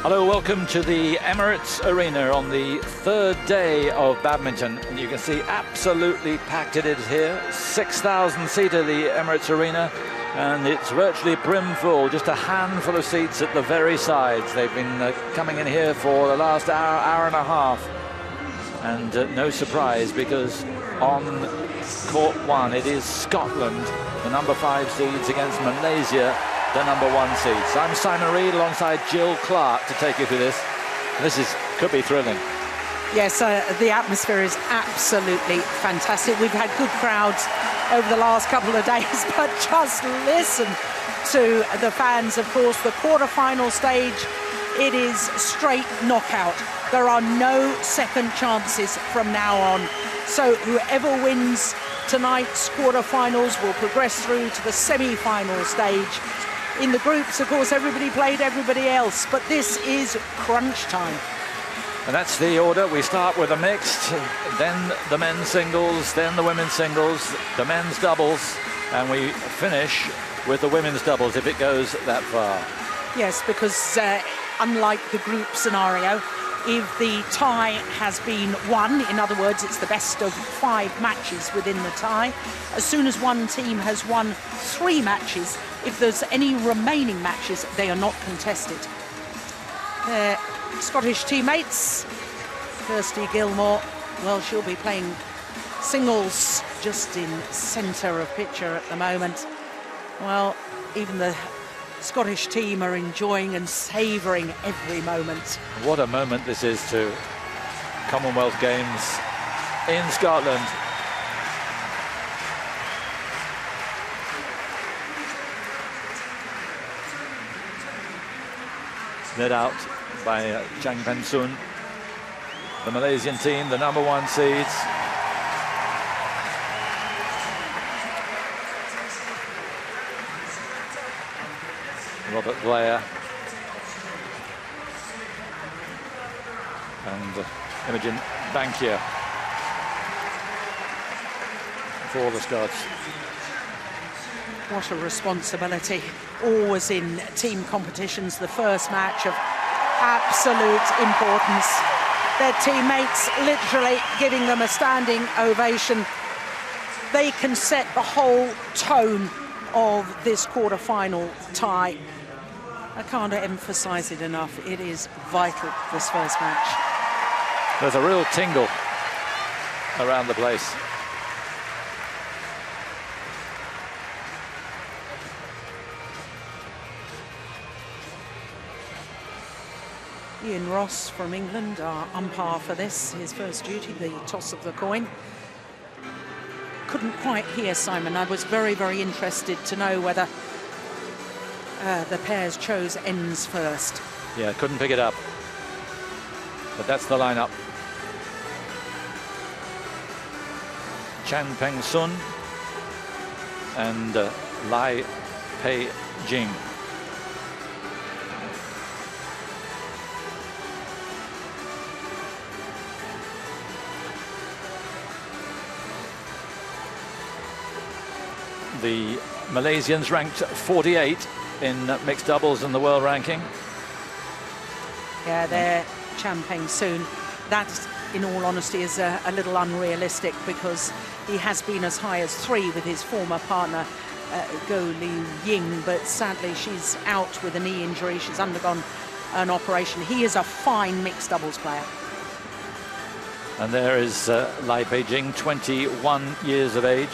Hello, welcome to the Emirates Arena on the third day of badminton. And you can see absolutely packed it is here. 6,000 seater, the Emirates Arena, and it's virtually brim full, just a handful of seats at the very sides. They've been coming in here for the last hour and a half. And no surprise, because on court one, it is Scotland, the number 5 seeds, against Malaysia, the number 1 seeds. I'm Simon Reed alongside Jill Clark to take you through this. Could be thrilling. Yes, the atmosphere is absolutely fantastic. We've had good crowds over the last couple of days, but just listen to the fans. Of course, the quarter-final stage, it is straight knockout. There are no second chances from now on. So whoever wins tonight's quarter-finals will progress through to the semi-final stage. In the groups, of course, everybody played everybody else, but this is crunch time. And that's the order. We start with the mixed, then the men's singles, then the women's singles, the men's doubles, and we finish with the women's doubles if it goes that far. Yes, because unlike the group scenario, if the tie has been won, in other words, it's the best of 5 matches within the tie, as soon as one team has won 3 matches, if there's any remaining matches, they are not contested. Their Scottish teammates, Kirsty Gilmore, well, she'll be playing singles just in centre of picture at the moment. Well, even the Scottish team are enjoying and savouring every moment. What a moment this is to Commonwealth Games in Scotland. Led out by Chang Pen-sun, the Malaysian team, the number 1 seeds. Robert Blair and Imogen Bankier for the Scots. What a responsibility. Always in team competitions, the first match of absolute importance. Their teammates literally giving them a standing ovation. They can set the whole tone of this quarter-final tie. I can't emphasize it enough. It is vital, this first match. There's a real tingle around the place. Ian Ross from England, our umpire for this, his first duty, the toss of the coin. Couldn't quite hear Simon. I was very, very interested to know whether the pairs chose ends first. Yeah, couldn't pick it up. But that's the lineup. Chan Peng-sun and Lai Pei-jing. The Malaysians ranked 48 in mixed doubles in the world ranking. Yeah, they're Chan Peng-sun. That, in all honesty, is a little unrealistic, because he has been as high as 3 with his former partner, Go Liu Ying, but sadly she's out with a knee injury. She's undergone an operation. He is a fine mixed doubles player. And there is Lai Pei-jing, 21 years of age.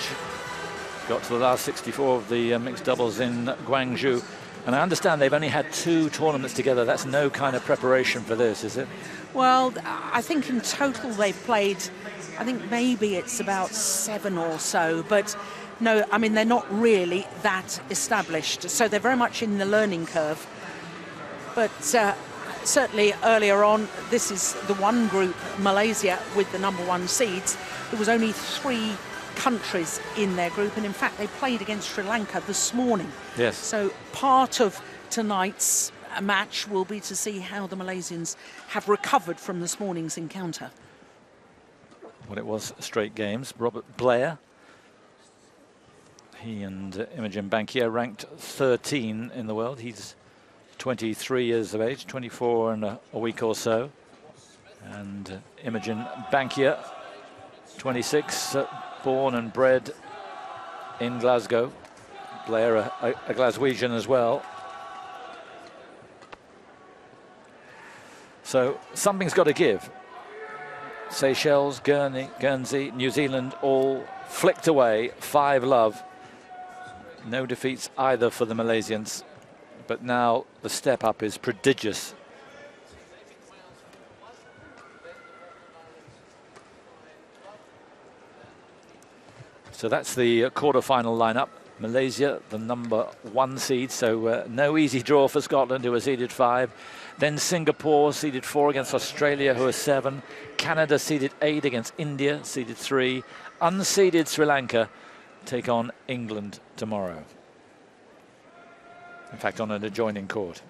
Got to the last 64 of the mixed doubles in Guangzhou. And I understand they've only had 2 tournaments together. That's no kind of preparation for this, is it? Well, I think in total they've played, I think maybe it's about 7 or so. But no, I mean, they're not really that established. So they're very much in the learning curve. But certainly earlier on, this is the one group, Malaysia, with the number 1 seeds. There was only 3 countries in their group, and in fact they played against Sri Lanka this morning. Yes. So part of tonight's match will be to see how the Malaysians have recovered from this morning's encounter. Well, it was straight games. Robert Blair, he and Imogen Bankier ranked 13 in the world. He's 23 years of age, 24 and a week or so. And Imogen Bankier, 26, born and bred in Glasgow. Blair, a Glaswegian as well. So something's got to give. Seychelles, Guernsey, New Zealand all flicked away, 5-love. No defeats either for the Malaysians, but now the step up is prodigious. So that's the quarter-final lineup. Malaysia, the number 1 seed, so no easy draw for Scotland, who are seeded 5. Then Singapore, seeded 4 against Australia, who are 7. Canada, seeded 8 against India, seeded 3. Unseeded Sri Lanka take on England tomorrow. In fact, on an adjoining court.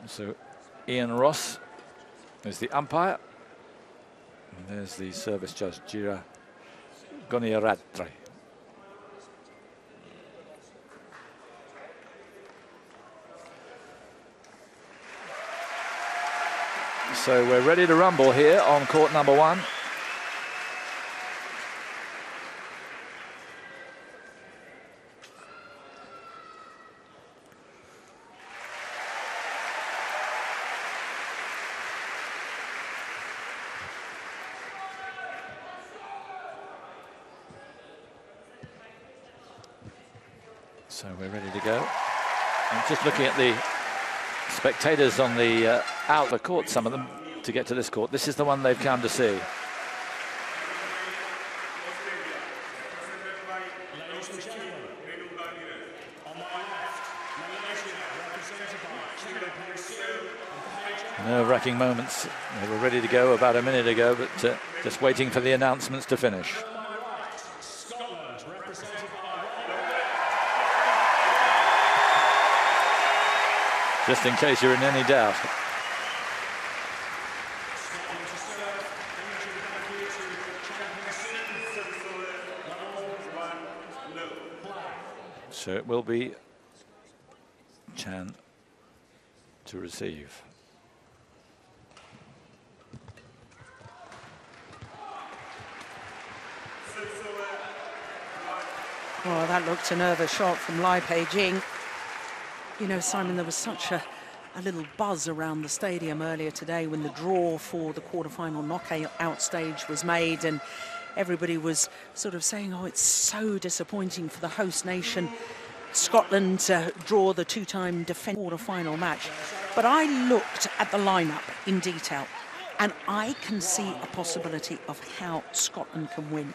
So Ian Ross is the umpire. And there's the service judge, Jira Goniaratre. So we're ready to rumble here on court number 1. So we're ready to go. I'm just looking at the spectators on the outer court, some of them, to get to this court. This is the one they've come to see. Nerve-wracking moments. They were ready to go about a minute ago, but just waiting for the announcements to finish. Just in case you're in any doubt. So it will be Chan to receive. Oh, that looked a nervous shot from Lai Pei-jing. You know, Simon, there was such a little buzz around the stadium earlier today when the draw for the quarterfinal knockout stage was made, and everybody was sort of saying, oh, it's so disappointing for the host nation, Scotland, to draw the 2-time defending quarterfinal match. But I looked at the lineup in detail, and I can see a possibility of how Scotland can win.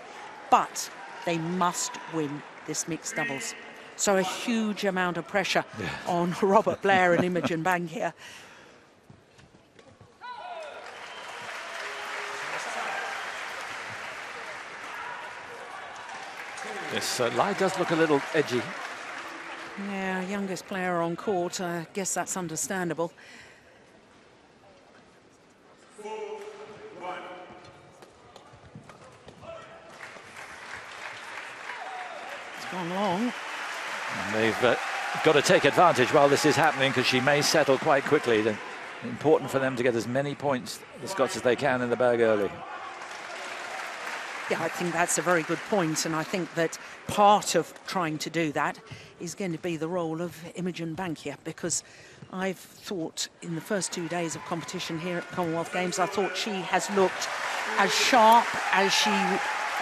But they must win this mixed doubles. So a huge amount of pressure on Robert Blair and Imogen Bankier. Yes, Lai does look a little edgy. Yeah, youngest player on court. I guess that's understandable. It's gone long. And they've got to take advantage while this is happening, because she may settle quite quickly. It's important for them to get as many points, the Scots, as they can in the bag early. Yeah, I think that's a very good point, and I think that part of trying to do that is going to be the role of Imogen Bankier, because I've thought in the first 2 days of competition here at the Commonwealth Games, I thought she has looked as sharp as she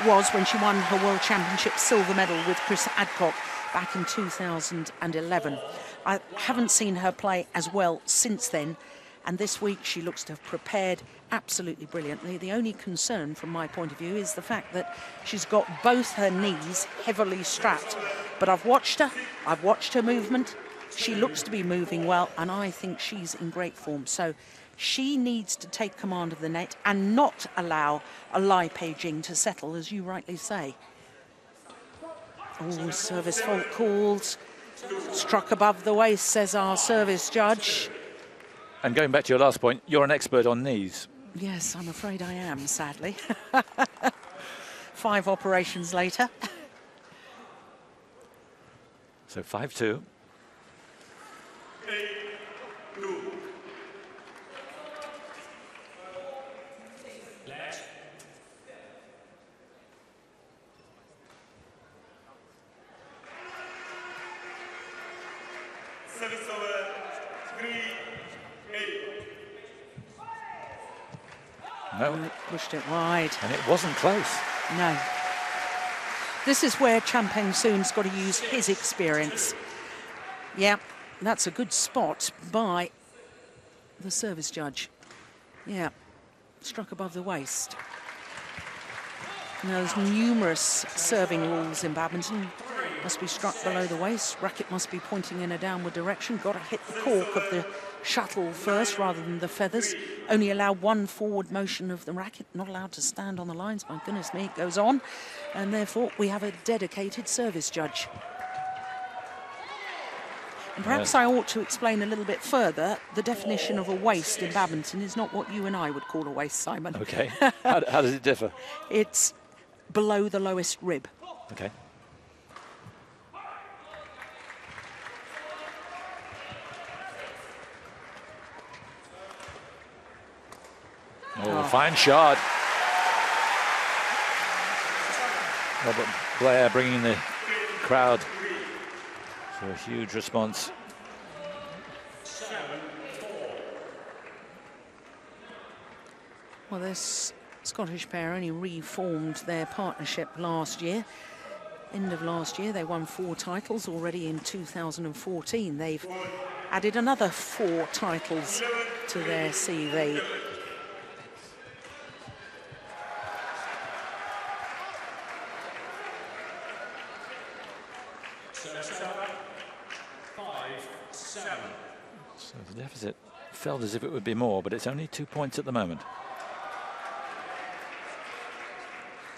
was when she won her World Championship silver medal with Chris Adcock back in 2011. I haven't seen her play as well since then, and this week she looks to have prepared absolutely brilliantly. The only concern from my point of view is the fact that she's got both her knees heavily strapped. But I've watched her movement. She looks to be moving well, and I think she's in great form. So she needs to take command of the net and not allow a Lai Pei-jing to settle, as you rightly say. Oh, service fault called. Struck above the waist, says our service judge. And going back to your last point, you're an expert on knees. Yes, I'm afraid I am, sadly. 5 operations later. So 5-2. Service over 3-8. No, And it pushed it wide. and it wasn't close. No. This is where Champagne Soon's got to use his experience. Yeah, that's a good spot by the service judge. Yeah, struck above the waist. Now, there's numerous serving rules in badminton. Must be struck below the waist. Racket must be pointing in a downward direction. Got to hit the cork of the shuttle first rather than the feathers. Only allow one forward motion of the racket. Not allowed to stand on the lines. My goodness me, it goes on. And therefore, we have a dedicated service judge. And perhaps I ought to explain a little bit further. The definition of a waist in badminton is not what you and I would call a waist, Simon. Okay. How does it differ? It's below the lowest rib. Okay. Oh, fine shot. Robert Blair bringing the crowd to a huge response. Well, this Scottish pair only reformed their partnership last year. End of last year, they won 4 titles. Already in 2014, they've added another 4 titles to their CV. So the deficit felt as if it would be more, but it's only 2 points at the moment.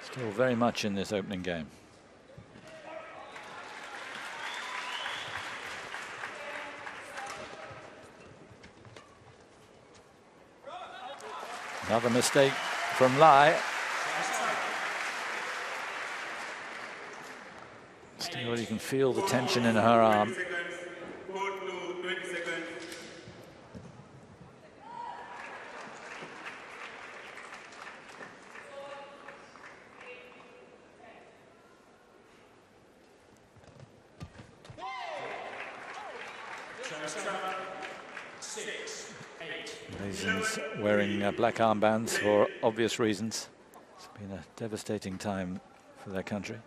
Still very much in this opening game. Another mistake from Lai. Still, you can feel the tension in her arm. Malaysians wearing black armbands for obvious reasons. It's been a devastating time for their country.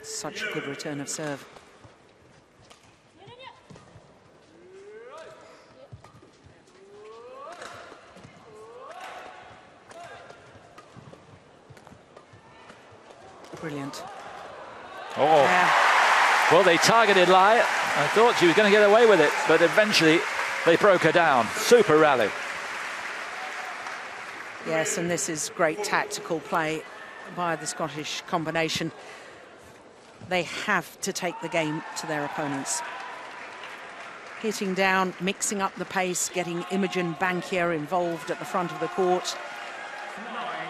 Such a good return of serve. Brilliant. Oh, Yeah. well, they targeted Lai. I thought she was going to get away with it, but eventually they broke her down. Super rally. Yes, and this is great tactical play by the Scottish combination. They have to take the game to their opponents. Hitting down, mixing up the pace, getting Imogen Bankier involved at the front of the court.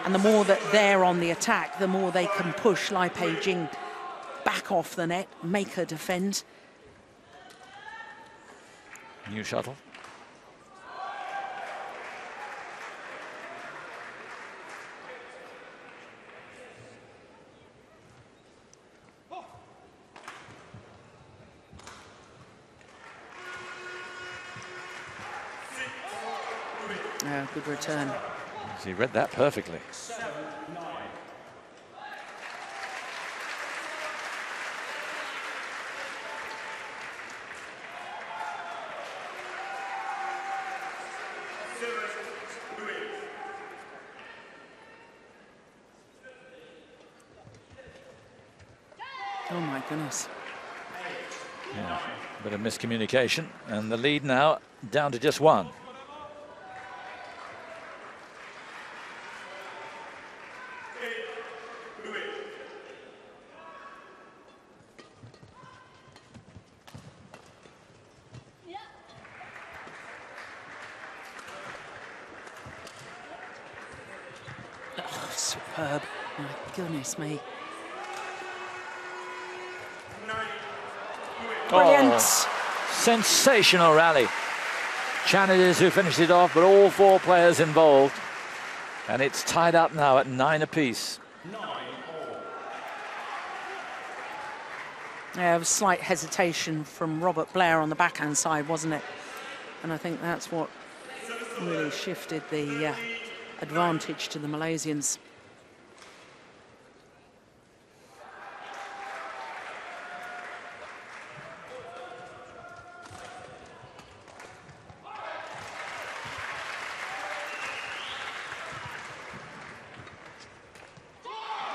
And the more that they're on the attack, the more they can push Lai Pei-Jing back off the net, make her defend. New shuttle. Good return. He read that perfectly. Oh my goodness. Yeah, a bit of miscommunication, and the lead now down to just 1. superb. My goodness me. Brilliant. Oh, sensational rally. Chan it is who finished it off, but all 4 players involved. And it's tied up now at 9 apiece. There was slight hesitation from Robert Blair on the backhand side, wasn't it? And I think that's what really shifted the advantage to the Malaysians.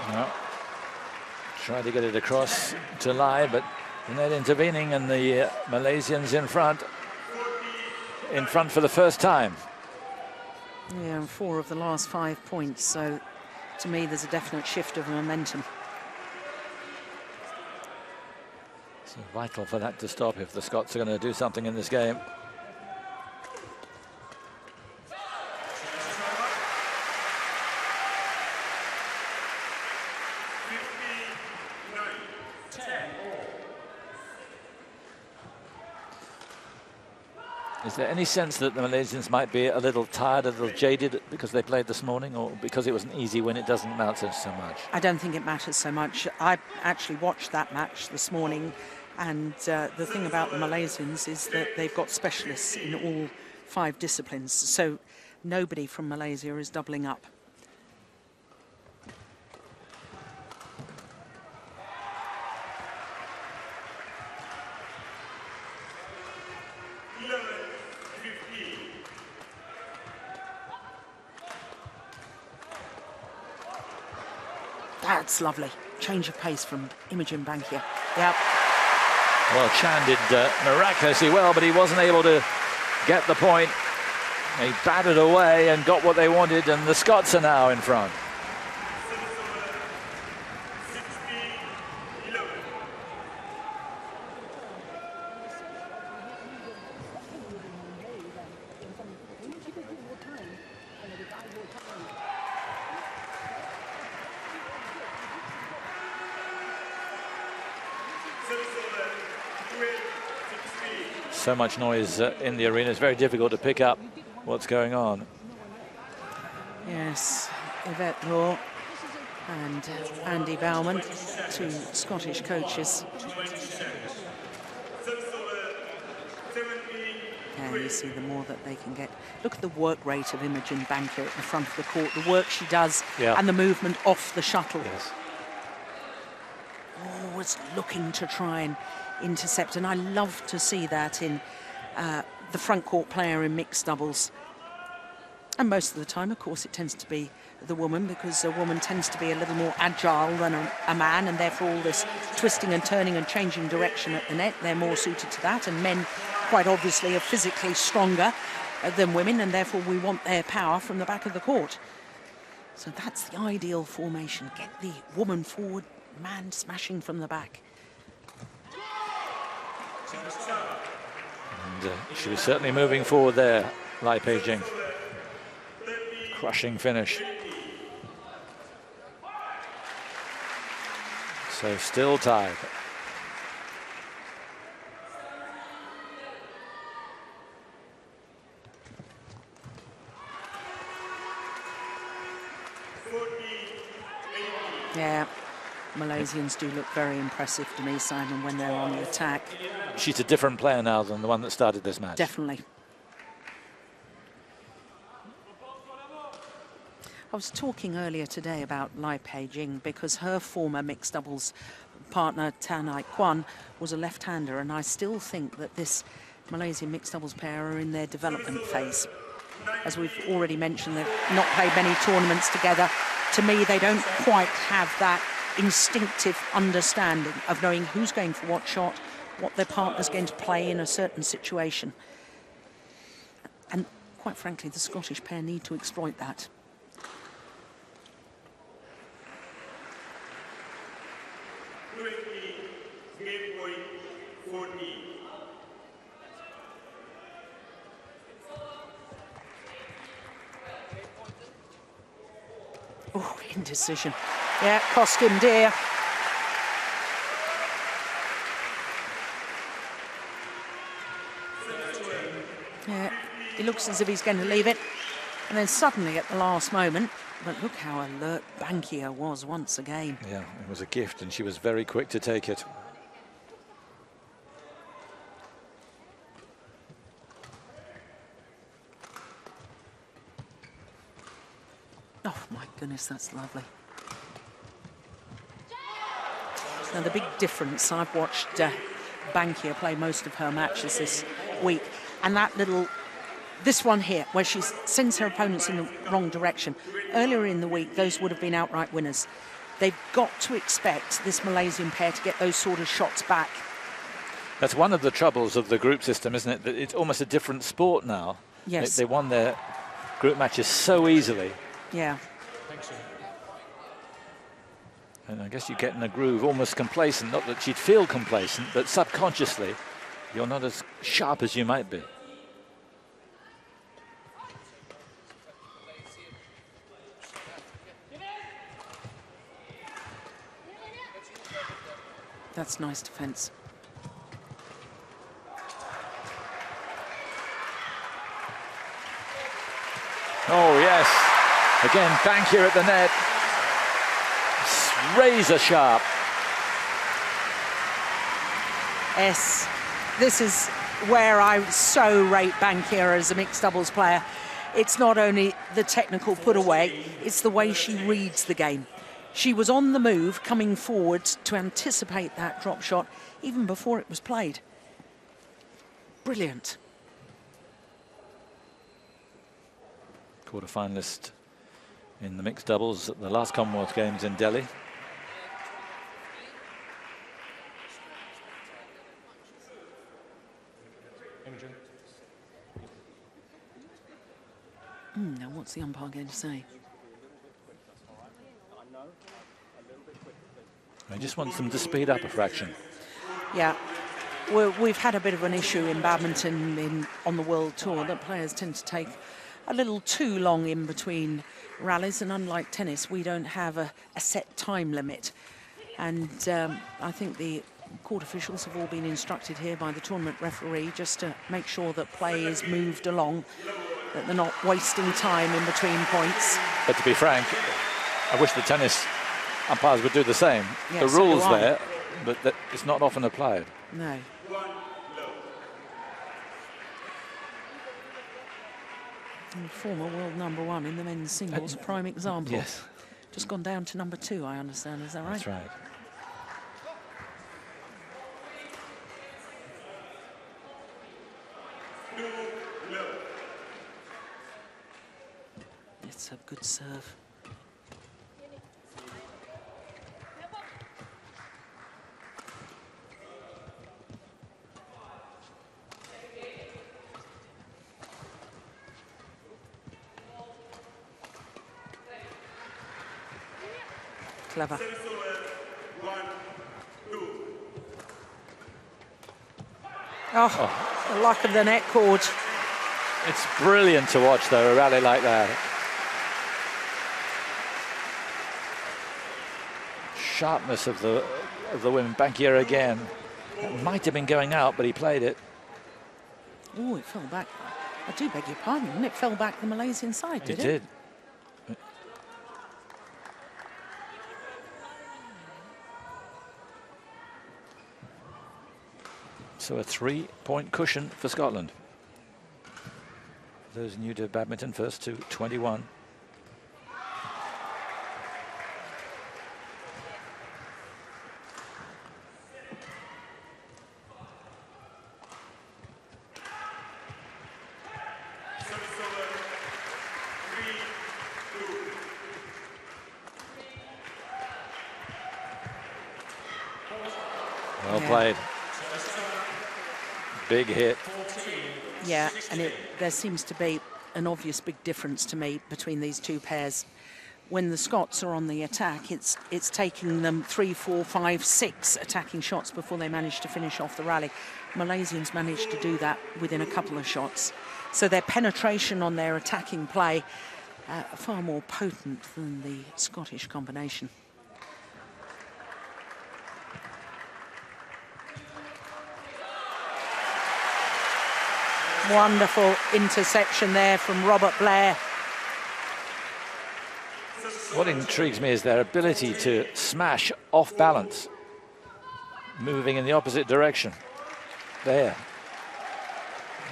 Well, tried to get it across to Lai, but the net intervening, and the Malaysians in front for the first time. Yeah, 4 of the last 5 points, so to me there's a definite shift of momentum. It's vital for that to stop if the Scots are going to do something in this game. Is there any sense that the Malaysians might be a little tired, a little jaded because they played this morning, or because it was an easy win, it doesn't matter so much? I don't think it matters so much. I actually watched that match this morning, and the thing about the Malaysians is that they've got specialists in all 5 disciplines, so nobody from Malaysia is doubling up. That's lovely. Change of pace from Imogen Bankia. Yep. Well, Chan did miraculously well, but he wasn't able to get the point. He batted away and got what they wanted, and the Scots are now in front. So much noise in the arena, it's very difficult to pick up what's going on. Yes, Yvette Law and Andy Bowman, 2 Scottish coaches. Yeah, you see the more that they can get. Look at the work rate of Imogen Bankia at the front of the court, the work she does, and the movement off the shuttle. Yes. Always looking to try and intercept, and I love to see that in the front court player in mixed doubles. And most of the time, of course, it tends to be the woman, because a woman tends to be a little more agile than a man, and therefore all this twisting and turning and changing direction at the net, they're more suited to that. And men, quite obviously, are physically stronger than women, and therefore we want their power from the back of the court. So that's the ideal formation. Get the woman forward, man smashing from the back. And she was certainly moving forward there, Lai Pei-Jing. Crushing finish. So still tied. Yeah, Malaysians do look very impressive to me, Simon, when they're on the attack. She's a different player now than the one that started this match. Definitely. I was talking earlier today about Lai Pei-Jing because her former mixed doubles partner, Tan Ai Kwan, was a left-hander, and I still think that this Malaysian mixed doubles pair are in their development phase. As we've already mentioned, they've not played many tournaments together. To me, they don't quite have that instinctive understanding of knowing who's going for what shot, what their partner's going to play in a certain situation. And quite frankly, the Scottish pair need to exploit that. Oh, indecision. Yeah, cost him dear. Yeah, he looks as if he's going to leave it. And then suddenly at the last moment, but look how alert Bankier was once again. Yeah, it was a gift and she was very quick to take it. Oh my goodness, that's lovely. Now the big difference, I've watched Bankier play most of her matches this week, and that this one here, where she sends her opponents in the wrong direction. Earlier in the week, those would have been outright winners. They've got to expect this Malaysian pair to get those sort of shots back. That's one of the troubles of the group system, isn't it? That it's almost a different sport now. Yes. They won their group matches so easily. Yeah. And I guess you get in a groove, almost complacent. Not that she'd feel complacent, but subconsciously, you're not as sharp as you might be. That's nice defence. Oh, yes. Again, Bankier at the net. Razor sharp. Yes, this is where I so rate Bankier as a mixed doubles player. It's not only the technical put away, it's the way she reads the game. She was on the move, coming forward to anticipate that drop shot even before it was played. Brilliant. Quarter-finalist in the mixed doubles at the last Commonwealth Games in Delhi. Now what's the umpire going to say? I just want them to speed up a fraction. Yeah, we've had a bit of an issue in badminton on the World Tour that players tend to take a little too long in between rallies, and unlike tennis, we don't have a set time limit. And I think the court officials have all been instructed here by the tournament referee just to make sure that play is moved along, that they're not wasting time in between points. But to be frank, I wish the tennis umpires would do the same. Yeah, the so rule's do I. there, but it's not often applied. No. And former world #1 in the men's singles, prime example. Yes. Just gone down to #2, I understand, is that right? That's right. It's a good serve. Clever. Oh, the luck of the net cord. It's brilliant to watch, though, a rally like that. Sharpness of the women. Bankier again. It might have been going out, but he played it. Oh, it fell back. I do beg your pardon. It fell back the Malaysian side, did it? It did. So a 3-point cushion for Scotland. Those new to badminton, first to 21. Well played. Big hit. Yeah, and there seems to be an obvious big difference to me between these two pairs. When the Scots are on the attack, it's taking them 3, 4, 5, 6 attacking shots before they manage to finish off the rally. Malaysians managed to do that within a couple of shots. So their penetration on their attacking play far more potent than the Scottish combination. Wonderful interception there from Robert Blair. What intrigues me is their ability to smash off balance, moving in the opposite direction. There.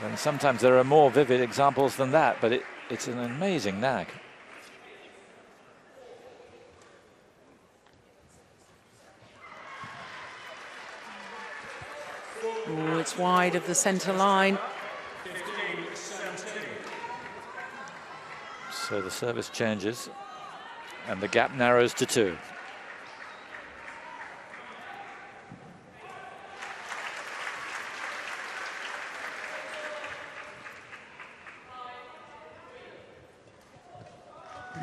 And sometimes there are more vivid examples than that, but it's an amazing knack. Oh, it's wide of the centre line. So the service changes and the gap narrows to 2.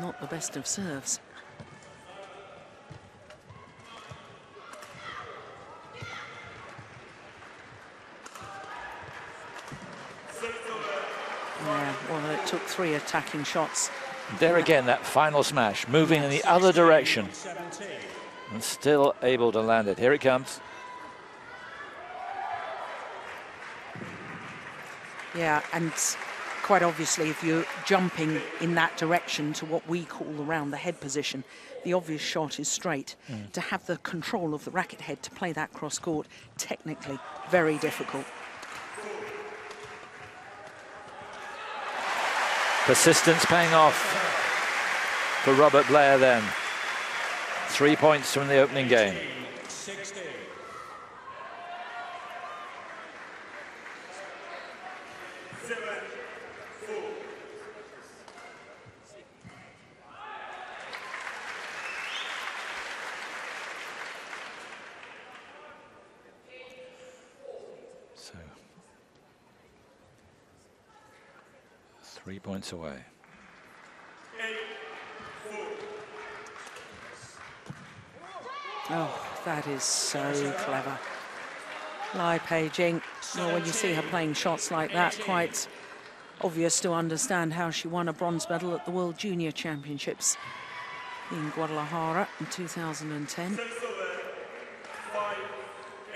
Not the best of serves. Yeah, well, it took 3 attacking shots. There again, that final smash, moving in the other direction and still able to land it. Here it comes. Yeah, and quite obviously, if you're jumping in that direction to what we call the round the head position, the obvious shot is straight. To have the control of the racket head to play that cross court, technically very difficult. Persistence paying off for Robert Blair then. 3 points from the opening game. So 3 points away. Oh, that is so clever. Lai Pei-jing, well, when you see her playing shots like that, quite obvious to understand how she won a bronze medal at the World Junior Championships in Guadalajara in 2010.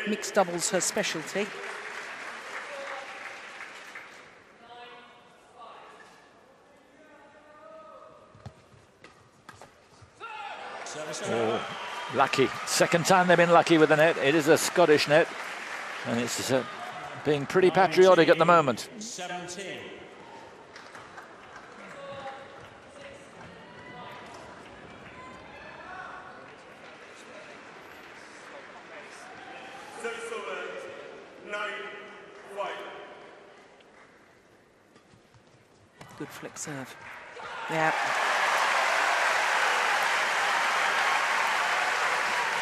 Mixed doubles her specialty. Oh, lucky. Second time they've been lucky with the net. It is a Scottish net, and it's being pretty patriotic at the moment. 17. Good flick serve. Yeah.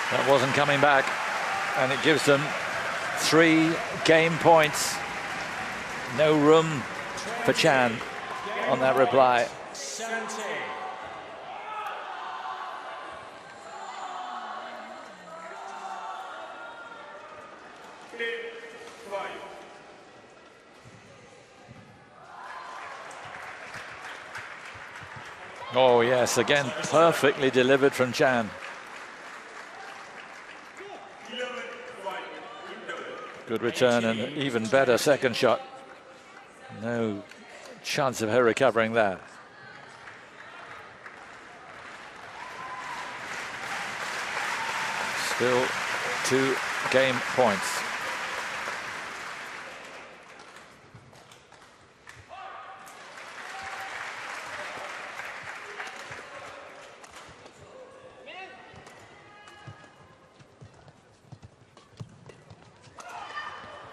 That wasn't coming back, and it gives them 3 game points. No room for Chan on that reply. 17. Oh yes, again perfectly delivered from Chan. Good return and even better second shot. No chance of her recovering that. Still 2 game points.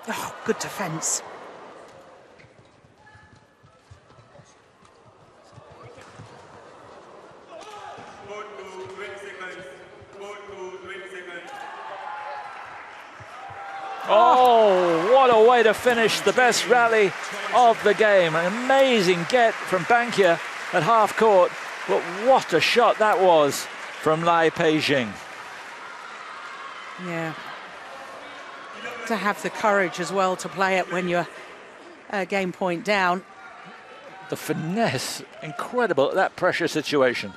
Oh, good defence. Oh, what a way to finish the best rally of the game. An amazing get from Bankia at half court, but what a shot that was from Lai Pei-jing. Yeah. To have the courage as well to play it when you're game point down. the finesse, incredible, that pressure situation.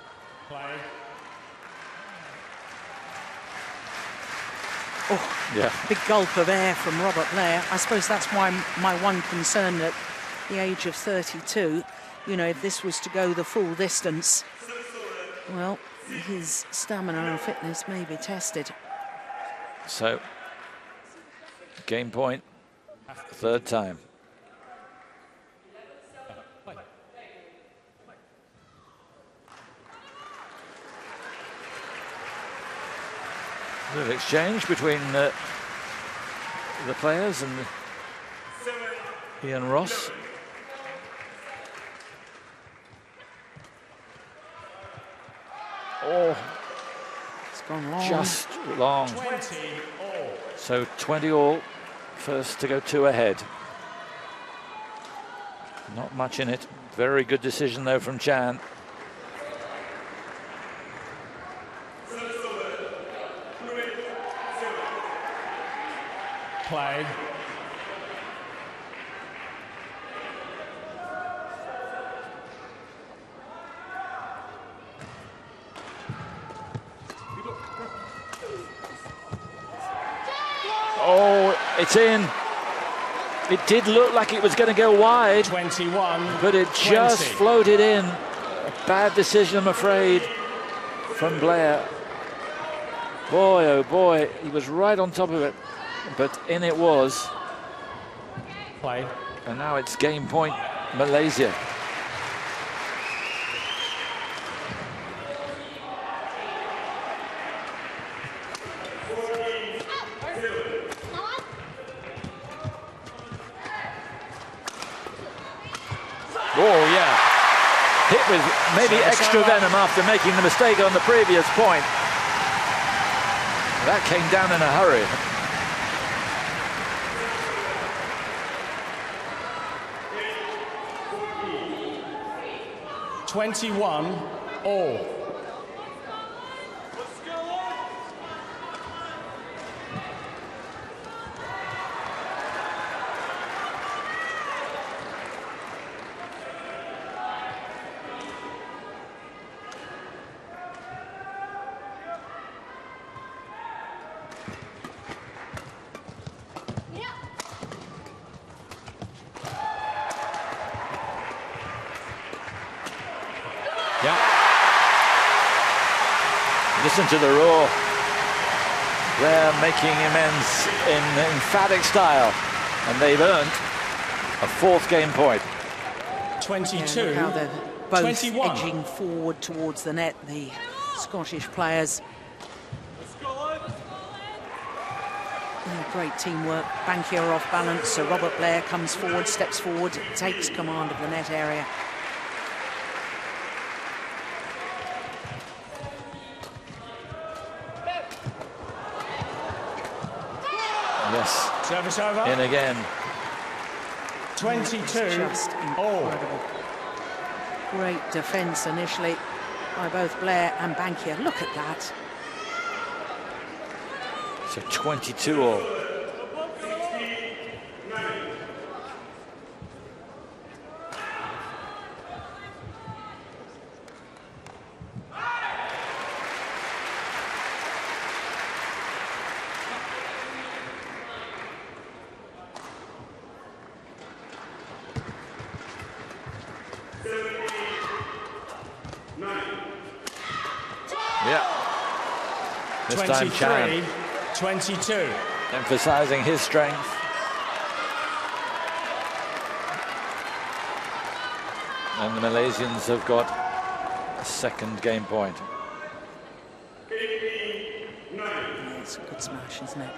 Oh, Yeah. big gulp of air from Robert Blair. I suppose that's why my one concern at the age of 32, you know, if this was to go the full distance, well, his stamina and fitness may be tested. So, game point, third time. Little exchange between the players and Ian Ross. Oh, It's gone long. just long. 20 all. So 20 all, first to go 2 ahead. Not much in it. Very good decision though from Chan. Play. Oh, it's in. It did look like it was going to go wide, 21. but it just 20. floated in. A bad decision, I'm afraid, from Blair. Boy, oh boy, he was right on top of it, but in it was. Play. And now it's game point, Malaysia. Oh, yeah. Hit with maybe extra venom after making the mistake on the previous point. That came down in a hurry. $21 all. Yeah. Listen to the roar. They're making amends in emphatic style, and they've earned a 4th game point. 22. Yeah, look how they're both 21. edging forward towards the net, the Scottish players. Yeah, great teamwork. Bankier off balance, so Robert Blair comes forward, steps forward, takes command of the net area. Yes, Service over. in again. 22 Just all. incredible. Great defence initially by both Blair and Bankier. Look at that. So 22 all. Yeah. This time Chan 22. emphasizing his strength. And the Malaysians have got a 2nd game point. Yeah, it's a good smash, isn't it?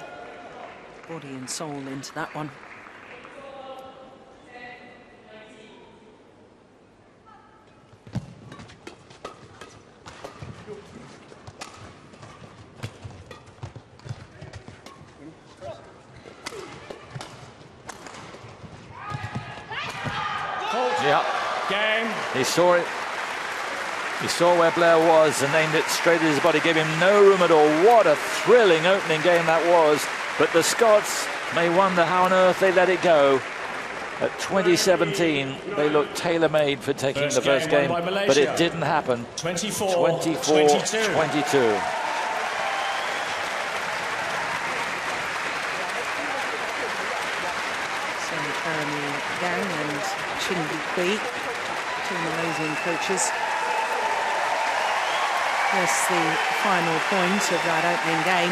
Body and soul into that one. Yeah, Game. he saw it. He saw where Blair was and aimed it straight at his body, gave him no room at all. What a thrilling opening game that was. But the Scots may wonder how on earth they let it go. At 2017, they looked tailor-made for taking the first game, but it didn't happen. 24-22. Gang and Chingy Kui, two Malaysian coaches. Yes, the final point of that opening game.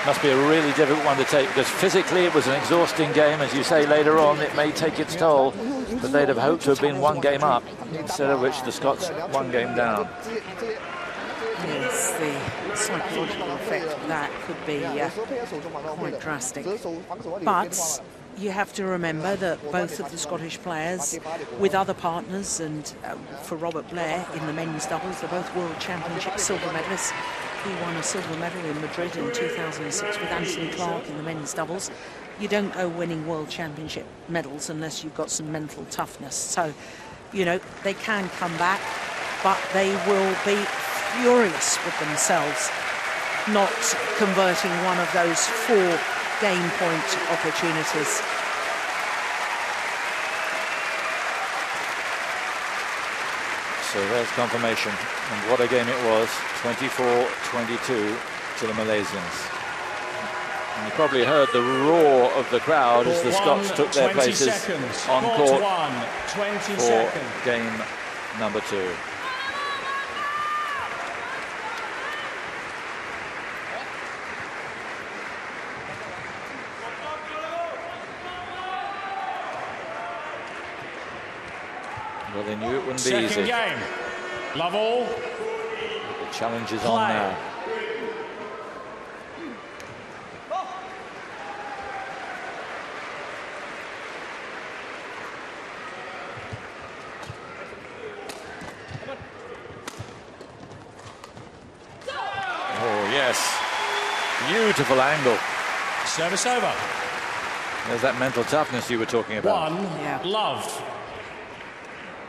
Must be a really difficult one to take, because physically it was an exhausting game. As you say, later on it may take its toll, but they'd have hoped to have been one game up, instead of which the Scots one game down. Yes, the psychological effect of that could be quite drastic. But you have to remember that both of the Scottish players, with other partners, and for Robert Blair in the men's doubles, they're both World Championship silver medalists. He won a silver medal in Madrid in 2006 with Anthony Clark in the men's doubles. You don't go winning World Championship medals unless you've got some mental toughness. So, you know, they can come back, but they will be furious with themselves not converting one of those 4 game point opportunities. So there's confirmation, and what a game it was, 24-22 to the Malaysians. And you probably heard the roar of the crowd as the Scots took their places on court for game number 2. Well, they knew it wouldn't be easy. Second game. Love all. The challenge is on now. Oh, yes. Beautiful angle. Service over. There's that mental toughness you were talking about. Love.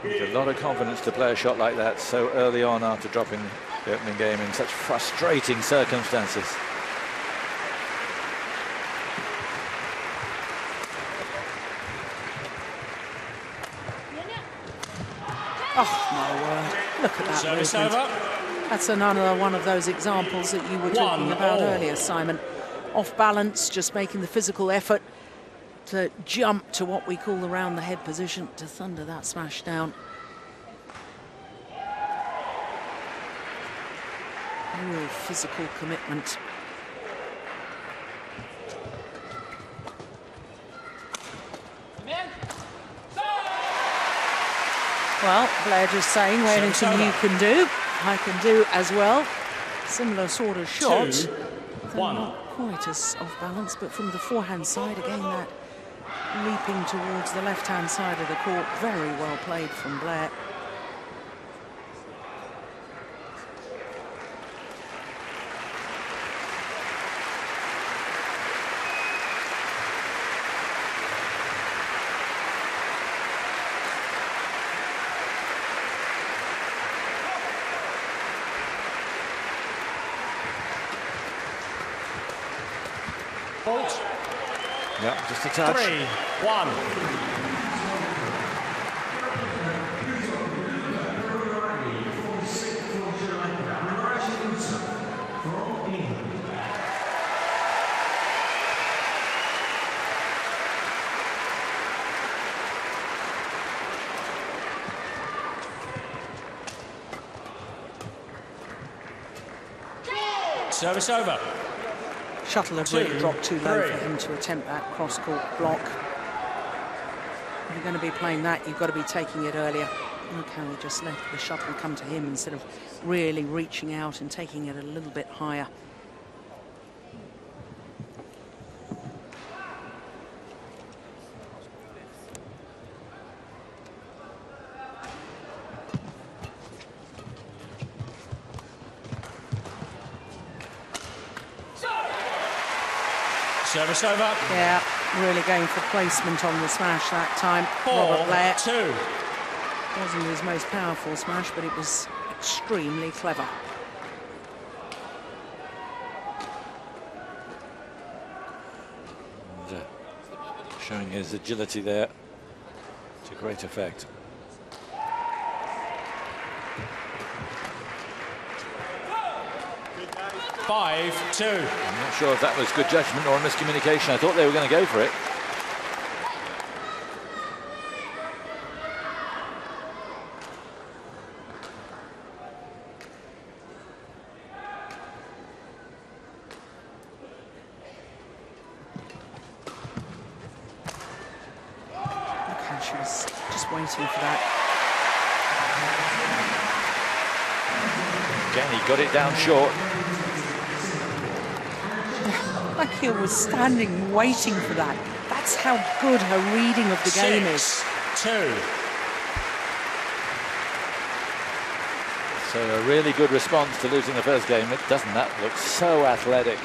There's a lot of confidence to play a shot like that so early on after dropping the opening game in such frustrating circumstances. Oh, my word. Look at that Service movement. over. That's another one of those examples that you were talking about earlier, Simon. Off balance, just making the physical effort to jump to what we call the round the head position to thunder that smash down. Real physical commitment. Well, Blair just saying, well, anything you can do, I can do as well. Similar sort of shot. 2-1. Not quite as off balance, but from the forehand side, again, that leaping towards the left-hand side of the court. Very well played from Blair. Fault. Yeah, just a touch. 3-1. Service over. Shuttle had really dropped too low for him to attempt that cross-court block. If you're going to be playing that, you've got to be taking it earlier. Look how he just let the shuttle come to him instead of really reaching out and taking it a little bit higher. Service over. Yeah, really going for placement on the smash that time. Robert Blair. 4-2. Wasn't his most powerful smash, but it was extremely clever. Showing his agility there to great effect. 5-2. I'm not sure if that was good judgment or a miscommunication. I thought they were going to go for it. Okay, she was just waiting for that. Again, he got it down short. Hill was standing waiting for that. That's how good her reading of the game is. 6-2. So a really good response to losing the first game. Doesn't that look so athletic?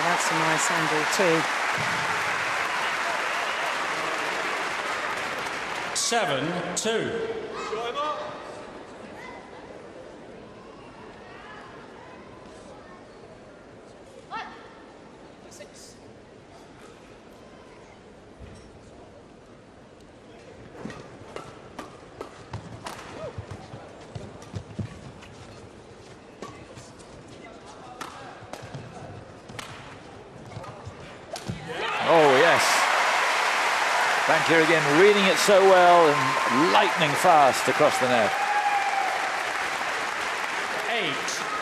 That's a nice angle too. 7-2. Oh, yes. Back here again, reading it so well and lightning fast across the net.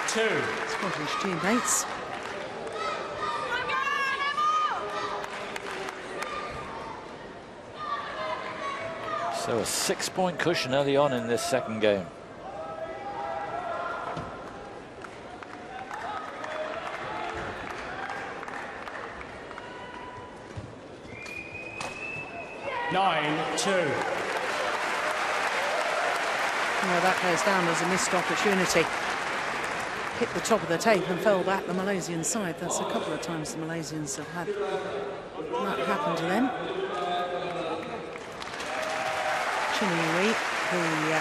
8-2. Scottish teammates. So a 6-point cushion early on in this second game. Well, that goes down as a missed opportunity. Hit the top of the tape and fell back the Malaysian side. That's a couple of times the Malaysians have had that happen to them. Chinui, the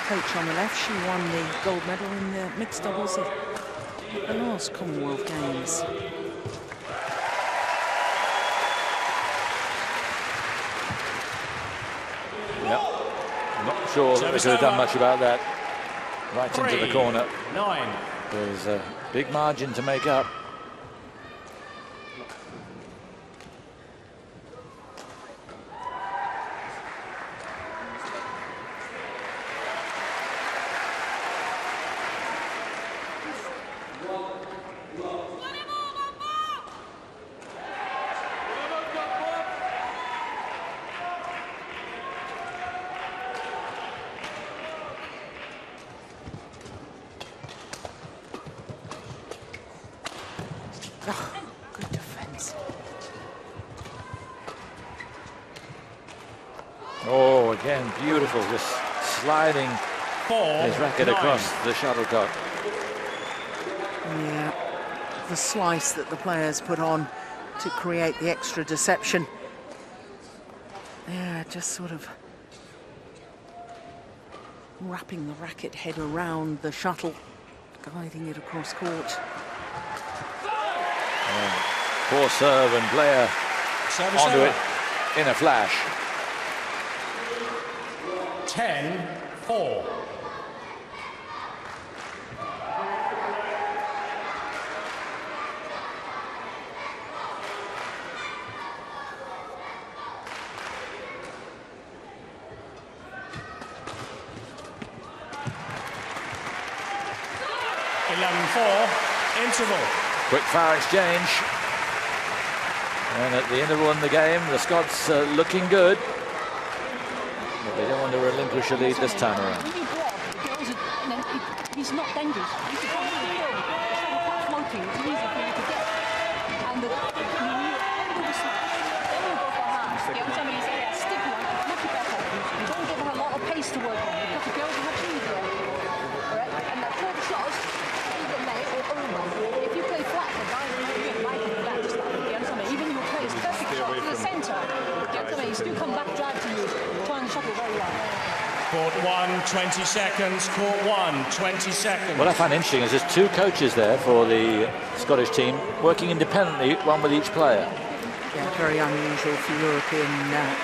coach on the left, she won the gold medal in the mixed doubles at the last Commonwealth Games. Not sure that they could have done much about that. Right into the corner. 9. There's a big margin to make up. Oh, good defense. Oh, again, beautiful, just sliding his racket 9. across the shuttlecock. Yeah, the slice that the players put on to create the extra deception. Yeah, just sort of wrapping the racket head around the shuttle, guiding it across court. Poor serve and player onto it in a flash. 10-4. Interval. Quick fire exchange. And at the interval in the game, the Scots looking good. But they don't want to relinquish a lead this time around. He's not dangerous. He's floating. It's easy for you to get. And the somebody say, stick one, much better. Don't give her a lot of pace to work on because the girls are much easier. Right? And that 12 shots, either late or over. If you play flat, the guy Court 1, 20 seconds. Court 1, 20 seconds. What I find interesting is there's two coaches there for the Scottish team working independently, one with each player. Yeah, very unusual for European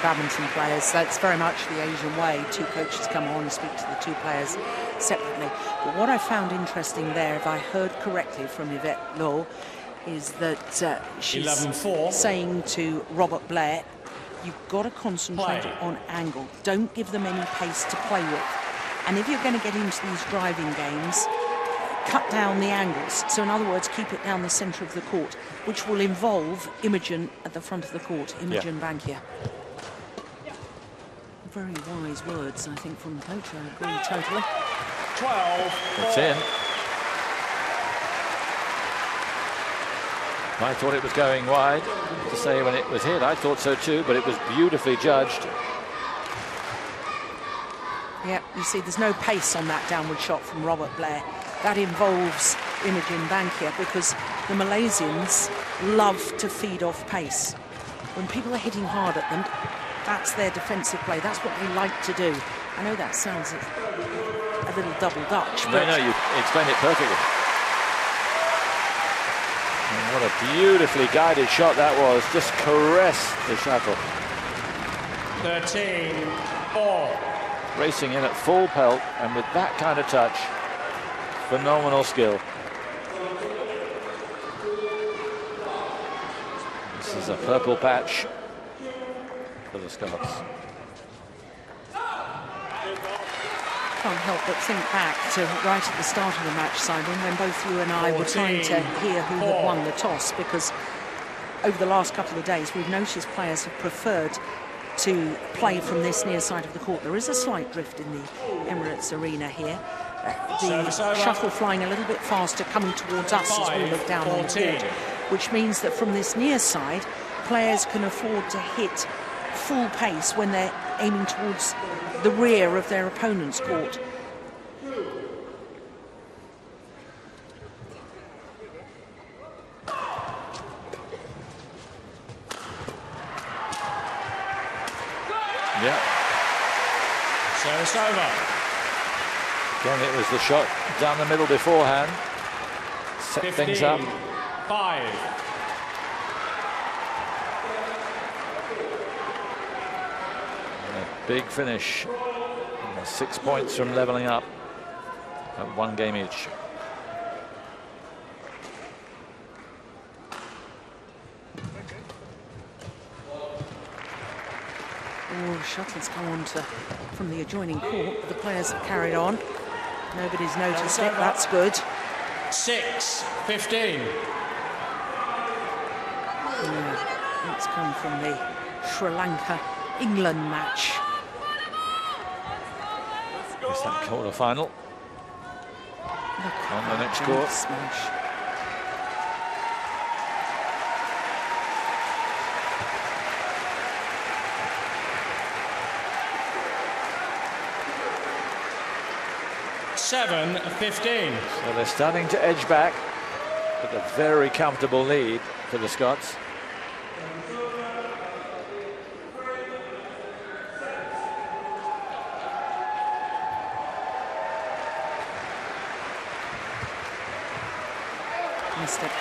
badminton players. That's very much the Asian way. Two coaches come on and speak to the two players separately. But what I found interesting there, if I heard correctly from Yvette Lowe, is that she's 11-4. saying to Robert Blair, you've got to concentrate on angle. Don't give them any pace to play with. And if you're going to get into these driving games, cut down the angles. So in other words, keep it down the centre of the court, which will involve Imogen at the front of the court, Imogen Bankia. Very wise words, I think, from the coach. I agree totally. 12. It's in. I thought it was going wide, to say when it was hit. I thought so too, but it was beautifully judged. Yeah, you see, there's no pace on that downward shot from Robert Blair. That involves Imogen Bankia because the Malaysians love to feed off pace. When people are hitting hard at them, that's their defensive play. That's what they like to do. I know that sounds a little double Dutch, but... No, you explained it perfectly. And what a beautifully guided shot that was. Just caressed the shuttle. 13-4. Racing in at full pelt, and with that kind of touch, phenomenal skill. This is a purple patch for the Scots. Can't help but think back to right at the start of the match, Simon, when both you and I were trying to hear who had won the toss, because over the last couple of days we've noticed players have preferred to play from this near side of the court. There is a slight drift in the Emirates Arena here. The shuttle flying a little bit faster, coming towards us as we look down on the court, which means that from this near side, players can afford to hit full pace when they're aiming towards the rear of their opponent's court. Yeah. Service over. Again, it was the shot down the middle beforehand. Set 15, things up. 5. And a big finish. 6 points from levelling up at 1 game each. Oh, shuttles come on from the adjoining court, but the players have carried on. Nobody's noticed it. That's good. 6-15. Yeah, that's come from the Sri Lanka-England match. It's that quarter final on the next court. Smash. $7-15. So they're starting to edge back, but a very comfortable lead for the Scots. Missed it.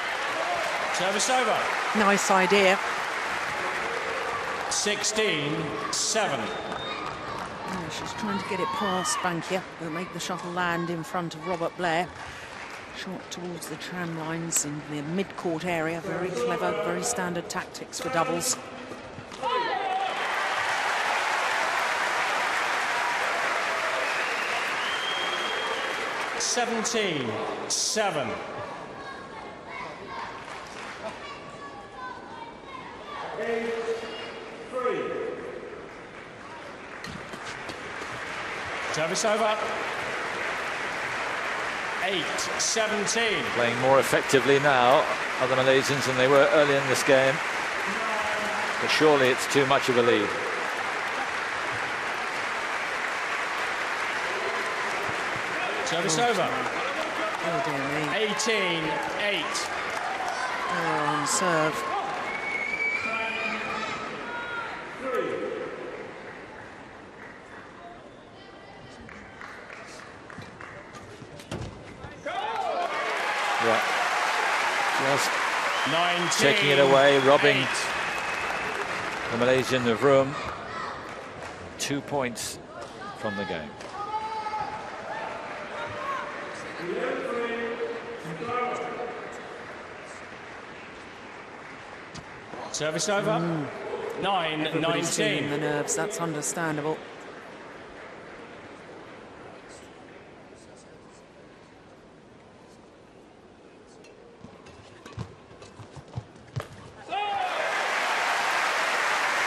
Service over. Nice idea. 16-7. Yeah, she's trying to get it past Bankia. They'll make the shuttle land in front of Robert Blair. Shot towards the tram lines in the mid-court area. Very clever, very standard tactics for doubles. $17-7. Service over. 8-17. Playing more effectively now, are the Malaysians, than they were early in this game. But surely it's too much of a lead. Service over. Oh, dear me. 18-8. Oh, on serve. Yeah. Just 19. taking it away, robbing 8. the Malaysian of room. 2 points from the game. Service over. Everybody's feeling 9-19. the nerves, that's understandable.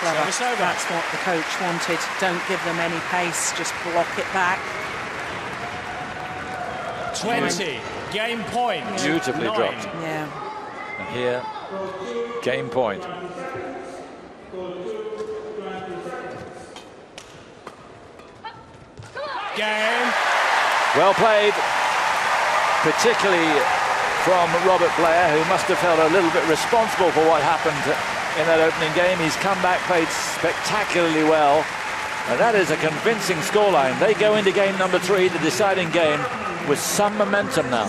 Clever. Service over. That's what the coach wanted. Don't give them any pace, just block it back. 20. Game point. Beautifully 9. dropped. Yeah. And here, game point. Game. Well played, particularly from Robert Blair, who must have felt a little bit responsible for what happened in that opening game. He's come back, played spectacularly well, and that is a convincing scoreline. They go into game number 3, the deciding game, with some momentum now.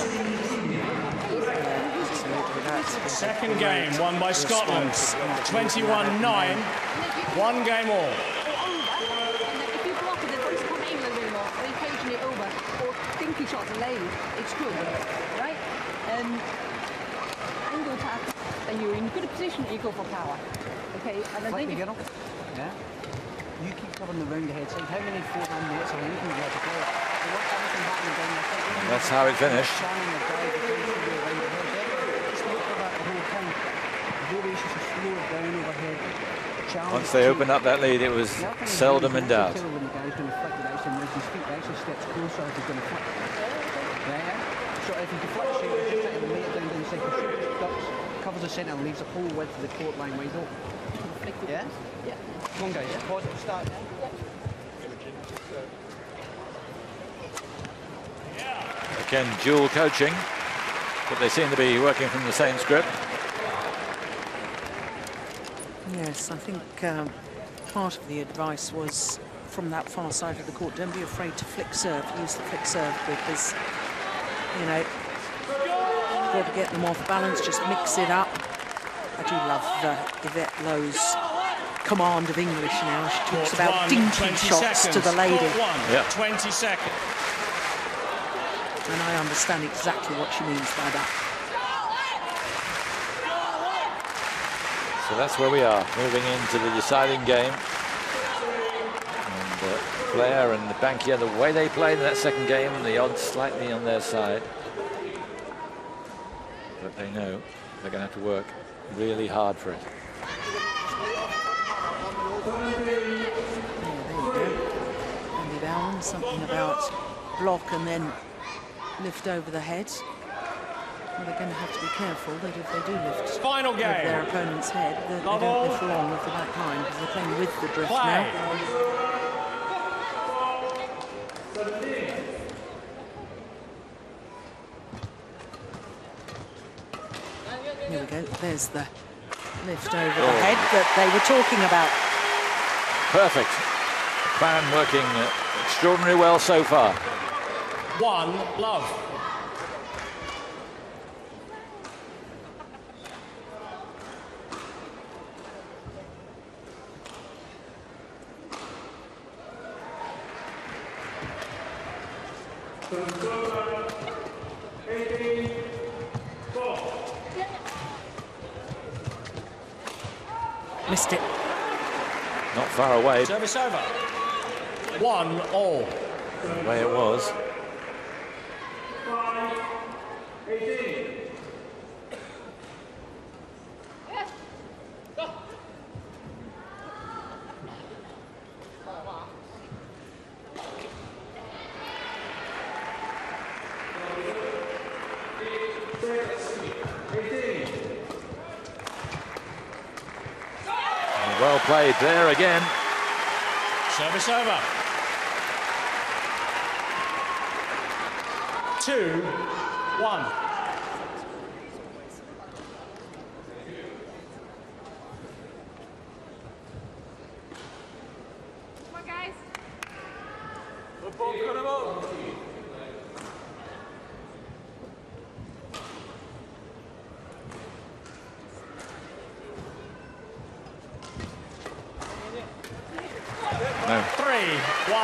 Second game won by Scotland. 21-9. 1 game all. If you block it, it doesn't come in a little bit more, or occasionally over, or dinky shots are late. It's good, right? Angle attack, then you're in good position, you go for power. Okay, and I think if, Yeah. You keep covering the round ahead side. How many forehand nets are you going to play? So what's anything happening down the side? And that's how it finished. Shannon or Guy, the guys who go around the head. Just look for that the whole time. The variations to slow it down overhead. Challenge Once they to- opened up that lead, it was The other thing is seldom you in can doubt. tell when the guy's going to flick the dice and raise his feet, the actually steps closer if he's going to flick. Yeah. So if he deflects it, he's just trying to lay it down inside the shoot, ducks, covers the centre and leaves the whole width of the court line wide open. Yeah? yeah. Come on guys, pause it, start. Again, dual coaching, but they seem to be working from the same script. Yes, I think part of the advice was from that far side of the court, don't be afraid to flick serve, use the flick serve, because, you know, you've got to get them off balance, just mix it up. I do love Yvette Lowe's command of English now. She talks Court about 1, dinky 20 shots seconds. to the lady. Court 1, Yeah. 20 seconds. And I understand exactly what she means by that. So that's where we are, moving into the deciding game. And Blair and Bankier, the way they played in that second game, the odds slightly on their side. But they know they're going to have to work really hard for it. Yeah, there you go. Andy Bowen, something about block and then lift over the head. Well, they're going to have to be careful that if they do lift Final over their game. opponent's head, that they Love don't all. lift long of the back line, because they're playing with the drift Play. now. Here we go. There's the lift over the head that they were talking about. Perfect. Plan working extraordinarily well so far. 1 love. Missed it. Not far away, Service over. 1 all. the way it was. Well played there again. Service over. 2-1. Come on, guys.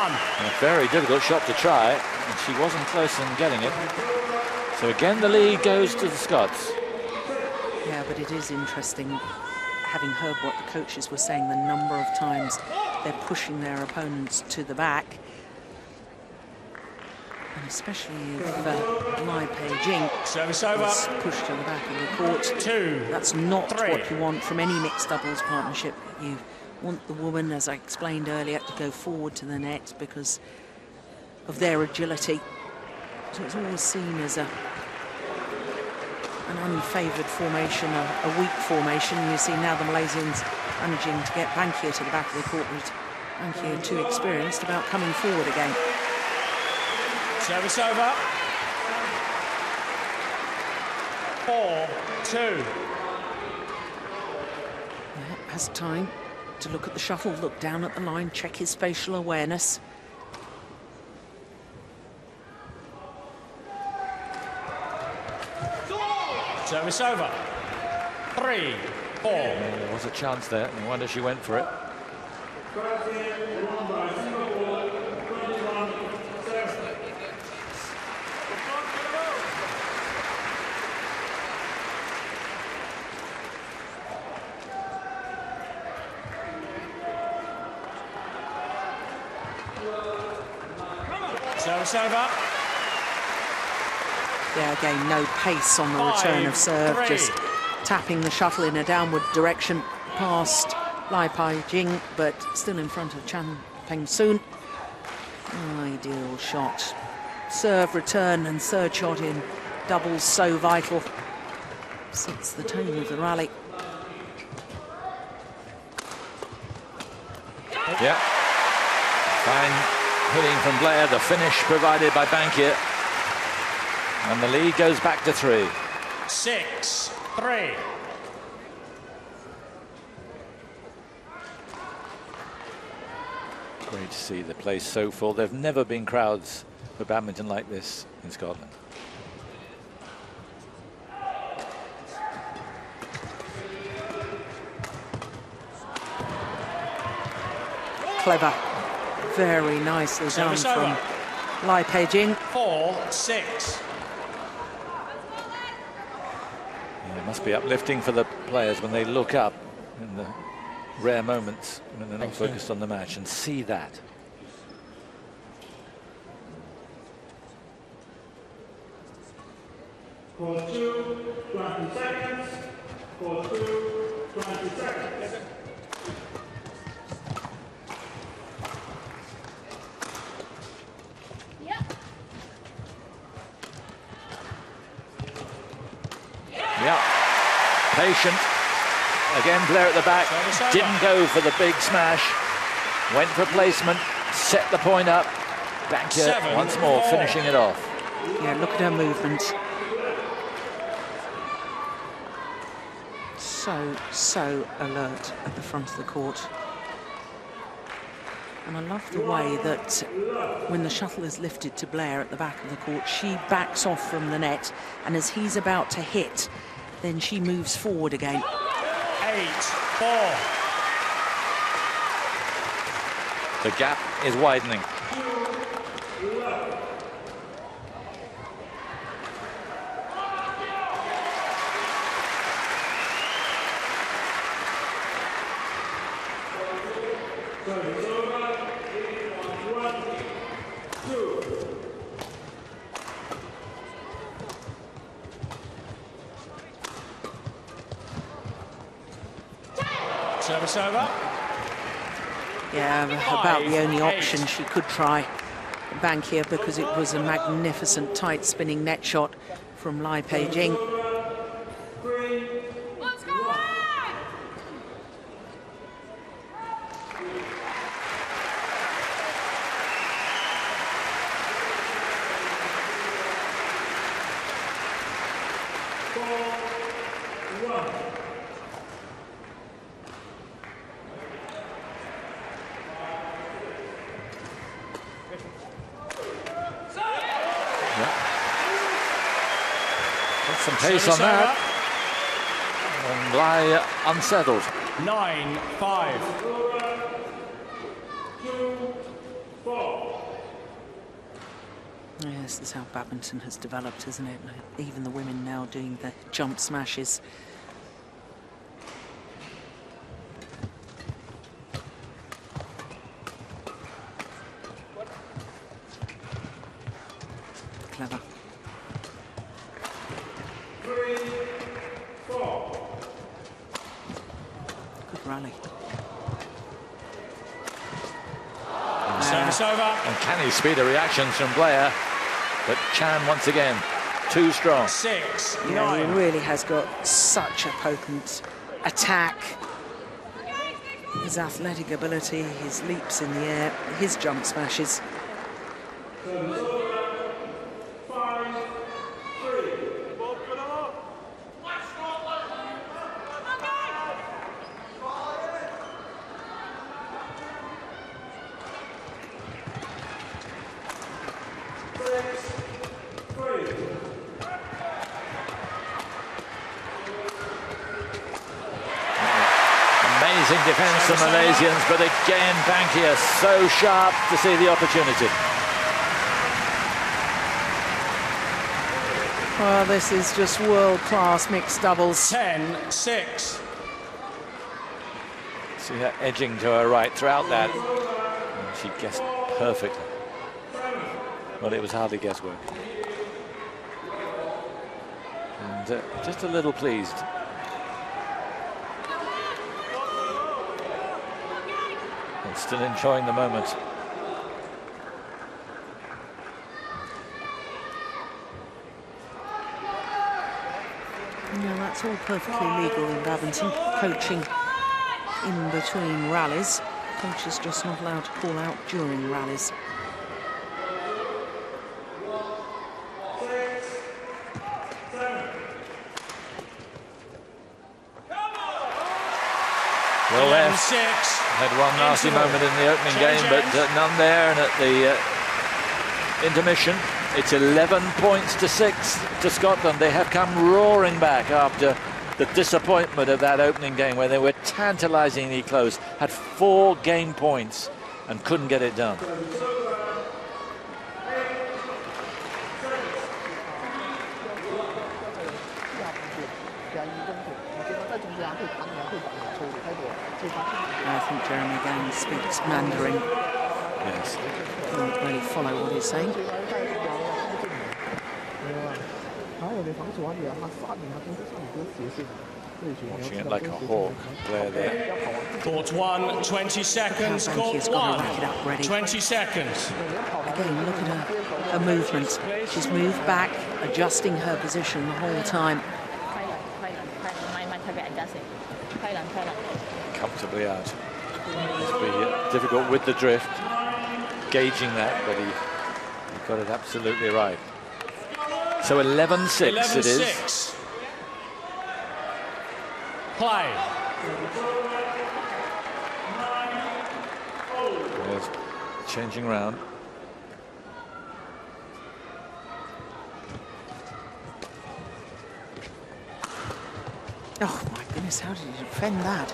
A very difficult shot to try, and she wasn't close in getting it. So again, the lead goes to the Scots. Yeah, but it is interesting, having heard what the coaches were saying, the number of times they're pushing their opponents to the back. And especially if Lai Pei-Jing Service over. was pushed to the back of the court. 2, That's not 3. what you want from any mixed doubles partnership. You want the woman, as I explained earlier, to go forward to the net because of their agility. So it's always seen as an unfavoured formation, a weak formation. You see now the Malaysians managing to get Bankia to the back of the court, with Bankia too experienced about coming forward again. Service over. 4-2. Has time to look at the shuttle, look down at the line, check his spatial awareness. Service over. 3-4. There was a chance there. No wonder she went for it. Service over. Yeah, again, no pace on the return of serve, 5-3. just tapping the shuttle in a downward direction past Lai Pei-Jing, but still in front of Chan Peng-soon. Ideal shot. Serve, return and third shot in doubles, so vital. Sets the tone of the rally. Yeah. Fine hitting from Blair, the finish provided by Bankia. And the lead goes back to 3. 6-3. Great to see the place so full. There've never been crowds for badminton like this in Scotland. Clever. Very nicely done Service from over. Lai Pei-Jing. 4-6. It must be uplifting for the players when they look up in the rare moments when they're not focused on the match and see that. For 2, 20 seconds. For 2, 20 seconds. Yeah, patient. Again, Blair at the back. Didn't go for the big smash. Went for placement, set the point up. Bankia once more finishing it off. Yeah, look at her movement. So alert at the front of the court. And I love the way that when the shuttle is lifted to Blair at the back of the court, she backs off from the net, and as he's about to hit, then she moves forward again. 8-4. The gap is widening. Service over. Yeah, about the only option she could try Bankia, because it was a magnificent tight spinning net shot from Lai Pei-Jing. Some pace on that. And Lai unsettled. 9-5. 2, 4. Yeah, this is how badminton has developed, isn't it? Even the women now doing the jump smashes. Clever. 3-4. Good rally. Service over. Uncanny speed of reactions from Blair, but Chan once again too strong. 6-9. Yeah, he really has got such a potent attack. His athletic ability, his leaps in the air, his jump smashes. 6-3. Amazing defence from Malaysians, but again Bankia so sharp to see the opportunity. Well, this is just world-class mixed doubles. 10-6. See her edging to her right throughout that. And she guessed perfectly. Well, it was hardly guesswork. And just a little pleased. And still enjoying the moment. Yeah, that's all perfectly legal in badminton. Coaching in between rallies. Coach is just not allowed to call out during rallies. Well left. 6. Had one nasty moment in the opening game, but none there. And at the intermission, it's 11 points to 6 to Scotland. They have come roaring back after the disappointment of that opening game where they were tantalisingly close, had 4 game points and couldn't get it done. I think Jeremy Gang speaks Mandarin. Yes. Can't really follow what he's saying. Watching it like a hawk, Blair there. Court 1, 20 seconds. Now Court Bankie's got to 1, rack it up ready. 20 seconds. Again, look at her movement. She's moved back, adjusting her position the whole time. Comfortably out. Must be difficult with the drift, gauging that, but he got it absolutely right. So 11-6 it is. 11-6. Play. There's changing round. Oh my goodness, how did he defend that?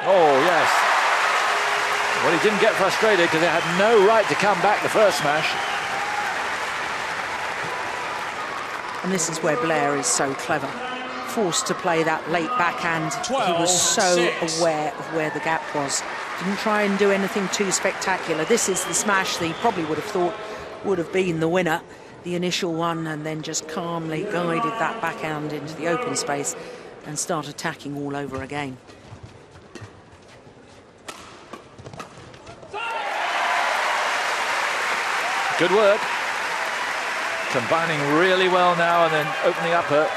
Oh, yes. Well, he didn't get frustrated because he had no right to come back the first smash. And this is where Blair is so clever. Forced to play that late backhand. He was so 12-6. aware of where the gap was. Didn't try and do anything too spectacular. This is the smash that he probably would have thought would have been the winner, the initial one, and then just calmly guided that backhand into the open space and start attacking all over again. Good work. Combining really well now and then opening up a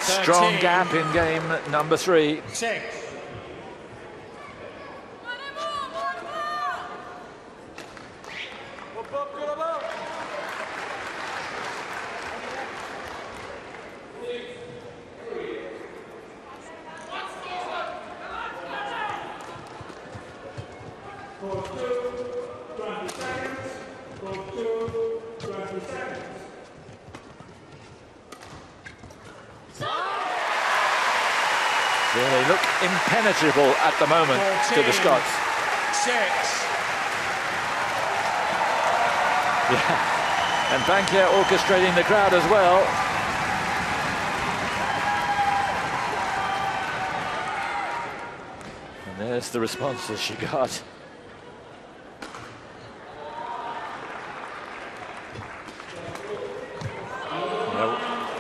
strong 13. gap in game number 3. 6. Court 2, 20 seconds. Court 2, 20 seconds. Yeah, they look impenetrable at the moment to the 14. Scots. 6. Yeah. And Bankier orchestrating the crowd as well. And there's the responses she got.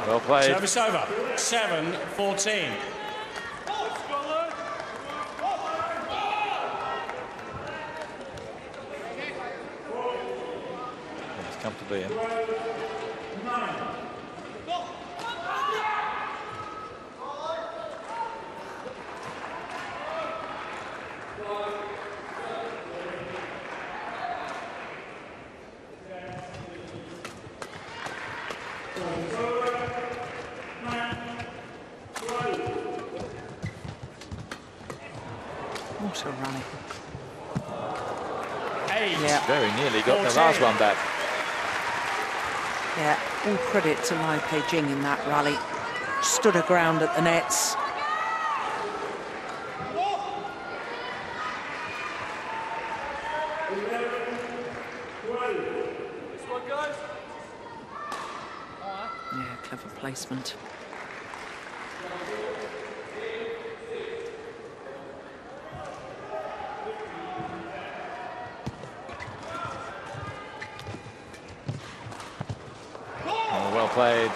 Well played. Service over. 7-14. It's comfortably in. What a rally. 8. Yeah. Very nearly got the last one back. Yeah, all credit to Lai Pei-jing in that rally. Stood her ground at the nets. Yeah, clever placement. Oh, well played.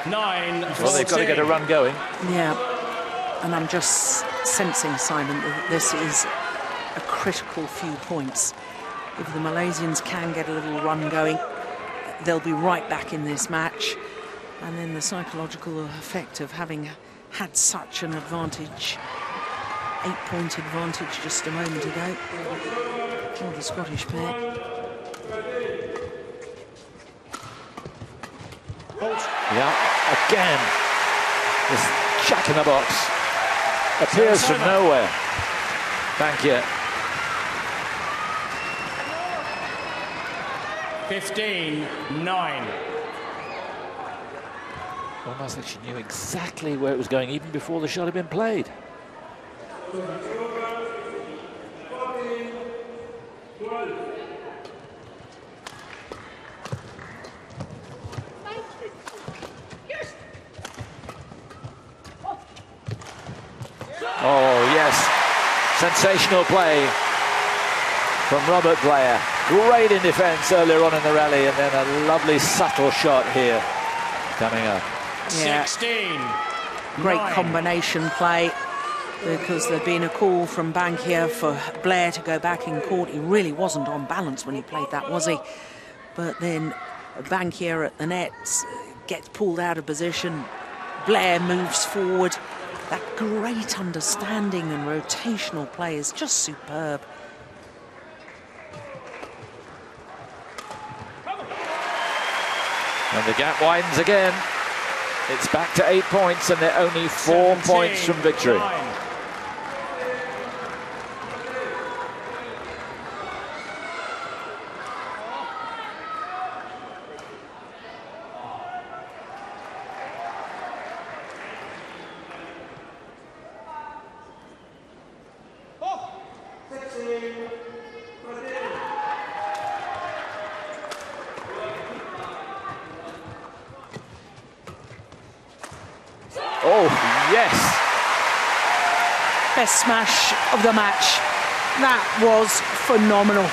9-14. Well, they've got to get a run going. Yeah, and I'm just sensing, Simon, that this is a critical few points. If the Malaysians can get a little run going, they'll be right back in this match. And then the psychological effect of having had such an advantage, 8-point advantage just a moment ago, for the Scottish pair. Yeah, again. This jack in the box appears from nowhere. Thank you. 15-9. Almost like she knew exactly where it was going even before the shot had been played. Oh, yes. Sensational play from Robert Blair. Great in defence earlier on in the rally, and then a lovely subtle shot here coming up. Yeah. 16. Great 9. combination play, because there'd been a call from Bankier for Blair to go back in court. He really wasn't on balance when he played that, was he? But then Bankier at the nets gets pulled out of position. Blair moves forward. That great understanding and rotational play is just superb. And the gap widens again. It's back to 8 points, and they're only 4 points from victory. 9. Oh, yes. Best smash of the match. That was phenomenal.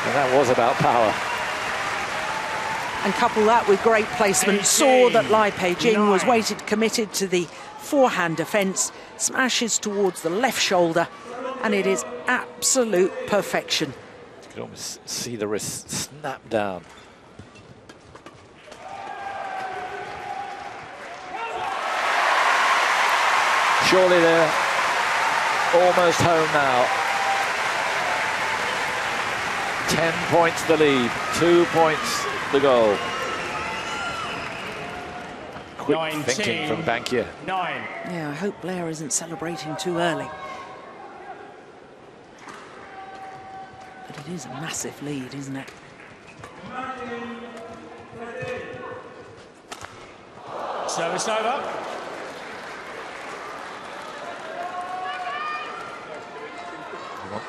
And that was about power. And couple that with great placement. Saw that Lai Pei-jing was weighted, committed to the forehand defence. Smashes towards the left shoulder, and it is absolute perfection. You can almost see the wrist snap down. Surely they're almost home now. 10 points the lead, 2 points the goal. Quick 19, thinking from Bankier. 9. Yeah, I hope Blair isn't celebrating too early. But it is a massive lead, isn't it? Service over.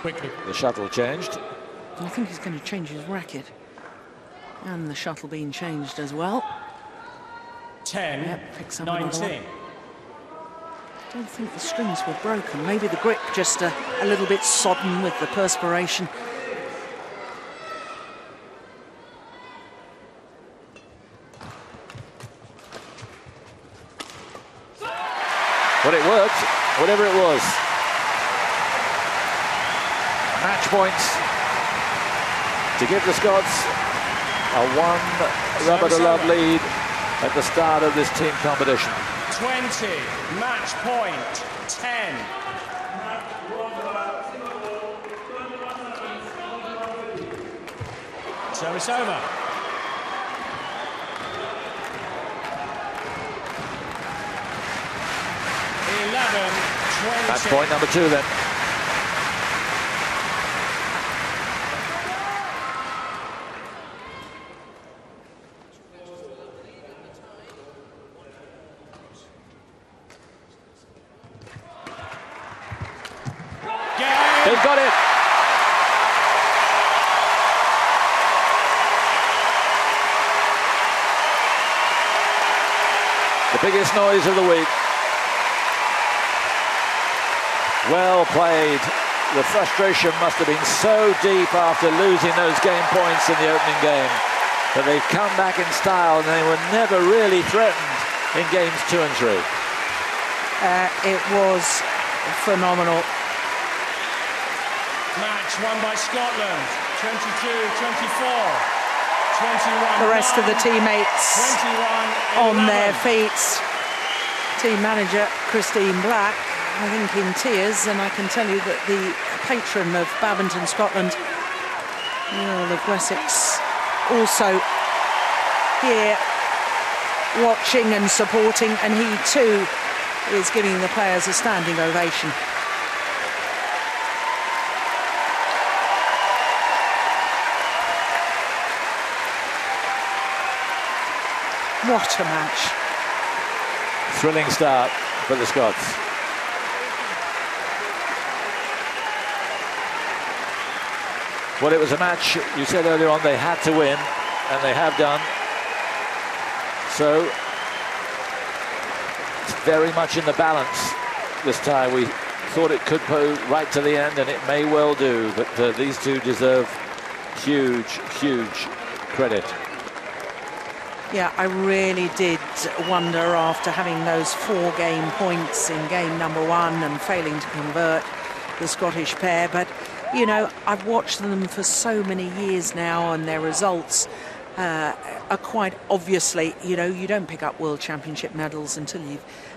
Quickly, the shuttle changed. I think he's going to change his racket. And the shuttle being changed as well. 10, Yep, picks up another 19. one. I don't think the strings were broken. Maybe the grip just a little bit sodden with the perspiration. But it worked, whatever it was. Match points to give the Scots a one rubber-to-love lead at the start of this team competition. 20, match point, 10. Service over. Match point number 2 then. They've got it. The biggest noise of the week. Well played. The frustration must have been so deep after losing those game points in the opening game. But they've come back in style and they were never really threatened in games 2 and 3. It was phenomenal. Match won by Scotland, 22-24, 21. The rest of the teammates 21, on their feet. Team manager Christine Black, I think, in tears, and I can tell you that the patron of Badminton Scotland, the Earl of Wessex, also here watching and supporting, and he too is giving the players a standing ovation. What a match. Thrilling start for the Scots. Well, it was a match, you said earlier on, they had to win, and they have done. So, it's very much in the balance this tie. We thought it could go right to the end, and it may well do, but these two deserve huge, huge credit. Yeah, I really did wonder, after having those 4 game points in game number 1 and failing to convert, the Scottish pair, but you know, I've watched them for so many years now, and their results are quite obviously, you know, you don't pick up World Championship medals until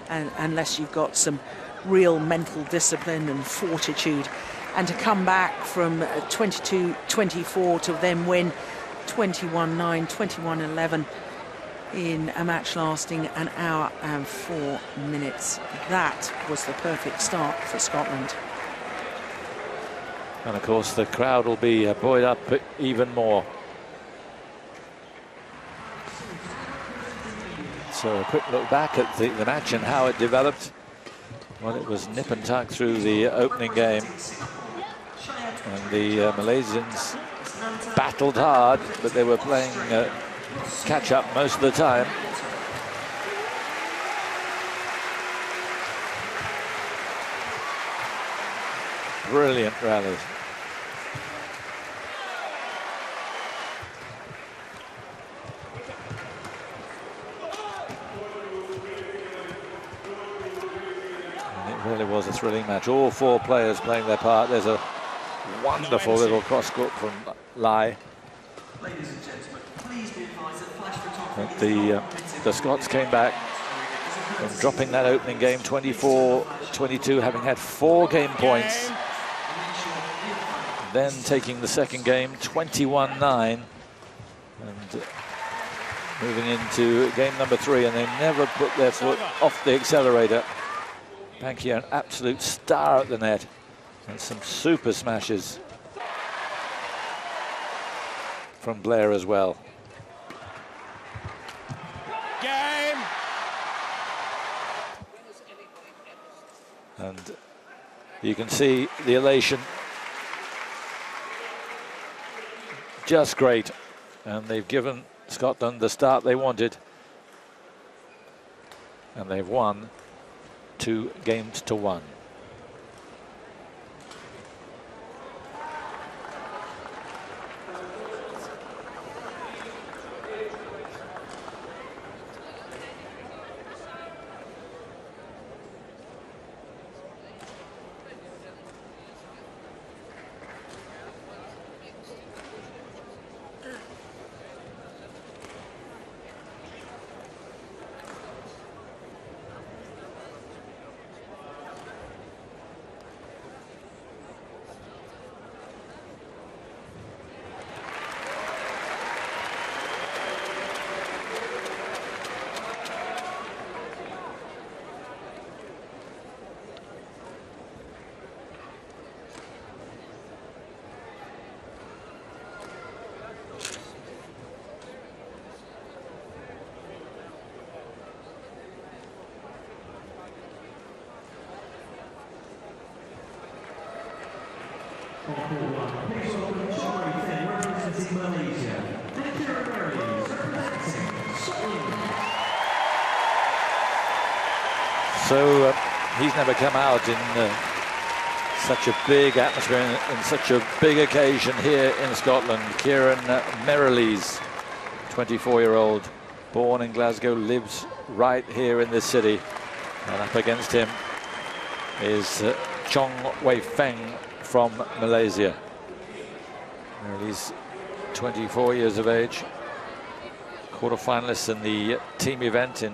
unless you've got some real mental discipline and fortitude. And to come back from 22-24 to then win 21-9, 21-11 in a match lasting an hour and 4 minutes. That was the perfect start for Scotland. And of course the crowd will be buoyed up even more. So a quick look back at the match and how it developed. Well, it was nip and tuck through the opening game, and the Malaysians battled hard, but they were playing catch up most of the time. Brilliant rally. And it really was a thrilling match. All 4 players playing their part. There's a wonderful little cross-court from Lai. But the Scots came back from dropping that opening game 24-22, having had 4 game points, then taking the second game 21-9 and moving into game number 3, and they never put their foot off the accelerator. Pankia, an absolute star at the net, and some super smashes from Blair as well. Game. And you can see the elation just great. And they've given Scotland the start they wanted. And they've won 2 games to 1. So he's never come out in such a big atmosphere, in such a big occasion here in Scotland. Kieran Merrilees, 24-year-old, born in Glasgow, lives right here in this city. And up against him is Chong Wei Feng from Malaysia. Merrilees, 24 years of age, quarter-finalists in the team event in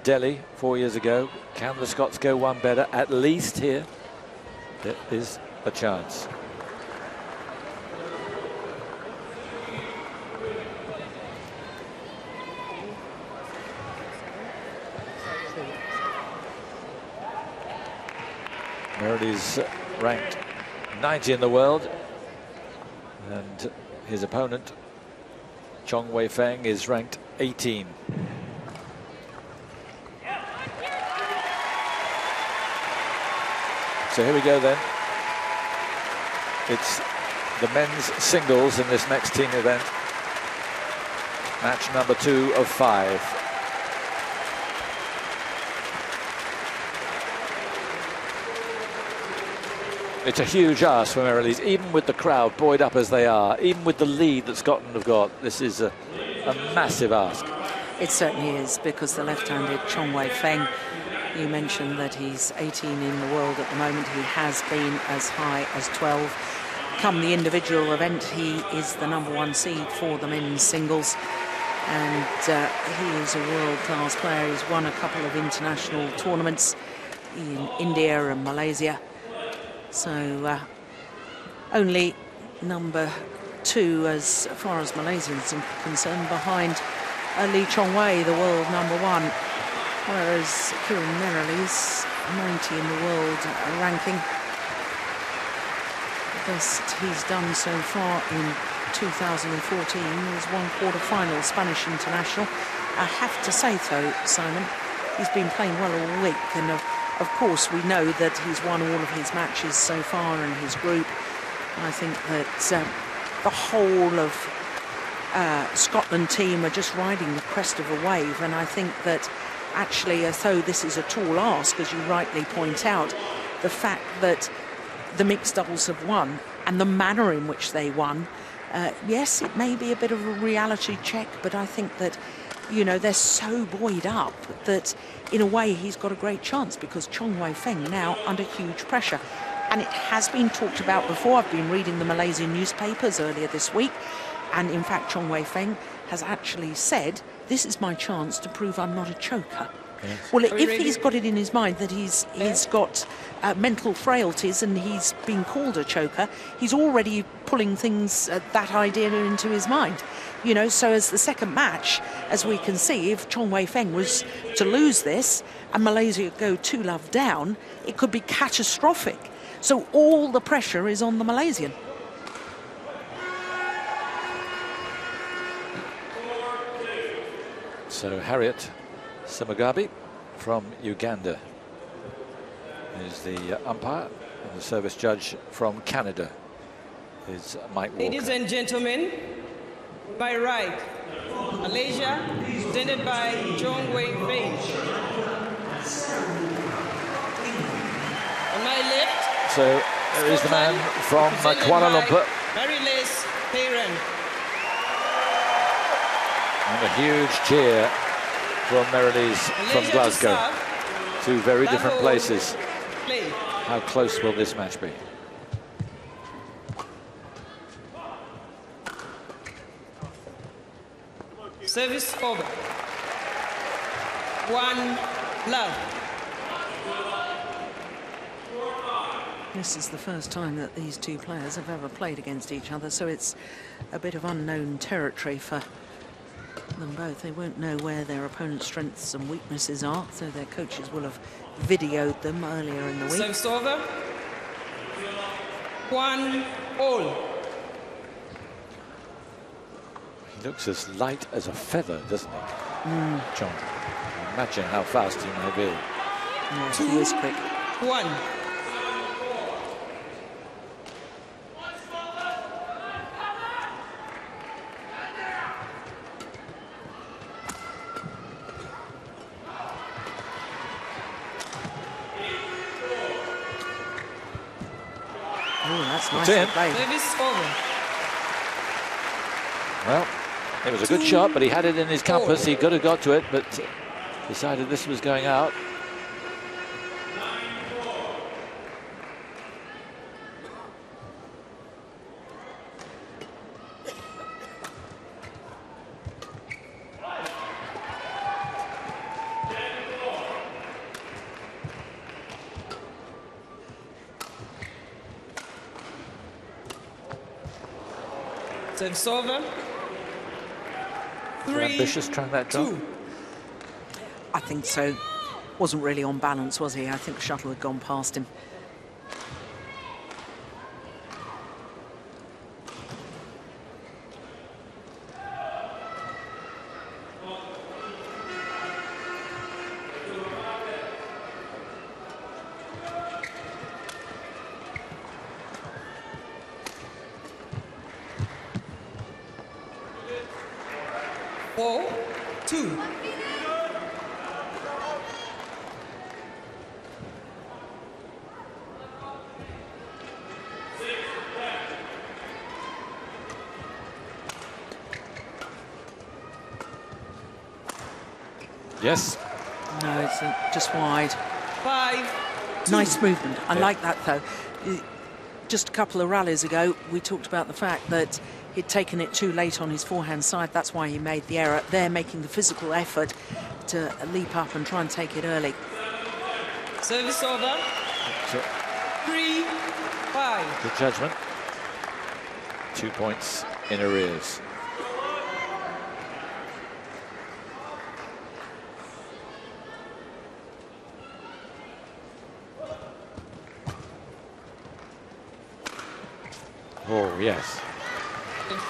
Delhi 4 years ago. Can the Scots go one better? At least here there is a chance. Merrilees ranked 90 in the world, and his opponent Chong Wei Feng is ranked 18. So here we go then. It's the men's singles in this next team event. Match number 2 of 5. It's a huge ask for Merrilees, even with the crowd buoyed up as they are, even with the lead that Scotland have got. This is a massive ask. It certainly is, because the left-handed Chong Wei Feng, you mentioned that he's 18 in the world at the moment. He has been as high as 12. Come the individual event, he is the #1 seed for the men's singles. And he is a world-class player. He's won a couple of international tournaments in India and Malaysia. So only #2 as far as Malaysians are concerned, behind Lee Chong Wei, the world #1. Whereas Kieran Merrilees, 90 in the world ranking. The best he's done so far in 2014 was 1 quarter-final Spanish international. I have to say, though, Simon, he's been playing well all week, and of course we know that he's won all of his matches so far in his group. And I think that the whole of Scotland team are just riding the crest of a wave, and I think that actually, although this is a tall ask, as you rightly point out, the fact that the mixed doubles have won and the manner in which they won, yes, it may be a bit of a reality check, but I think that, you know, they're so buoyed up that in a way he's got a great chance, because Chong Wei Feng now under huge pressure. And it has been talked about before. I've been reading the Malaysian newspapers earlier this week, and in fact Chong Wei Feng has actually said, this is my chance to prove I'm not a choker. Yes. Well, if he's got it in his mind that he's got mental frailties and he's been called a choker, he's already pulling things, that idea into his mind. You know, so as the second match, as we can see, if Chong Wei Feng was to lose this and Malaysia go 2-love down, it could be catastrophic. So all the pressure is on the Malaysian. So Harriet Simagabi from Uganda is the umpire, and the service judge from Canada is Mike Walker. Ladies and gentlemen, by right. Malaysia, presented by John Wayne Page. On my left, So there is the man from Kuala Lumpur. Mary-Liz Peyron. And a huge cheer from Mary-Liz from Malaysia to Glasgow. serve. Two very different Level places. Play. How close will this match be? Service over. 1 love. This is the first time that these two players have ever played against each other, so it's a bit of unknown territory for them both. They won't know where their opponent's strengths and weaknesses are, so their coaches will have videoed them earlier in the week. Service over. 1 all. He looks as light as a feather, doesn't he? John. Imagine how fast he may be. Yes, he is quick. 1. Oh, that's It's nicely in. played. Service over. Well, it was a good shot, but he had it in his compass. He could have got to it, but decided this was going out. Service over. 3. Ambitious trying that drop. 2. I think so. Wasn't really on balance, was he? I think the shuttle had gone past him. Four, 2. Yes. No, it's just wide. 5, 2. Nice movement. I Yeah. like that, though. Just a couple of rallies ago, we talked about the fact that he'd taken it too late on his forehand side. That's why he made the error. They're making the physical effort to leap up and try and take it early. Service over. So, 3, 5. good judgment. 2 points in arrears. Oh, yes.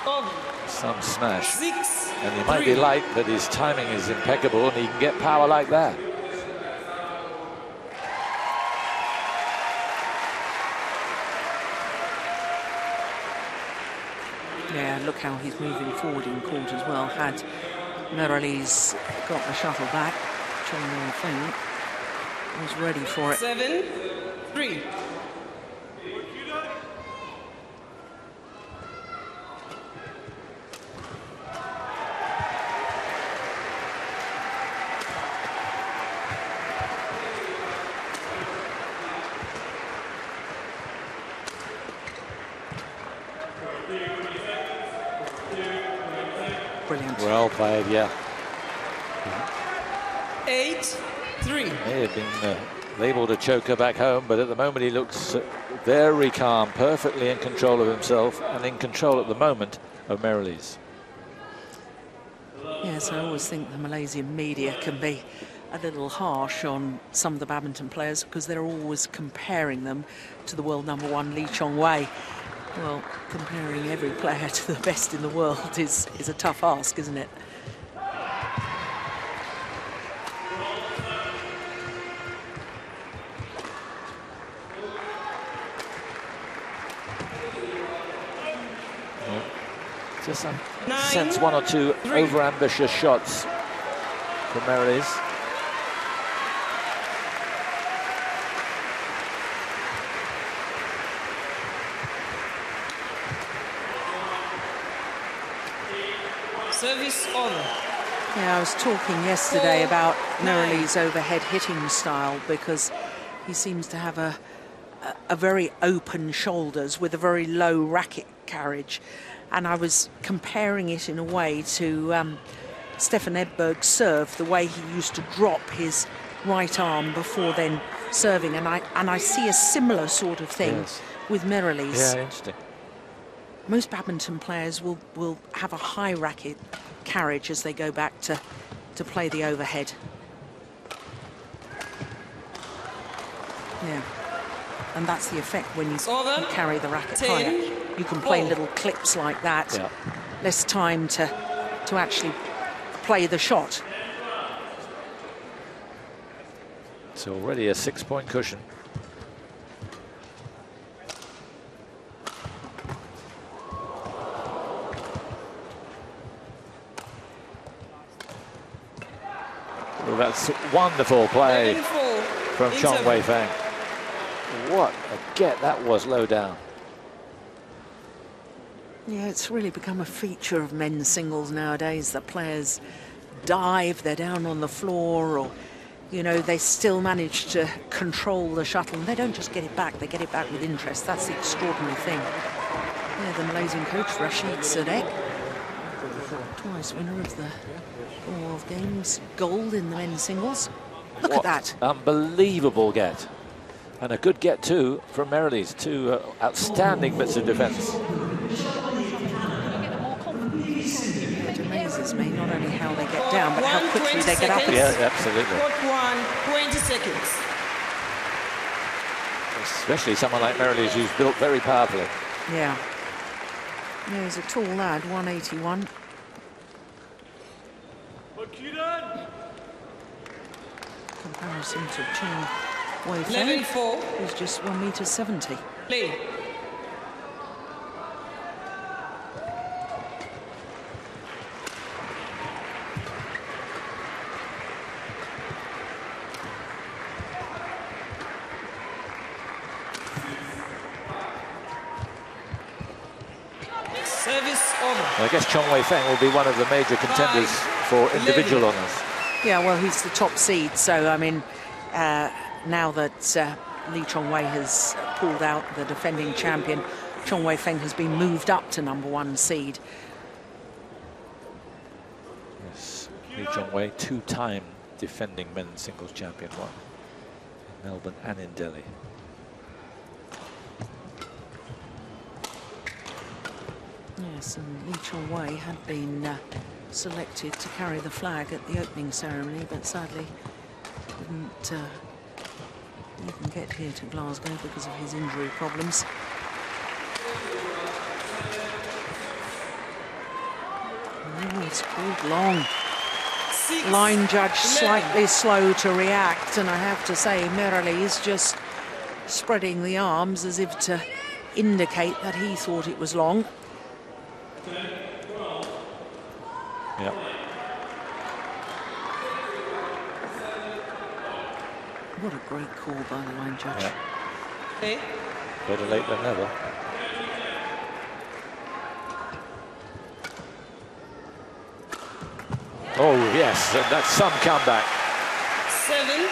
Over. Some smash. 6. And he might be 3. light, but his timing is impeccable, and he can get power like that. Yeah, look how he's moving forward in court as well. Had Merrili's got the shuttle back, Chong Wei Feng was ready for it. 7, 3. Brilliant. Well played, yeah. 8, 3. He had been labelled a choker back home, but at the moment he looks very calm, perfectly in control of himself, and in control at the moment of Merrilies. Yes, I always think the Malaysian media can be a little harsh on some of the badminton players because they're always comparing them to the world #1 Lee Chong Wei. Well, comparing every player to the best in the world is a tough ask, isn't it? Just sense one or two over-ambitious shots from Merrilees. Service over. Yeah, I was talking yesterday about Merrilees' overhead hitting style, because he seems to have a very open shoulders with a very low racket carriage, and I was comparing it in a way to Stefan Edberg's serve, the way he used to drop his right arm before then serving, and I see a similar sort of thing with Merrilees. Yeah, interesting. Most badminton players will have a high racket carriage as they go back to play the overhead. Yeah, and that's the effect when you carry the racket higher. You can play little clips like that. Yeah. Less time to actually play the shot. It's already a 6-point cushion. Well, that's wonderful play from Chong Wei Feng. What a get that was low down. Yeah, it's really become a feature of men's singles nowadays. The players dive, they're down on the floor, or, you know, they still manage to control the shuttle. And they don't just get it back, they get it back with interest. That's the extraordinary thing. Yeah, the Malaysian coach, Rashid Sadek, twice winner of the Commonwealth Games gold in the men's singles. Look at that. Unbelievable get. And a good get too from Merrilees. Two outstanding bits of defence. It amazes me not only how they get down, but how quickly they get up. Yeah, absolutely. 20 seconds. Especially someone like Merrilees, who's built very powerfully. Yeah. Yeah, he's a tall lad, 181. Comparison to Chong Wei Feng, who's just 1.70 meters. Play. Service over. I guess Chong Wei Feng will be one of the major contenders for individual honours. Yeah, well, he's the top seed, so I mean, now that Lee Chong Wei has pulled out, the defending champion, Chong Wei Feng has been moved up to #1 seed. Yes, Lee Chong Wei, two-time defending men's singles champion, one in Melbourne and in Delhi. Yes, and Lee Chong Wei had been selected to carry the flag at the opening ceremony, but sadly didn't even get here to Glasgow because of his injury problems. Oh, it's called long. Line judge slightly slow to react, and I have to say Merrilees just spreading the arms as if to indicate that he thought it was long. Yeah. What a great call by the line judge. Yeah. Hey. Better late than never. Oh, yes, and that's some comeback. 7-11.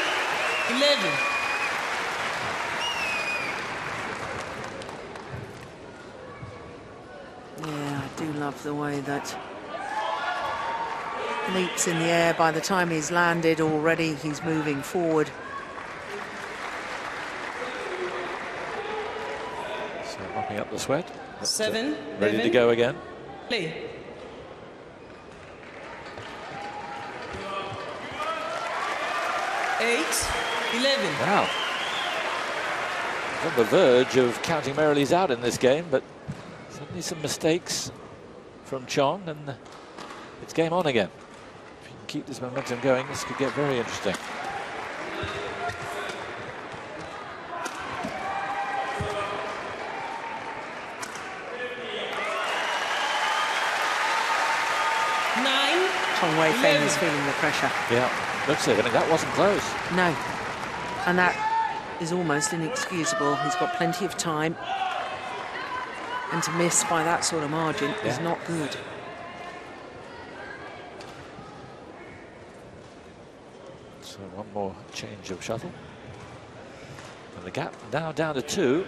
Yeah, I do love the way that leaps in the air. By the time he's landed already, he's moving forward. So mopping up the sweat. But, 7, ready to go again. Play. Eight, 11. Wow. On the verge of counting Merrilees out in this game, but certainly some mistakes from Chong, and it's game on again. If you can keep this momentum going, this could get very interesting. Chong Wei Feng is feeling the pressure. Yeah, looks like it. I mean, that wasn't close. No, and that is almost inexcusable. He's got plenty of time, and to miss by that sort of margin is not good. So one more change of shuttle. And the gap now down to 2.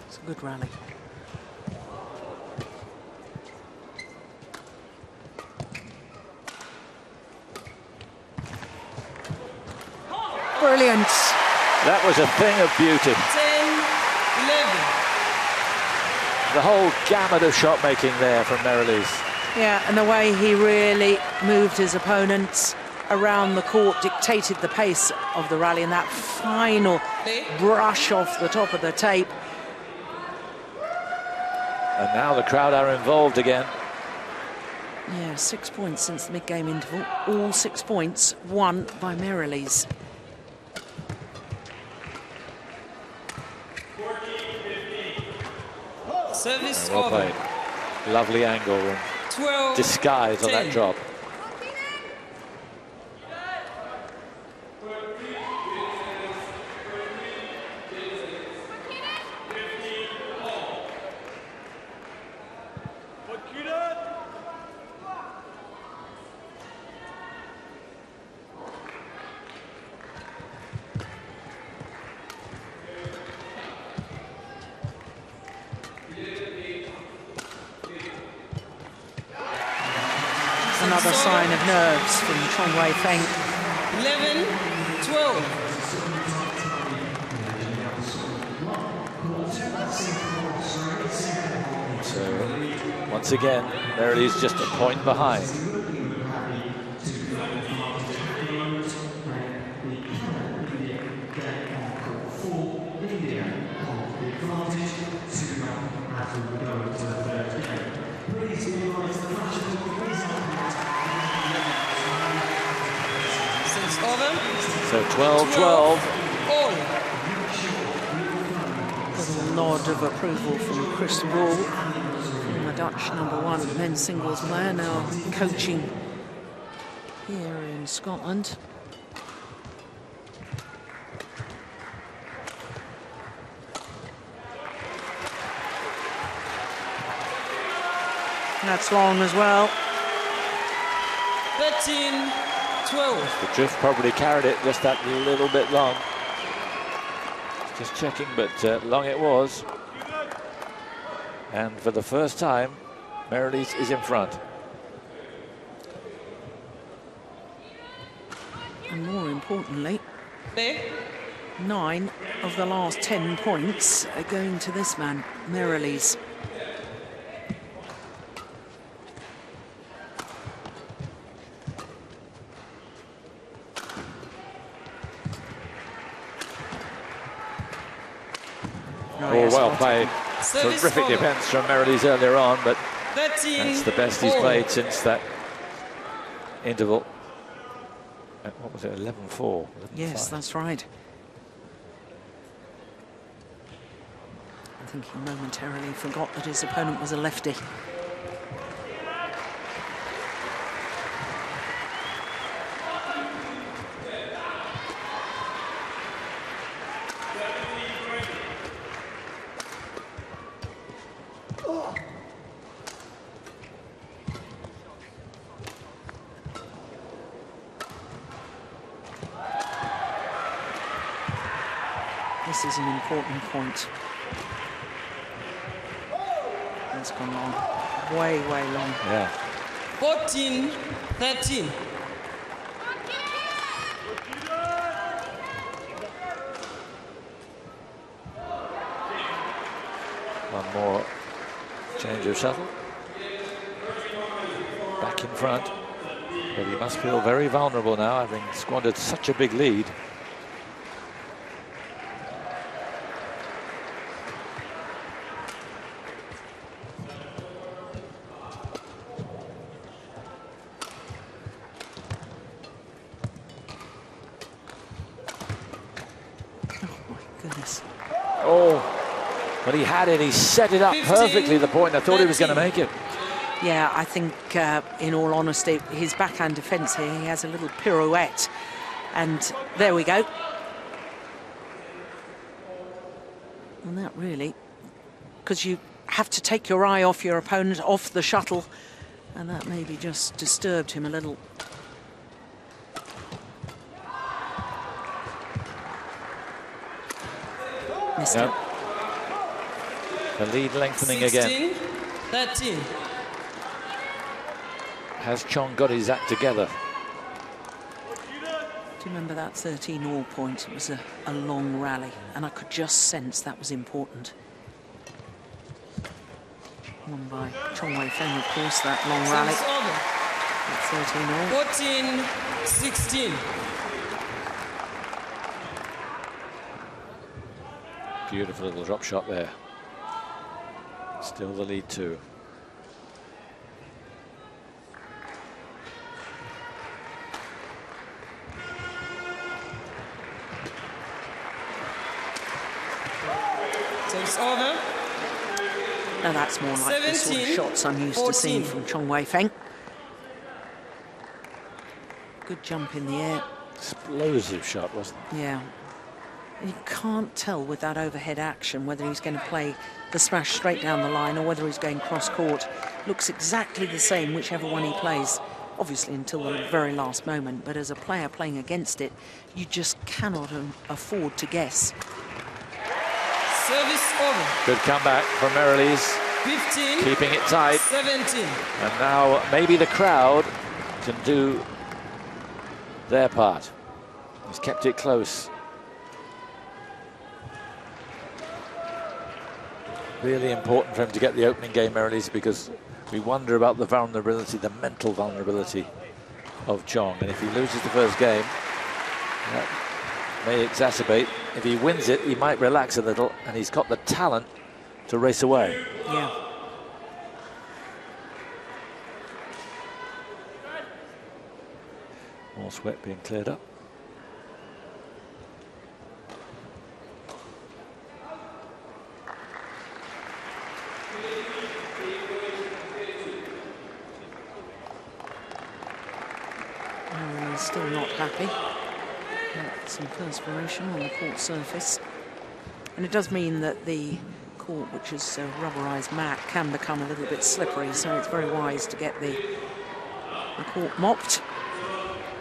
It's a good rally. Brilliant. That was a thing of beauty. 10, 11. The whole gamut of shot making there from Merrilees. Yeah, and the way he really moved his opponents around the court dictated the pace of the rally, and that final brush off the top of the tape. And now the crowd are involved again. Yeah, 6 points since the mid-game interval. All 6 points won by Merrilees. Service Well over. played. Lovely angle and 12, disguise on that 10. drop. Another sign of nerves from Chong Wei Feng. 11, 12. So once again, Merrilees just a point behind. So 12-12. All. Little nod of approval from Chris Rule, from the Dutch #1 men's singles player, now coaching here in Scotland. That's long as well. 13, 12. The drift probably carried it just that little bit long. Just checking, but long it was. And for the first time, Merrilees is in front. And more importantly, Play. 9 of the last 10 points are going to this man, Merrilees. Well played. Service Terrific over. defence from Merrilees earlier on, but 13, that's the best he's all. played since that interval. What was it, 11-4? Yes, that's right. I think he momentarily forgot that his opponent was a lefty. This is an important point. It's gone long. Way, way long. Yeah. 14, 13. One more change of shuttle. Back in front. But he must feel very vulnerable now, having squandered such a big lead. Goodness. Oh, but he had it. He set it up 15, perfectly, the point. I thought he was going to 13. make it. Yeah, I think, in all honesty, his backhand defence here, he has a little pirouette. And there we go. And that really, because you have to take your eye off your opponent, off the shuttle, and that maybe just disturbed him a little. Missed it. Yep. The lead lengthening 16, again. 13. Has Chong got his act together? Do you remember that 13-all point? It was a long rally, and I could just sense that was important. Won by Chong Wei Feng, of course, that long rally. Service over. At 13-all. 14-16. Beautiful little drop shot there. Still the lead too. Service over. Now that's more like the sort of 17, shots I'm used to seeing 14. from Chong Wei Feng. Good jump in the air. Explosive shot, wasn't it? Yeah. You can't tell with that overhead action whether he's going to play the smash straight down the line or whether he's going cross-court. Looks exactly the same whichever one he plays, obviously until the very last moment. But as a player playing against it, you just cannot afford to guess. Service over. Good comeback from Merrilees, 15, keeping it tight. 17. And now maybe the crowd can do their part. He's kept it close. Really important for him to get the opening game, Merrilees, because we wonder about the vulnerability, the mental vulnerability of Chong. And if he loses the first game, that may exacerbate. If he wins it, he might relax a little, and he's got the talent to race away. Yeah. More sweat being cleared up. And he's still not happy. Some perspiration on the court surface. And it does mean that the court, which is a rubberized mat, can become a little bit slippery, so it's very wise to get the court mopped.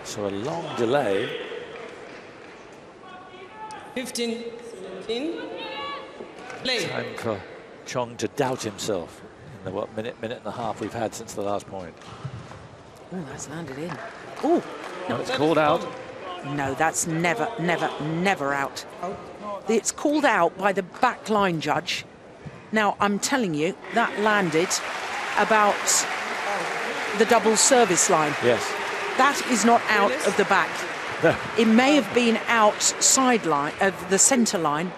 So a long delay. 15 in play. Time for Chong to doubt himself in the minute and a half we've had since the last point. Oh, that's landed in. Oh, No, it's called out. no, that's never out. It's called out by the back line judge. Now, I'm telling you, that landed about the double service line. Yes. That is not out of the back. No. It may have been outside line of the centre line,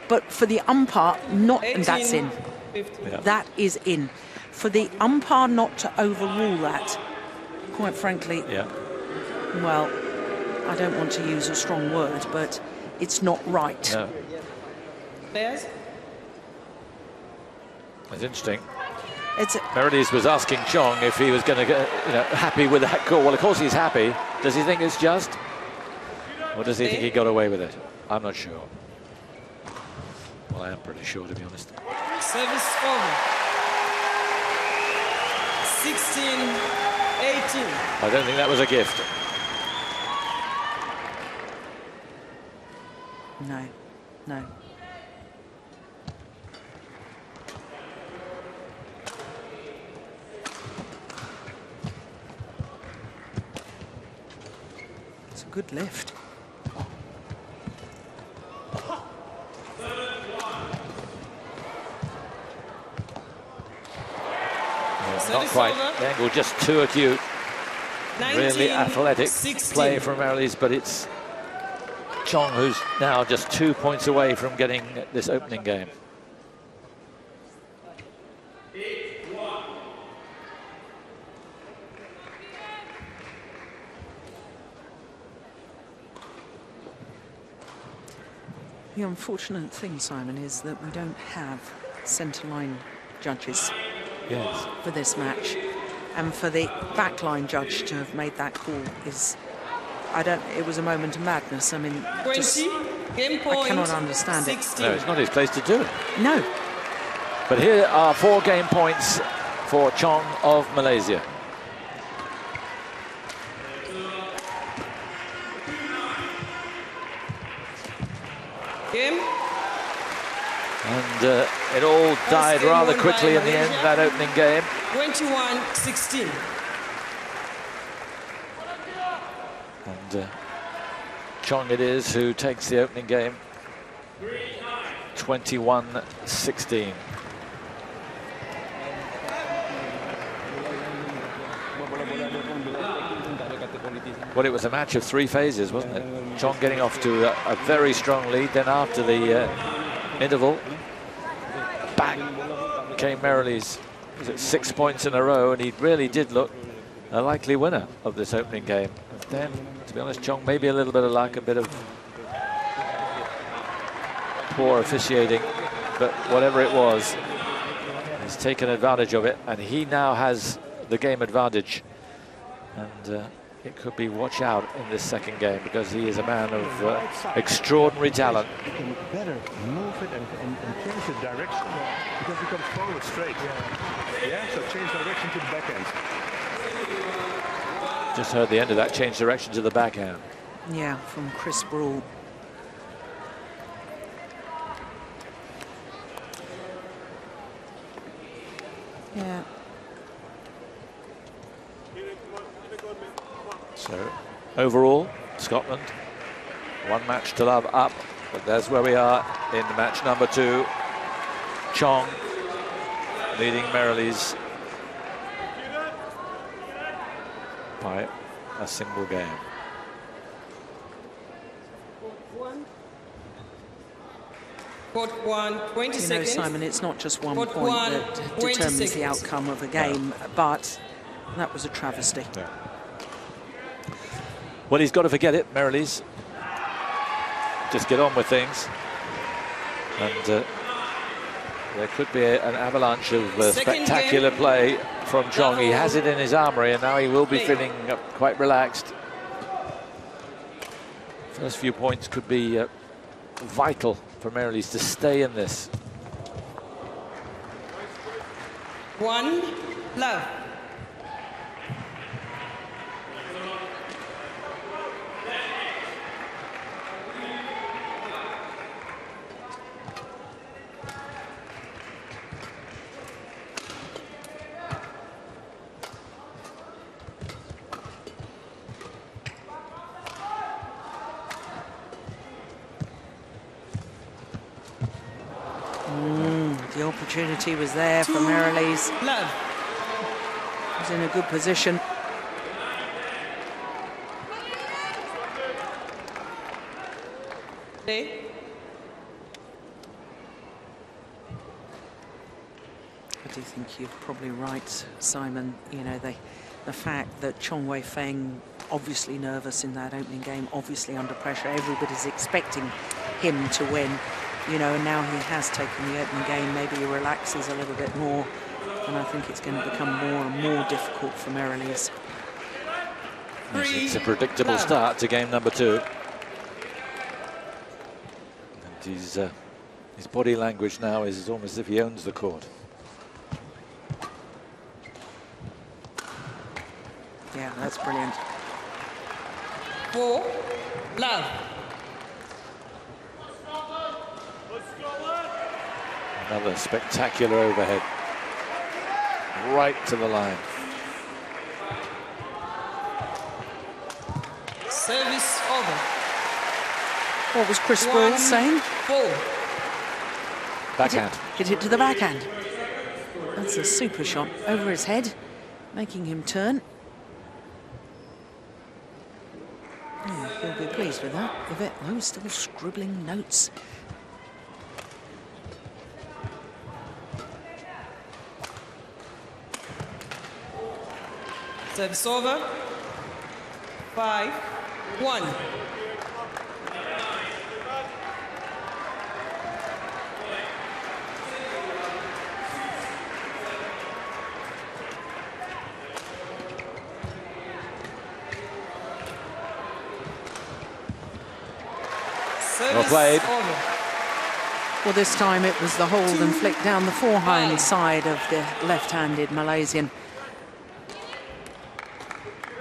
but for the umpire, not, and that's in. 15. Yeah. That is in. For the umpire not to overrule that, quite frankly, Yeah. well, I don't want to use a strong word, but it's not right. No. Players. It's interesting. It's Merrilees was asking Chong if he was going to get, happy with that call. Well, of course he's happy. Does he think it's just? Or does he think he got away with it? I'm not sure. Well, I am pretty sure, to be honest. Service over. 16, 18. I don't think that was a gift. no, no. It's a good lift. Not Service quite. over. The angle just too acute. 19, Really athletic 16. play from Merrilees, but it's Chong who's now just 2 points away from getting this opening game. The unfortunate thing, Simon, is that we don't have centre-line judges for this match. And for the back-line judge to have made that call is, it was a moment of madness. I mean, 20, game point, I cannot understand 16. No, it's not his place to do it. No. But here are 4 game points for Chong of Malaysia. Game. And it all died game rather won quickly by in the end, Malaysia. that opening game. 21-16. And Chong it is who takes the opening game. 21-16. Well, it was a match of 3 phases, wasn't it? Chong getting off to a very strong lead, then after the interval, back came Merrilies. Was it 6 points in a row, and he really did look a likely winner of this opening game. And then, to be honest, Chong, maybe a little bit of luck, a bit of poor officiating, but whatever it was, he's taken advantage of it, and he now has the game advantage. And it could be watch out in this second game, because he is a man of extraordinary talent. You can better move it and change the direction, because he comes forward straight. Yeah, so change direction to the backhand. Just heard the end of that, change direction to the backhand. Yeah, from Chris Brawl. Yeah. So overall, Scotland, 1 match to love up, but there's where we are in match number 2. Chong leading Merrilies by a single game. Court 1, 20 You know, seconds. Simon, it's not just one Court point 1, that 20 determines the seconds. outcome of a game, but that was a travesty. Yeah. Well, he's got to forget it, Merrilies. Just get on with things. And there could be an avalanche of spectacular play from Chong. He has it in his armoury, and now he will be feeling quite relaxed. First few points could be vital for Merrilies to stay in this. 1 love. The opportunity was there for Merrilies. Love. He's in a good position. Play. I do think you're probably right, Simon. You know, the fact that Chong Wei Feng, obviously nervous in that opening game, obviously under pressure, everybody's expecting him to win. You know, and now he has taken the opening game, maybe he relaxes a little bit more, and I think it's going to become more and more difficult for Merrilies. Yes, it's a predictable start to game number 2. And his body language now is almost as if he owns the court. Yeah, that's brilliant. 4 love. Another spectacular overhead. Right to the line. Service over. What was Chris Brawl saying? 4. Backhand. Hit it to the backhand. That's a super shot over his head, making him turn. Yeah, he'll be pleased with that. Yvette Lowe still scribbling notes. Service over. 5-1. Well played. Over. Well, this time it was the hold and flick down the forehand side of the left-handed Malaysian.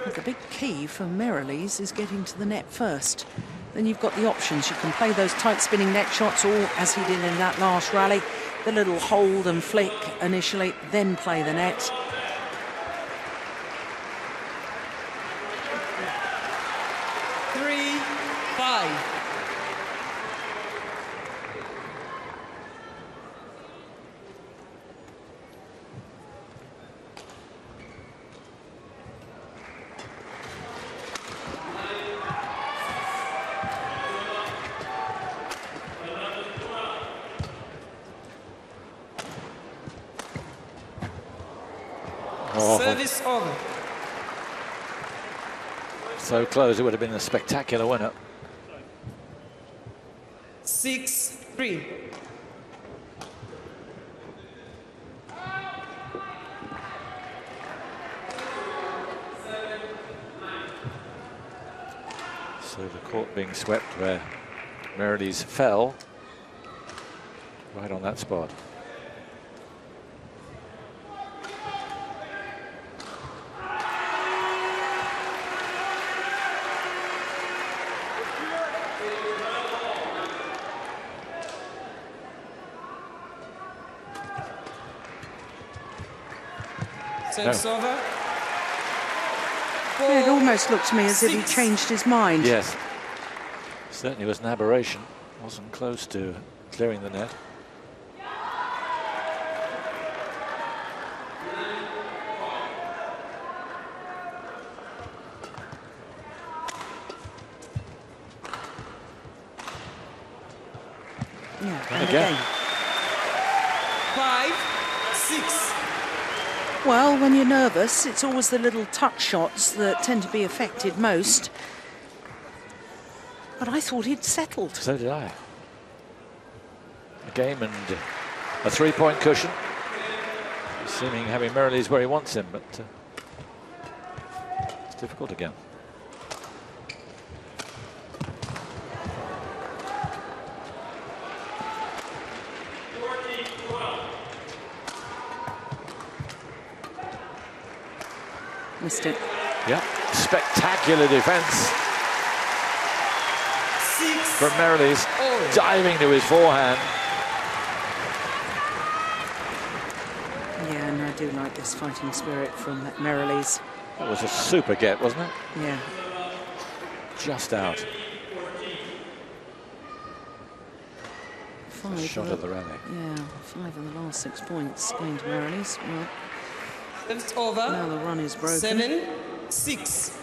But the big key for Merrilees is getting to the net first. Then you've got the options. You can play those tight spinning net shots, or as he did in that last rally, the little hold and flick initially, then play the net. Three, 5. Service over. So close, it would have been a spectacular winner. 6-3. So the court being swept where Merrilees fell, right on that spot. Service over. Yeah, it almost looked to me as if he changed his mind. Yes, certainly was an aberration. Wasn't close to clearing the net. Yeah, And again. 5-6. Well, when you're nervous, it's always the little touch shots that tend to be affected most. But I thought he'd settled. So did I. A game and a 3-point cushion. Seeming having Merrilees where he wants him, but it's difficult again. Missed it. Yeah, spectacular defence from Merrilees, diving to his forehand. Yeah, and I do like this fighting spirit from Merrilees. That was a super get, wasn't it? Yeah. Just out. Five Shot of of the rally. Yeah, 5 of the last 6 points going to Merrilees. Well, It's over. now the run is broken. 7-6.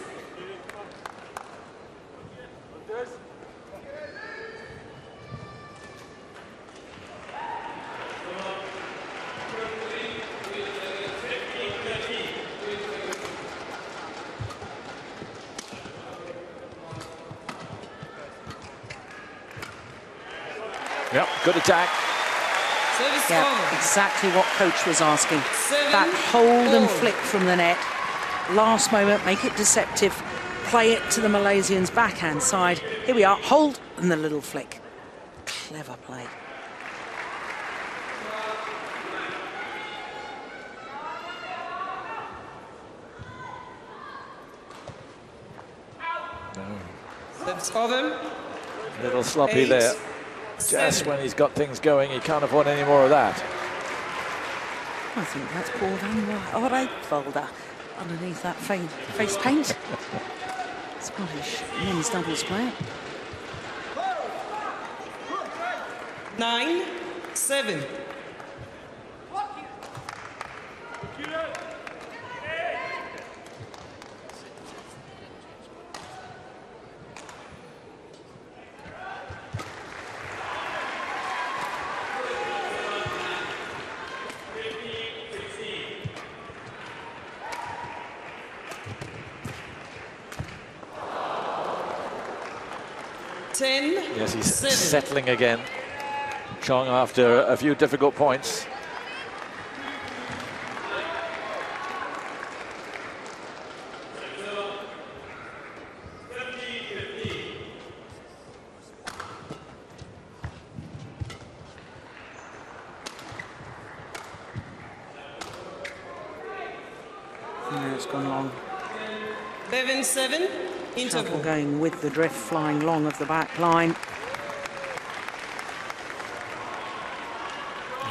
Yep, good attack. Service Yeah, over. exactly what coach was asking. 7-4. That hold and flick from the net. Last moment, make it deceptive. Play it to the Malaysians' backhand side. Here we are, hold and the little flick. Clever play. Service over. A little sloppy 8, there. Just 7. when he's got things going, he can't afford any more of that. I think that's Paul Van Rijtvelder underneath that face paint. Scottish men's doubles player. 9-7. Yes, he's settling again. Chong after a few difficult points. it's gone long. 11-7, Shuttle interval. going with the drift, flying long of the back line.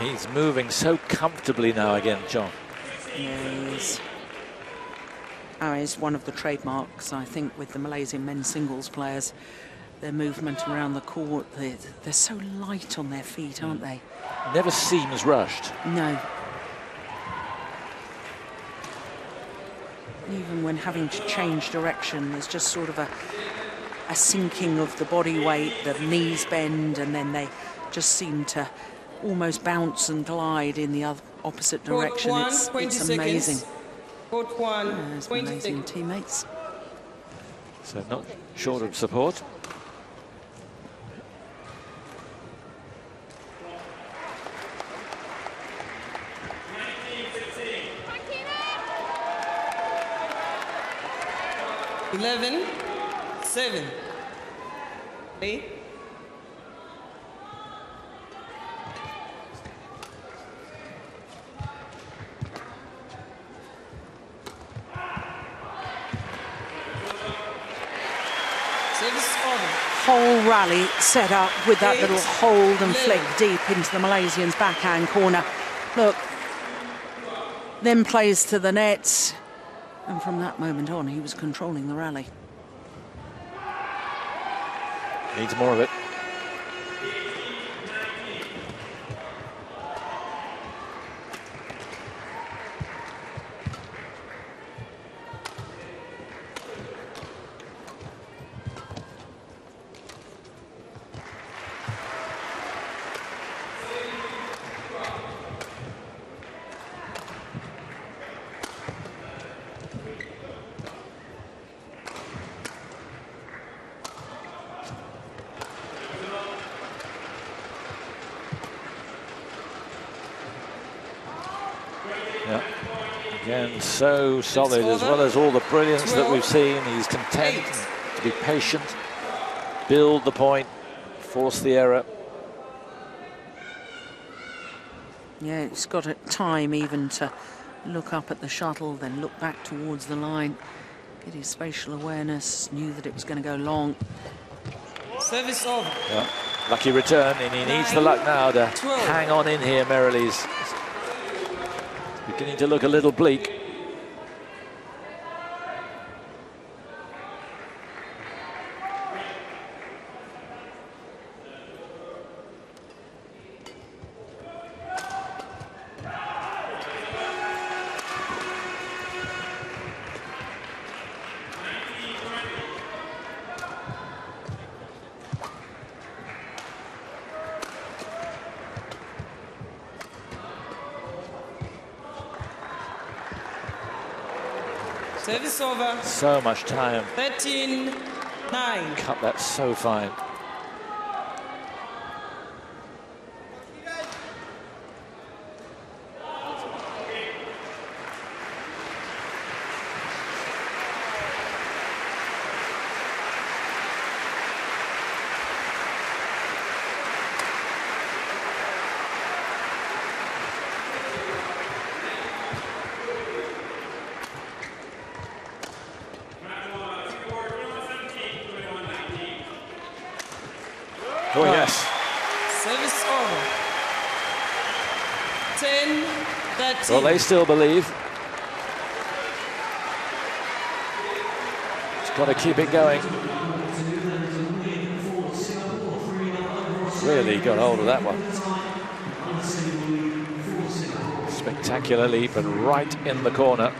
He's moving so comfortably now again, John. Yes. It's one of the trademarks, I think, with the Malaysian men's singles players. Their movement around the court, they're so light on their feet, aren't they? Never seems rushed. No. Even when having to change direction, there's just sort of a sinking of the body weight, the knees bend, and then they just seem to almost bounce and glide in the opposite direction. Court 1, It's 20 amazing. seconds. Court 1, There's 20 amazing seconds. teammates. So not short of support. Eleven, 7. Play. Service over. Whole rally set up with that 8, little hold and 11. flick deep into the Malaysians' backhand corner. Look, then plays to the nets, and from that moment on, he was controlling the rally. Needs more of it. Yeah. Again, so solid, as well as all the brilliance that we've seen. He's content to be patient, build the point, force the error. Yeah, it's got time even to look up at the shuttle, then look back towards the line, get his spatial awareness, knew that it was going to go long. Service over. Yeah. Lucky return, and he needs the luck now to 12. hang on in here, Merrilies. Beginning to look a little bleak. Service over. So much time. 13-9. Cut that so fine. Oh, yes. Service over. 10-13. Well, they still believe. It's got to keep it going. Really got hold of that one. Spectacular leap and right in the corner.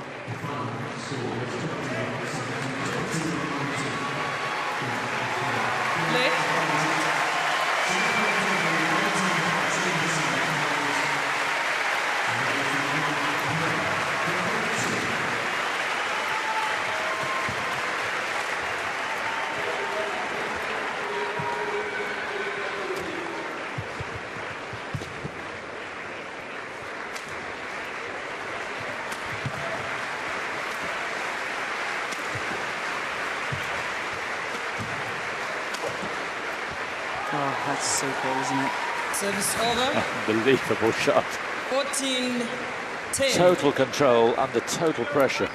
Oh, that's super, isn't it? Service over. Unbelievable shot. 14-10. Total control under total pressure.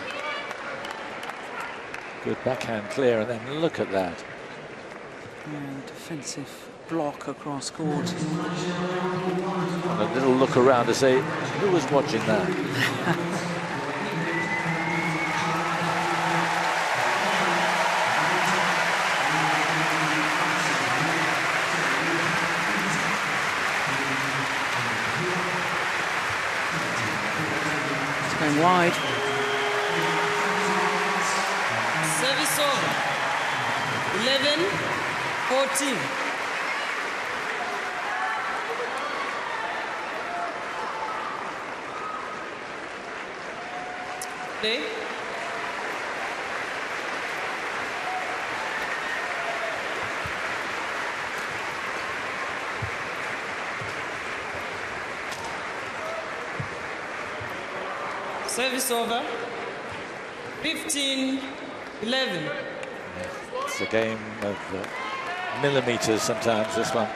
Good backhand clear, and then look at that. Yeah, defensive block across court. And a little look around to say, who was watching that? It's going wide. Service over. 11-14. Play. Service over. 15-11. It's a game of millimeters sometimes, this one.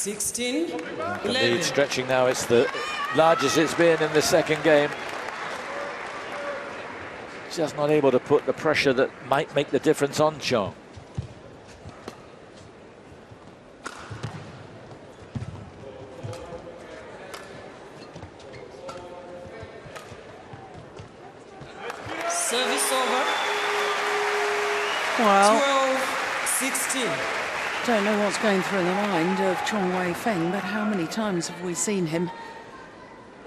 The lead stretching now. It's the largest it's been in the second game. Just not able to put the pressure that might make the difference on Chong. Service over. Well, 12-16. don't know what's going through the mind of Chong Wei Feng, but how many times have we seen him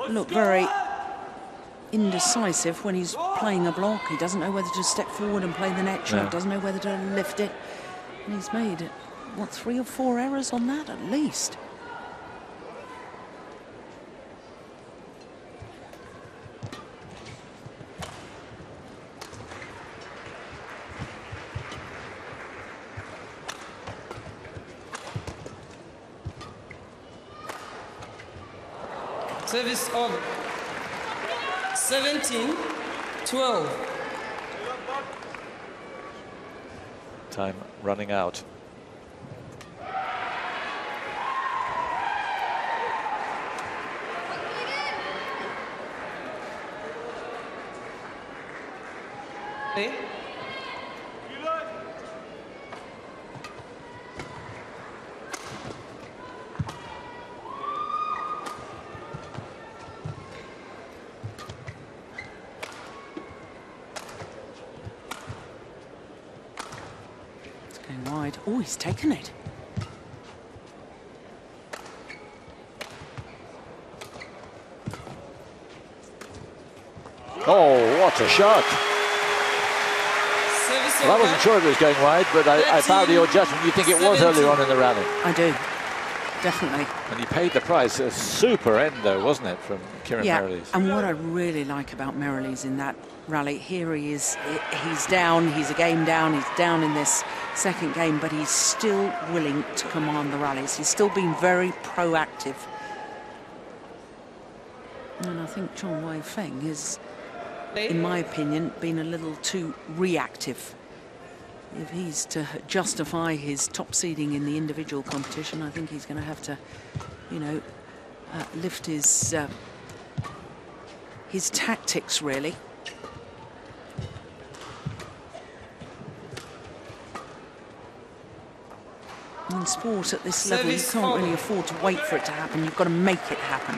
look very indecisive when he's playing a block? He doesn't know whether to step forward and play the net shot, doesn't know whether to lift it. And he's made, what, 3 or 4 errors on that at least. Service over. 17-12. Time running out. Play. Wide. Oh, he's taken it. Oh, what a shot. Well, I wasn't sure if it was going wide, but I found your judgment. You think it was earlier on in the rally? I do, definitely. And he paid the price. A super end, though, wasn't it, from Kieran Merrilees? And what I really like about Merrilees in that rally, here he is, he's down, he's a game down, he's down in this second game, but he's still willing to command the rallies. He's still been very proactive. And I think Chong Wei Feng has, in my opinion, been a little too reactive. If he's to justify his top seeding in the individual competition, I think he's going to have to, you know, lift his tactics, really. In sport at this level, you can't really afford to wait for it to happen. You've got to make it happen.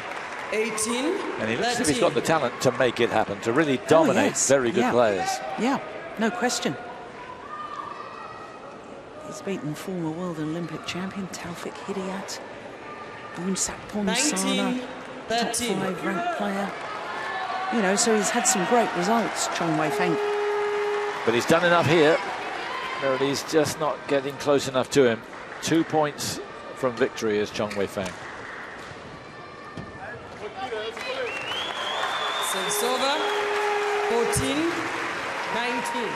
18. And he looks as if he's got the talent to make it happen, to really dominate very good players. Yeah, no question. He's beaten former world and Olympic champion Taufik Hidayat, Boonsakpon Sana, top 5 ranked player. You know, so he's had some great results, Chong Wei Feng. But he's done enough here. Merrilees just not getting close enough to him. 2 points from victory is Chong Wei Feng. Service over. 14-19.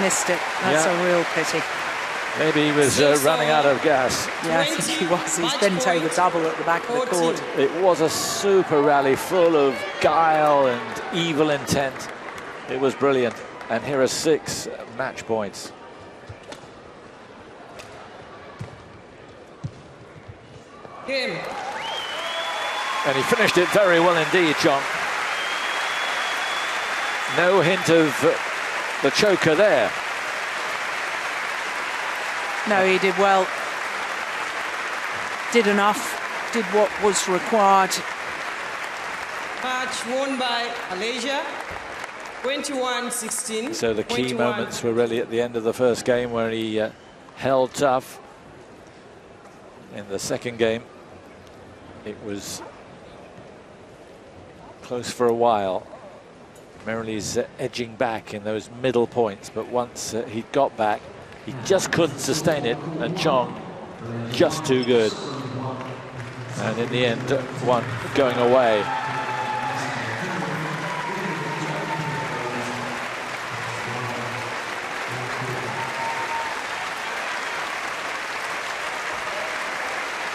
Missed it. That's a real pity. Maybe he was running out of gas. Yeah, I think he was. He's bent over double at the back of the court. It was a super rally full of guile and evil intent. It was brilliant. And here are 6 match points. Game. And he finished it very well indeed, John. No hint of the choker there. No, he did well. Did enough. Did what was required. Match won by Malaysia, 21-16. So the key moments were really at the end of the first game where he held tough. In the second game, it was close for a while. Merrilies edging back in those middle points, but once he got back, he just couldn't sustain it, and Chong just too good. And in the end, one going away.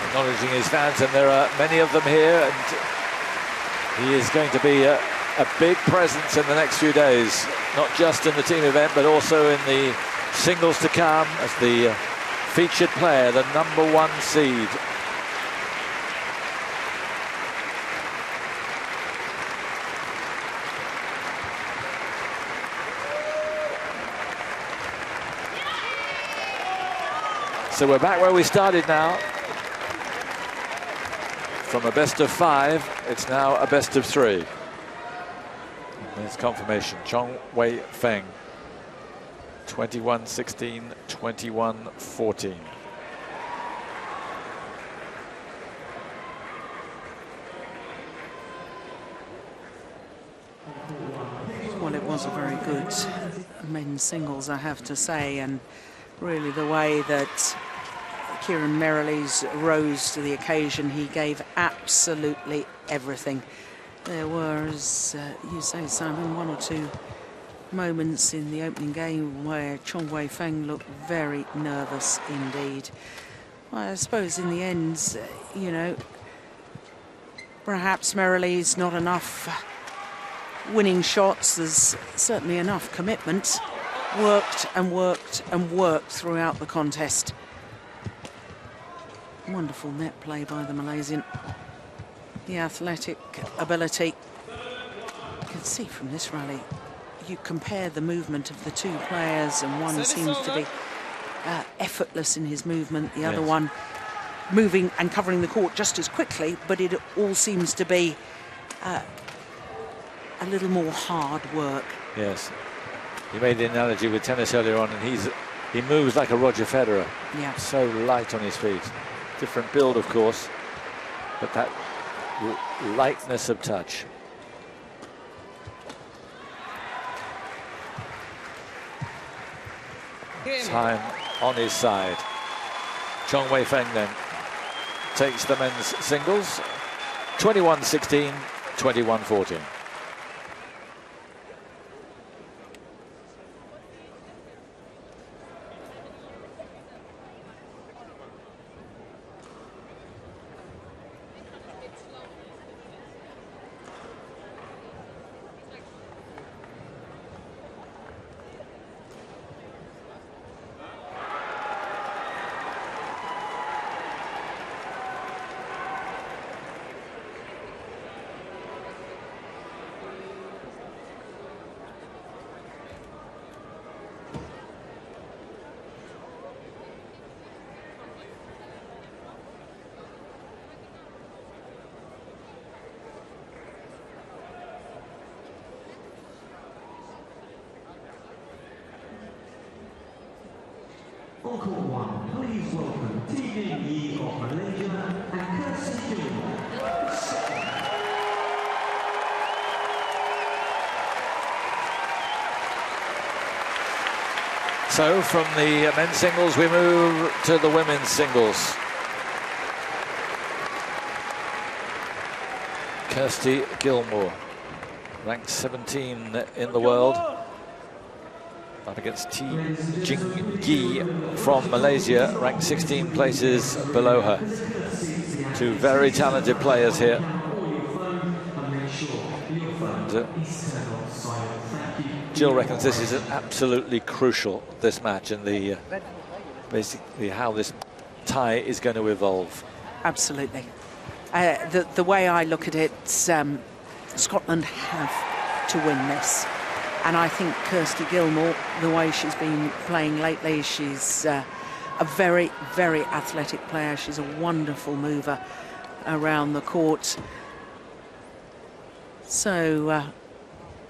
Acknowledging his fans, and there are many of them here, and he is going to be a big presence in the next few days, not just in the team event, but also in the singles to come as the featured player, the #1 seed. So we're back where we started now. From a best of 5, it's now a best of 3. There's confirmation. Chong Wei Feng, 21-16, 21-14. Well, it was a very good men's singles, I have to say, and really the way that Kieran Merrilies rose to the occasion, he gave absolutely everything. There were, as you say, Simon, 1 or 2 moments in the opening game where Chong Wei Feng looked very nervous indeed. Well, I suppose in the end, you know, perhaps Merrilies not enough winning shots. There's certainly enough commitment. Worked and worked and worked throughout the contest. Wonderful net play by the Malaysian. The athletic ability. You can see from this rally, you compare the movement of the 2 players, and one seems to be effortless in his movement, the other one moving and covering the court just as quickly, but it all seems to be a little more hard work. Yes. He made the analogy with tennis earlier on, and he moves like a Roger Federer. Yeah. So light on his feet. Different build, of course, but that lightness of touch. Time on his side. Chong Wei Feng then takes the men's singles, 21-16, 21-14. On court 1, please welcome Team E of Malaysia and Kirsty Gilmore. So from the men's singles, we move to the women's singles. Kirsty Gilmore, ranked 17 in the world. Not against T. Jing Yi from Malaysia, ranked 16 places below her. Two very talented players here. And Jill reckons this is an absolutely crucial, this match, and the basically how this tie is going to evolve. Absolutely. The way I look at it, Scotland have to win this. And I think Kirsty Gilmore, the way she's been playing lately, she's a very, very athletic player. She's a wonderful mover around the court. So,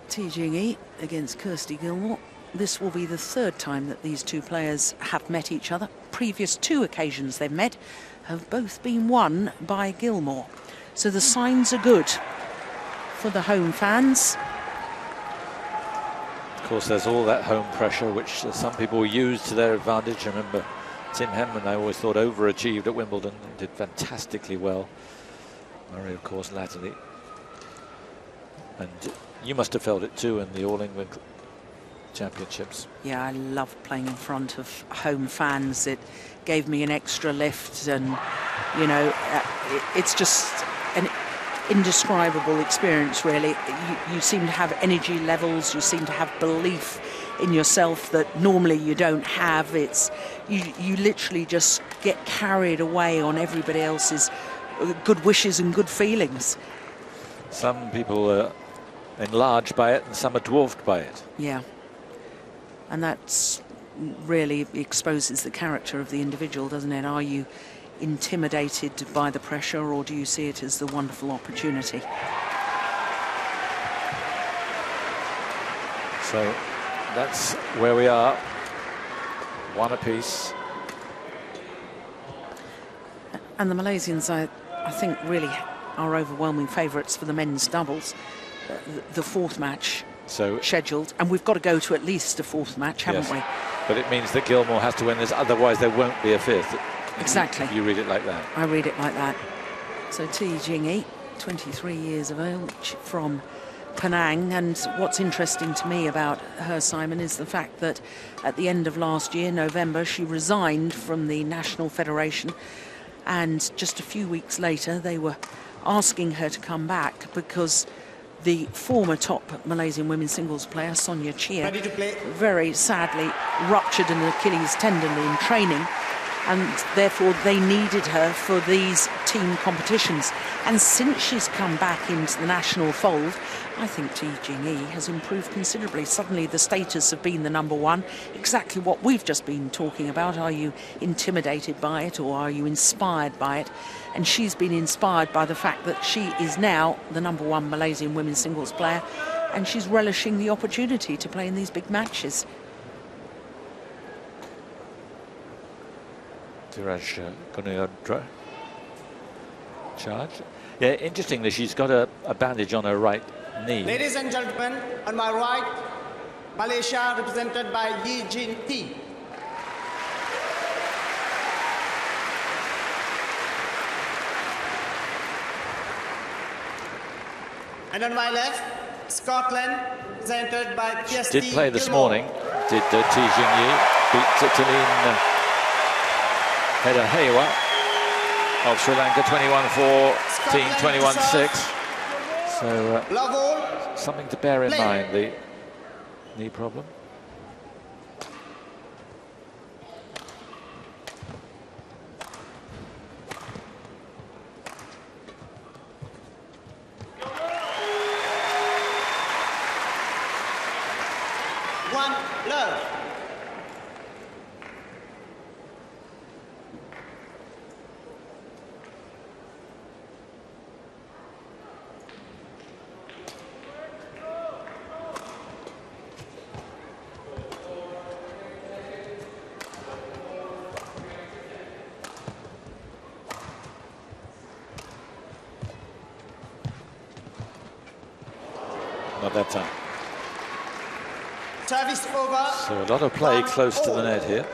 T. Jing Yi against Kirsty Gilmore. This will be the third time that these two players have met each other. Previous two occasions they've met have both been won by Gilmore. So the signs are good for the home fans. Of course, there's all that home pressure, which some people use to their advantage. I remember Tim Henman, I always thought, overachieved at Wimbledon and did fantastically well. Murray, of course, latterly. And you must have felt it too in the All England Championships. Yeah, I love playing in front of home fans. It gave me an extra lift, and you know, it's just an indescribable experience, really. You seem to have energy levels, you seem to have belief in yourself that normally you don't have. It's you literally just get carried away on everybody else's good wishes and good feelings. Some people are enlarged by it and some are dwarfed by it. Yeah, and that's really exposes the character of the individual, doesn't it? Are you intimidated by the pressure, or do you see it as the wonderful opportunity? So that's where we are, one apiece. And the Malaysians, I think, really are overwhelming favourites for the men's doubles. The fourth match scheduled, and we've got to go to at least a fourth match, haven't we? But it means that Gilmore has to win this, otherwise there won't be a fifth. Exactly. You read it like that. I read it like that. So T. Jing Yi, 23 years of age, from Penang, and what's interesting to me about her, Simon, is the fact that at the end of last year, November, she resigned from the National Federation, and just a few weeks later they were asking her to come back because the former top Malaysian women's singles player, Sonia Chia, very sadly ruptured an Achilles tendon in training, and therefore they needed her for these team competitions. And since she's come back into the national fold, I think T. Jing Yi has improved considerably. Suddenly the status of being the number one, exactly what we've just been talking about. Are you intimidated by it, or are you inspired by it? And she's been inspired by the fact that she is now the number one Malaysian women's singles player, and she's relishing the opportunity to play in these big matches. Diraj Gunayodra charge. Yeah, interestingly, she's got a bandage on her right knee. Ladies and gentlemen, on my right, Malaysia represented by Yi Jin T. And on my left, Scotland, represented by Kirsty Did play this Gilmore. morning, did T. Jing Yi, beat Titalin Hedahewa of Sri Lanka, 21-4, 21-6. So something to bear in mind, the knee problem. One love. Not that time. Service over. So a lot of play close to the net here.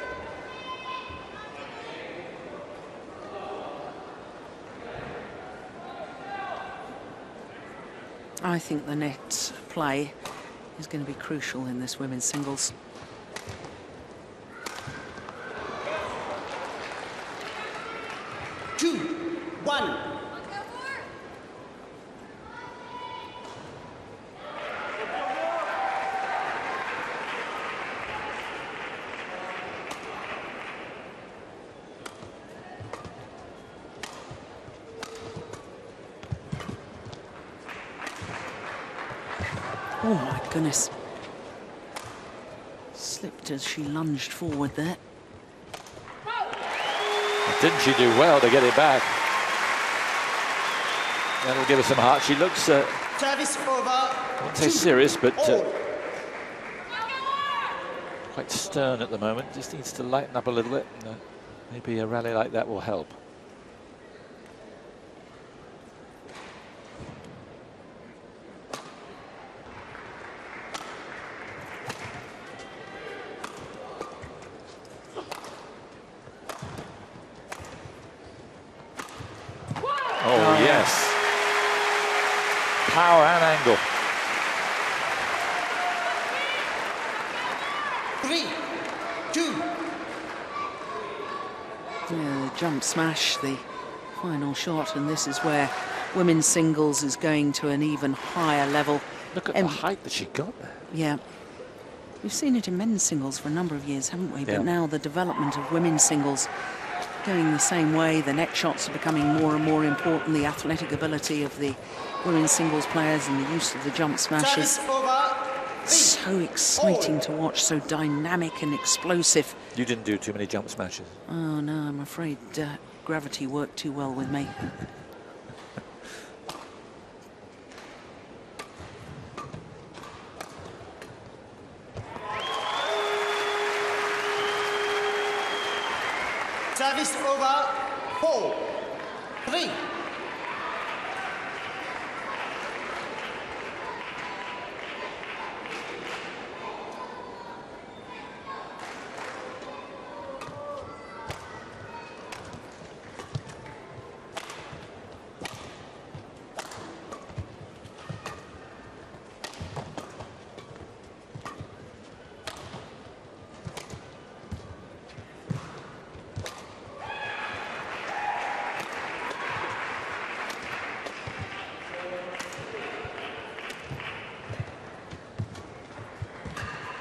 I think the net play is going to be crucial in this women's singles. 1. Oh my goodness. Slipped as she lunged forward there. Didn't she do well to get it back? That'll give her some heart. She looks, Service over. I wouldn't say serious, but quite stern at the moment. Just needs to lighten up a little bit. Maybe a rally like that will help. Oh, yes. Power and angle. 3, 2. Yeah, the jump smash, the final shot, and this is where women's singles is going to an even higher level. Look at the height that she got there. Yeah. We've seen it in men's singles for a number of years, haven't we? Yeah. But now the development of women's singles going the same way. The net shots are becoming more and more important. The athletic ability of the women's singles players and the use of the jump smashes. Service over. So exciting to watch, so dynamic and explosive. You didn't do too many jump smashes. Oh no, I'm afraid gravity worked too well with me. Service over. 4, 3.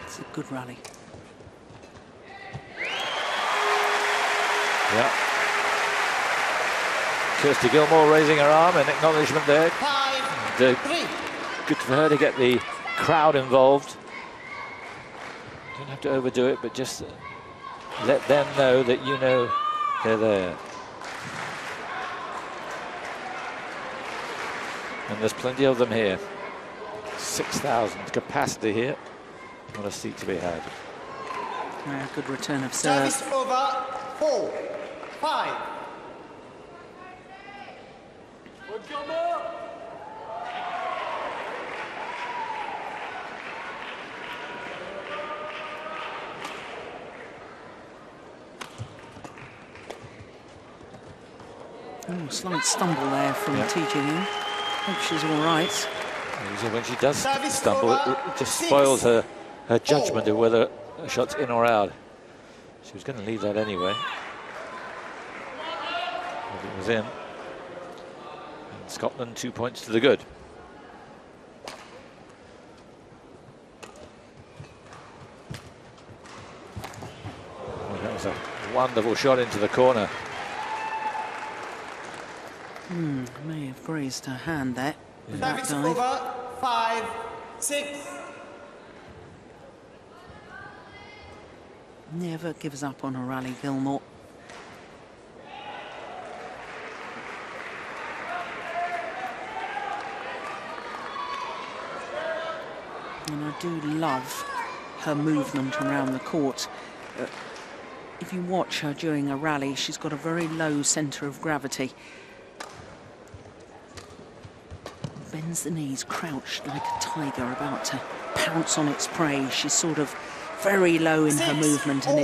It's a good rally. Yeah. Kirsty Gilmore raising her arm in acknowledgement there. 5, And, 3. good for her to get the crowd involved. Don't have to overdo it, but just let them know that you know they're there. And there's plenty of them here. 6,000 capacity here. Not a seat to be had. Good return of serve. Service over. 4, 5. Oh, slight stumble there from TJ. Hope she's all right. Usually when she does stumble, it just spoils her judgment of whether a shot's in or out. She was going to leave that anyway. But it was in. And Scotland 2 points to the good. Oh, that was a wonderful shot into the corner. May have grazed her hand there. With that Service dive. over. 5, 6. Never gives up on a rally, Gilmore. And I do love her movement around the court. If you watch her during a rally, she's got a very low centre of gravity. Bends the knees, crouched like a tiger about to pounce on its prey. She's sort of very low in her movement, and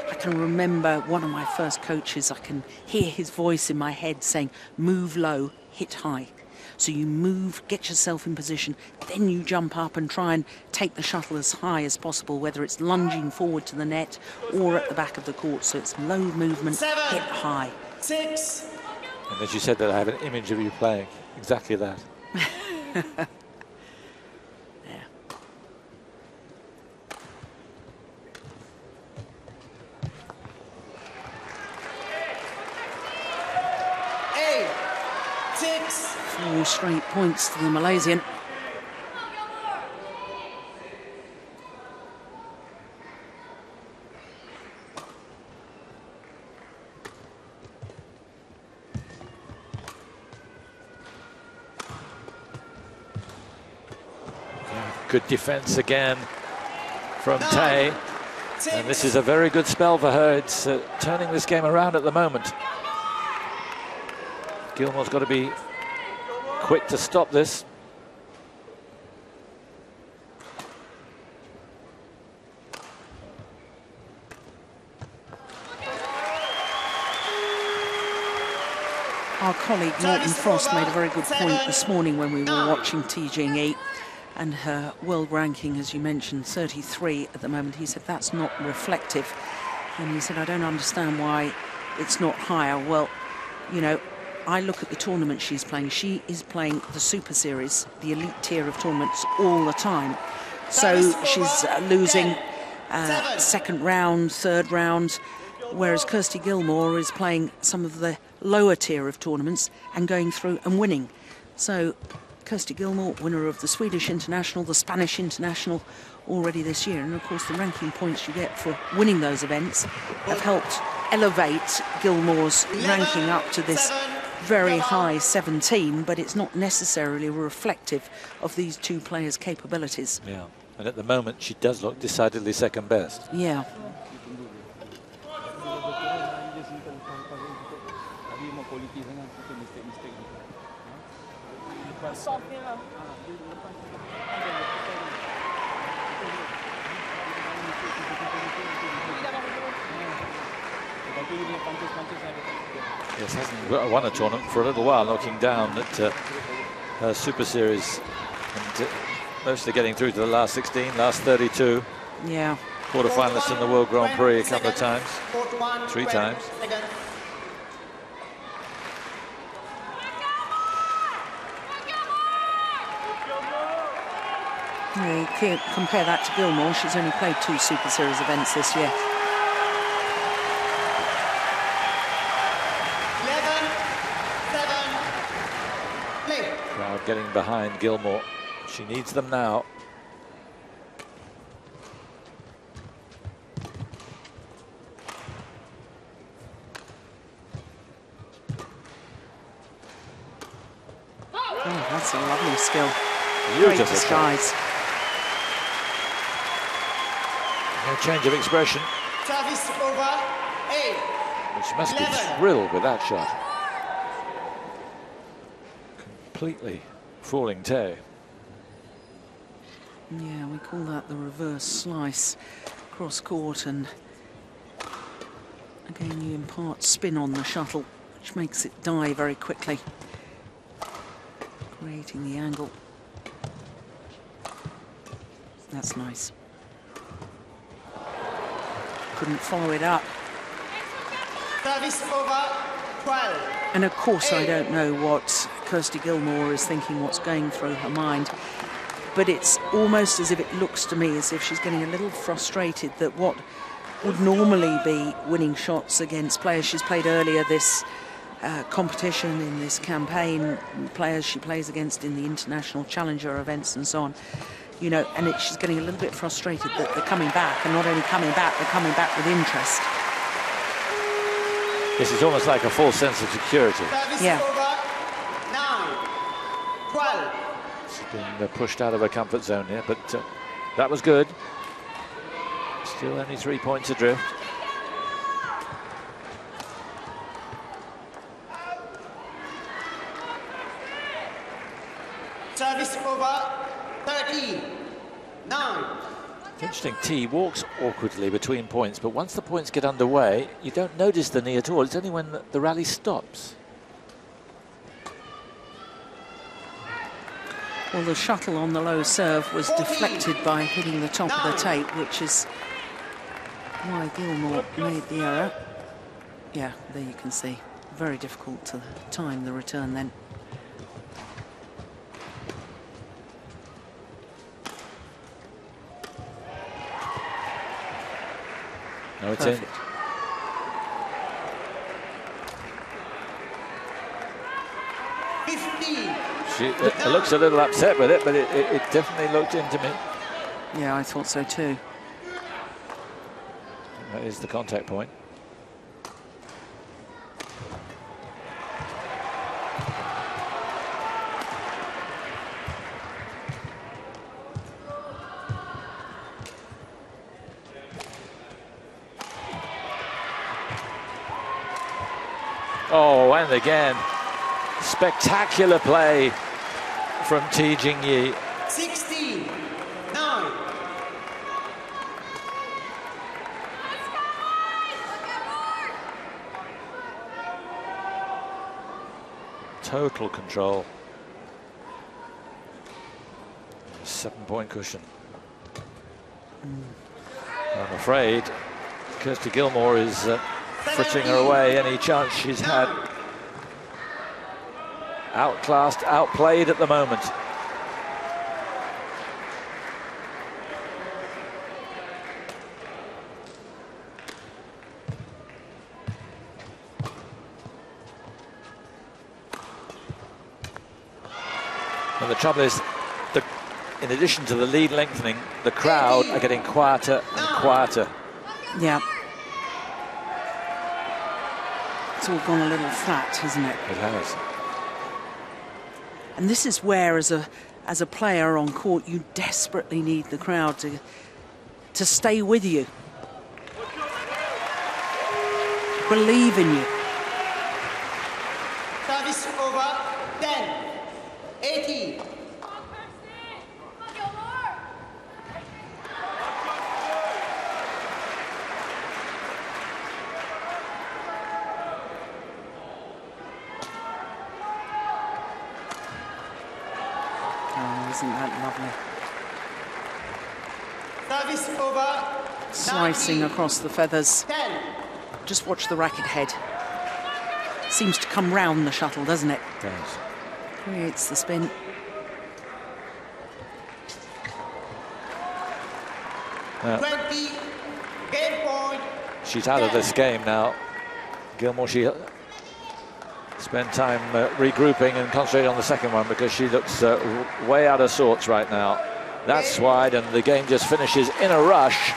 I can remember one of my first coaches, I can hear his voice in my head saying, move low, hit high. So you move, get yourself in position, then you jump up and try and take the shuttle as high as possible, whether it's lunging forward to the net or at the back of the court. So it's low movement, 7, hit high. 6. And as you said that, I have an image of you playing exactly that. Yeah. 8-6. 4 straight points to the Malaysian. Good defense again from Tay. And this is a very good spell for her. It's turning this game around at the moment. Gilmore's got to be quick to stop this. Our colleague Morton Frost made a very good point this morning when we were watching T Jing-yi, and her world ranking, as you mentioned, 33 at the moment. He said that's not reflective, and he said I don't understand why it's not higher. Well, you know, I look at the tournament she's playing. She is playing the Super Series, the elite tier of tournaments, all the time. So she's losing second round, third round, whereas Kirsty Gilmore is playing some of the lower tier of tournaments and going through and winning. So Kirsty Gilmore, winner of the Swedish International, the Spanish International already this year. And of course the ranking points you get for winning those events have helped elevate Gilmore's ranking up to this very high 17, but it's not necessarily reflective of these two players' capabilities. Yeah, and at the moment she does look decidedly second best. Yeah. Yes, hasn't won a tournament for a little while, knocking down at her Super Series and mostly getting through to the last 16, last 32. Yeah. Quarter-finalists in the World Grand Prix a couple of times, 3 times. Yeah, you can't compare that to Gilmore. She's only played 2 Super Series events this year. 11-7. Play. Crowd getting behind Gilmore. She needs them now. Oh, that's a lovely skill. Beautiful Great disguise. No change of expression. Service over. 8. She must be 11. thrilled with that shot. Completely fooling Tay. Yeah, we call that the reverse slice. Cross court, and again you impart spin on the shuttle, which makes it die very quickly, creating the angle. That's nice. Couldn't follow it up. Service over. 12. And of course I don't know what Kirsty Gilmore is thinking, what's going through her mind, but it's almost as if it looks to me as if she's getting a little frustrated that what would normally be winning shots against players she's played earlier this competition, in this campaign, players she plays against in the international challenger events and so on, you know, and she's getting a little bit frustrated that they're coming back, and not only coming back, they're coming back with interest. This is almost like a false sense of security. Service Yeah. over. 9. 12. She's been pushed out of her comfort zone here, but that was good. Still only 3 points adrift. Service over. 13. 9. Interesting, T walks awkwardly between points, but once the points get underway, you don't notice the knee at all. It's only when the rally stops. Well, the shuttle on the low serve was deflected by hitting the top of the tape, which is why Gilmore made the error. Yeah, there you can see. Very difficult to time the return then. No, it's Perfect. in. It looks a little upset with it, but it definitely looked into me. Yeah, I thought so too. That is the contact point. Oh, and again, spectacular play from T Jingyi. 16-9. Total control. 7-point cushion. I'm afraid Kirsty Gilmore is frittering her away any chance she's had. Outclassed, outplayed at the moment. And the trouble is, in addition to the lead lengthening, the crowd are getting quieter and quieter. Yeah. It's all gone a little flat, hasn't it? It has. And this is where, as a player on court, you desperately need the crowd to stay with you, believe in you. Service over. 10-18. Isn't that lovely? Service over. Slicing 19. across the feathers. 10. Just watch the racket head. Seems to come round the shuttle, doesn't it? It does. Creates the spin. Now, 20. Game point. she's out of this game now. Gilmore, she spent time regrouping and concentrating on the second one because she looks way out of sorts right now. That's wide, and the game just finishes in a rush.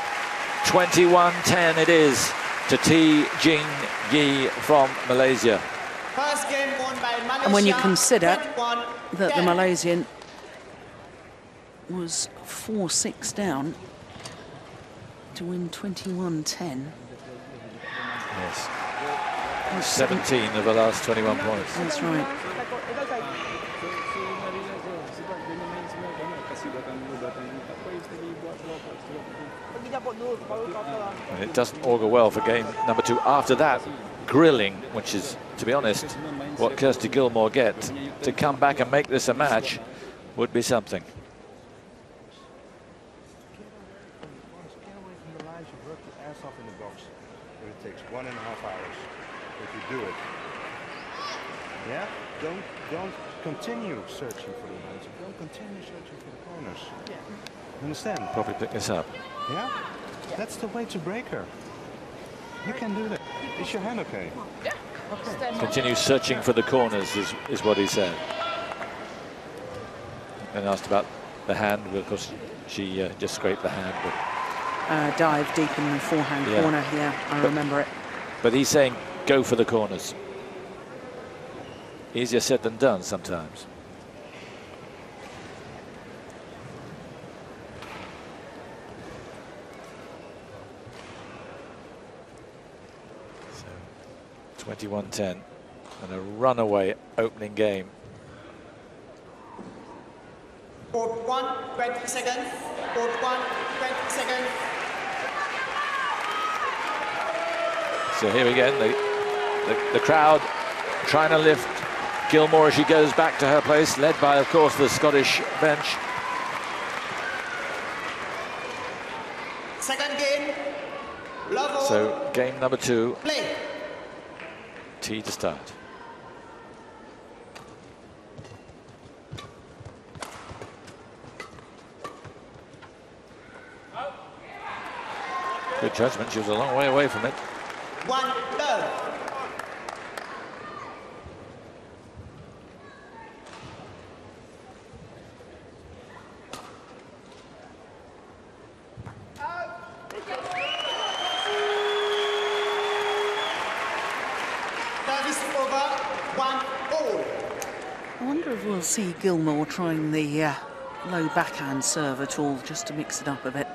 21-10 it is to T Jingyi from Malaysia. First game won by Malaysia. And when you consider 21, that 10. the Malaysian was 4-6 down to win 21-10. Yes. 17 of the last 21 points. That's right. And it doesn't augur well for game number 2. After that grilling, which is, to be honest, what Kirsty Gilmore gets, to come back and make this a match would be something. Get away from the lines, you work your ass off in the box. But it takes 1.5 hours if you do it. Yeah? Don't continue searching for the lines. Don't continue searching for the corners. Yeah. Understand? Probably pick this up. Yeah? That's the way to break her. You can do that. Is your hand okay? Yeah. Okay. Continue searching for the corners is what he said. And asked about the hand, of course she just scraped the hand. But Dive deep in the forehand corner, yeah, I remember it. But he's saying go for the corners. Easier said than done sometimes. So 21-10 and a runaway opening game. Court 1, 20 seconds. Court 1, 20 seconds. So here again, the crowd trying to lift Gilmore as she goes back to her place, led by, of course, the Scottish bench. Second game. Love all. So game number 2. Play. tee to start. Good judgment. She was a long way away from it. 1-0. Service over, 1-all. I wonder if we'll see Gilmore trying the low backhand serve at all, just to mix it up a bit.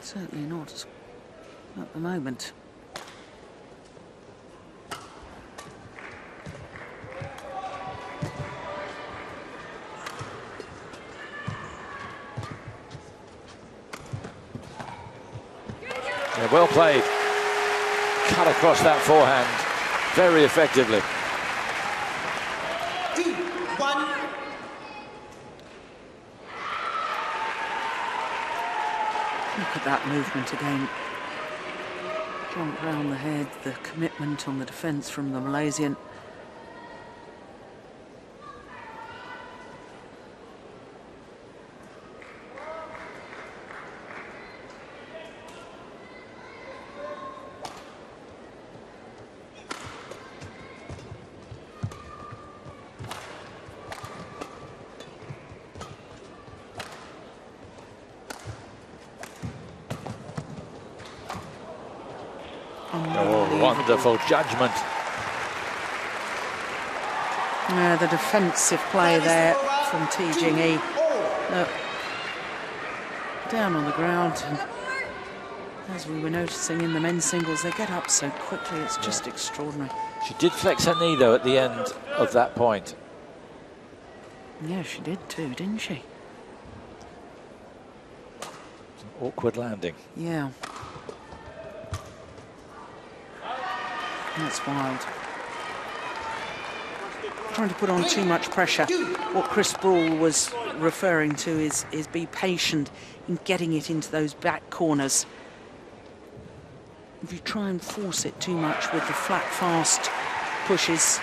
Certainly not at the moment. Yeah, well played. Cut across that forehand very effectively. 2-1. Look at that movement again. Jump round the head, the commitment on the defence from the Malaysian. Oh, wonderful judgment. Yeah, the defensive play there from T Jing-yi. Look, down on the ground. And as we were noticing in the men's singles, they get up so quickly. It's just extraordinary. She did flex her knee, though, at the end of that point. Yeah, she did too, didn't she? It's an awkward landing. Yeah. That's wild. Trying to put on too much pressure. What Chris Brawl was referring to is be patient in getting it into those back corners. If you try and force it too much with the flat, fast pushes,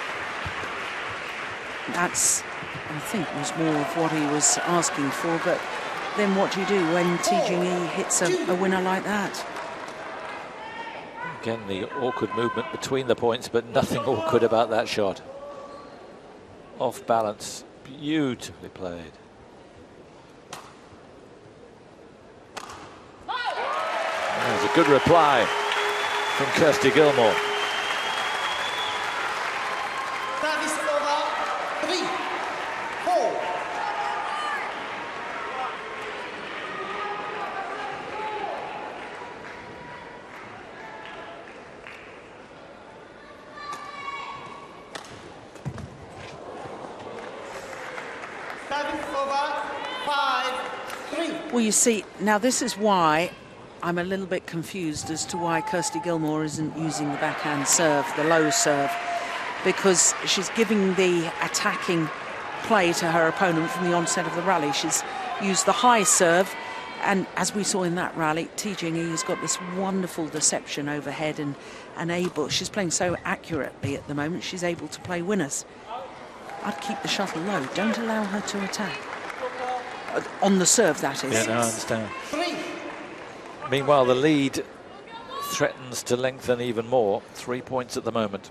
that's, I think, was more of what he was asking for. But then what do you do when T Jing-yi hits a winner like that? Again, the awkward movement between the points, but nothing awkward about that shot. Off balance, beautifully played. There's a good reply from Kirsty Gilmore. Service over, 3-4. Service over, 5-3. Well, you see, now this is why I'm a little bit confused as to why Kirsty Gilmore isn't using the backhand serve, the low serve, because she's giving the attacking play to her opponent from the onset of the rally. She's used the high serve, and as we saw in that rally, T Jing-yi has got this wonderful deception overhead and able. She's playing so accurately at the moment, she's able to play winners. I'd keep the shuttle low. Don't allow her to attack. On the serve, that is. Yeah, no, I understand. 3. Meanwhile, the lead threatens to lengthen even more. 3 points at the moment.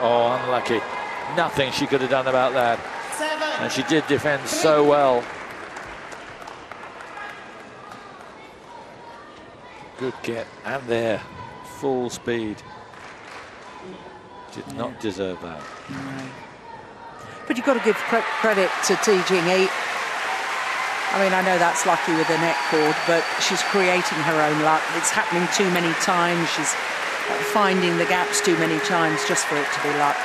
Oh, unlucky. Nothing she could have done about that. 7. And she did defend so well. Good get. And there. Full speed. Did not deserve that. No. But you've got to give credit to T Jing-yi. I mean, I know that's lucky with the net cord, but she's creating her own luck. It's happening too many times. She's finding the gaps too many times just for it to be luck.